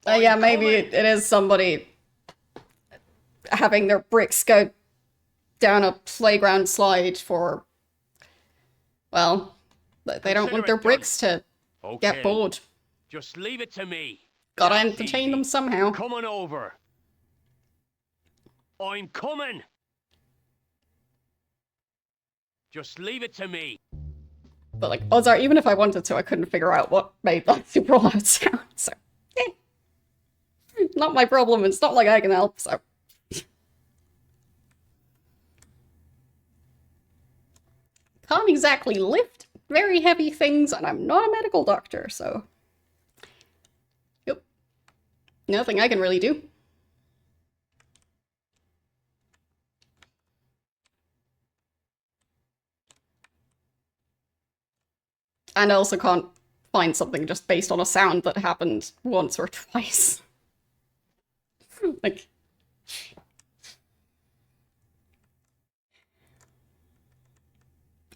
Yeah, maybe it is somebody having their bricks go down a playground slide for, well, they don't want their bricks to get Okay. bored. Just leave it to me. Gotta That's entertain easy. them somehow. Coming over. I'm coming. Just leave it to me. But, like, odds are, even if I wanted to, I couldn't figure out what made that super loud sound, so, yeah. Not my problem, it's not like I can help, so. Can't exactly lift very heavy things, and I'm not a medical doctor, so. Yep. Nothing I can really do. And I also can't find something just based on a sound that happened once or twice. Like...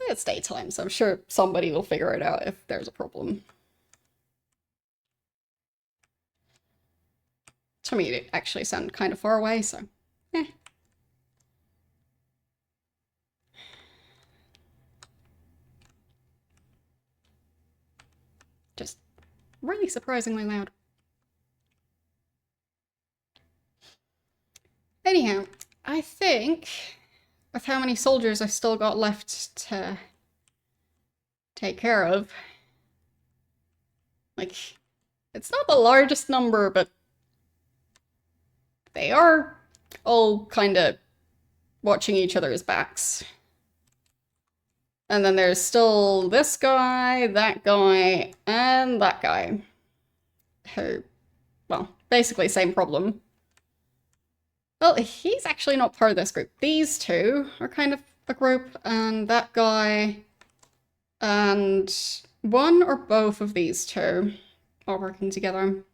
It's daytime, so I'm sure somebody will figure it out if there's a problem. To me, it actually sounded kind of far away, so... eh. Just really surprisingly loud. Anyhow, I think with how many soldiers I've still got left to take care of, like, it's not the largest number, but they are all kind of watching each other's backs. And then there's still this guy, that guy, and that guy. Who, well, basically same problem. Well, he's actually not part of this group. These two are kind of a group, and that guy, and one or both of these two are working together.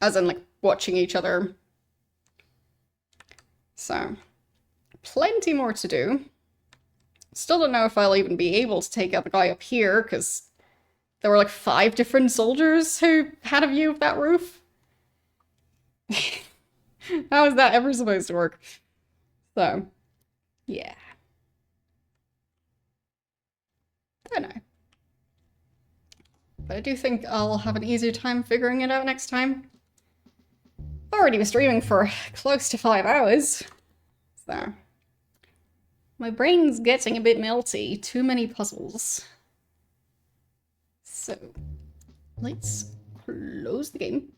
As in, like, watching each other. So, plenty more to do. Still don't know if I'll even be able to take out the guy up here, because there were like 5 different soldiers who had a view of that roof. How is that ever supposed to work? So, yeah. I don't know. But I do think I'll have an easier time figuring it out next time. Already been streaming for close to 5 hours. So, my brain's getting a bit melty. Too many puzzles. So, let's close the game.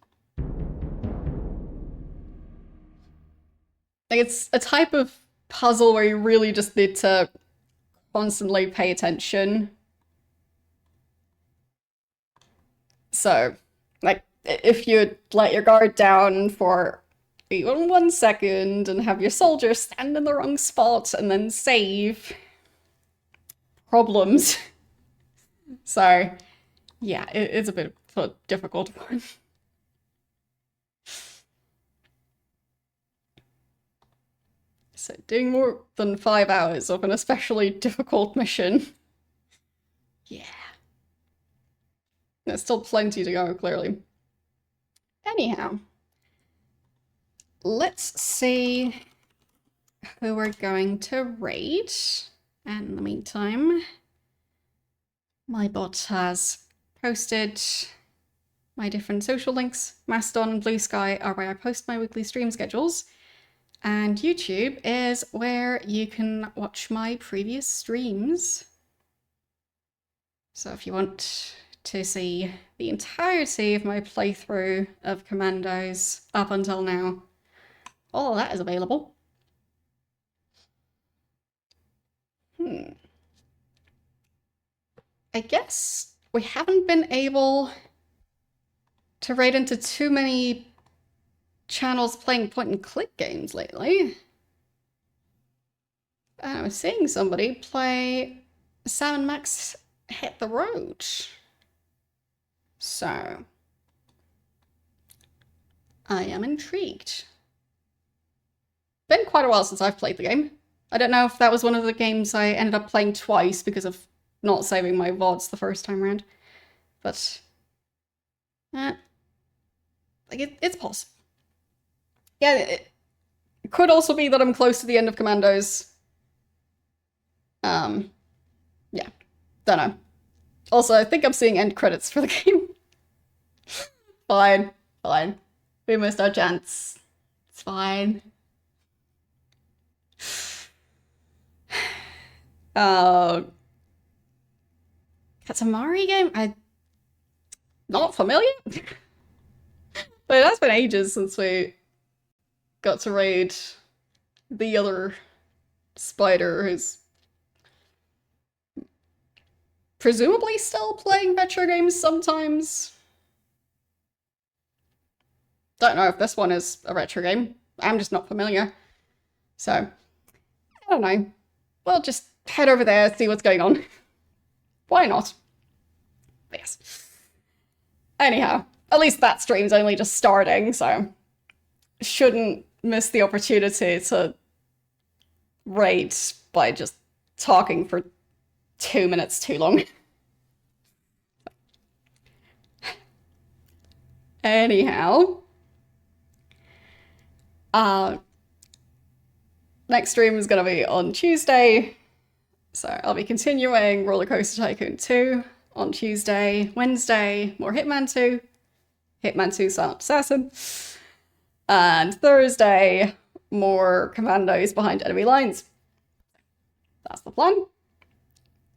Like, it's a type of puzzle where you really just need to constantly pay attention. So, like, if you let your guard down for even 1 second and have your soldier stand in the wrong spot and then save, problems. So, yeah, it's a bit of a difficult one. So doing more than 5 hours of an especially difficult mission. Yeah. There's still plenty to go, clearly. Anyhow. Let's see who we're going to raid. And in the meantime, my bot has posted my different social links. Mastodon and Blue Sky are where I post my weekly stream schedules. And YouTube is where you can watch my previous streams. So if you want to see the entirety of my playthrough of Commandos up until now, all of that is available. I guess we haven't been able to raid into too many channels playing point-and-click games lately. I was seeing somebody play Sam and Max Hit the Road. So, I am intrigued. Been quite a while since I've played the game. I don't know if that was one of the games I ended up playing twice because of not saving my VODs the first time around. But, like, it's possible. Yeah, it could also be that I'm close to the end of Commandos. Yeah, don't know. Also, I think I'm seeing end credits for the game. Fine, fine. We missed our chance. It's fine. Katamari game? I'm not familiar. But it has been ages since we got to raid the other spider who's presumably still playing retro games sometimes. Don't know if this one is a retro game. I'm just not familiar. So, I don't know. We'll just head over there, see what's going on. Why not? Yes. Anyhow, at least that stream's only just starting, so shouldn't miss the opportunity to raid by just talking for 2 minutes too long. Anyhow, next stream is going to be on Tuesday, so I'll be continuing Roller Coaster Tycoon 2 on Tuesday. Wednesday, more Hitman 2, Hitman 2 Silent Assassin, and Thursday, more Commandos Behind Enemy Lines. That's the plan.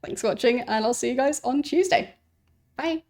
Thanks for watching, and I'll see you guys on Tuesday. Bye!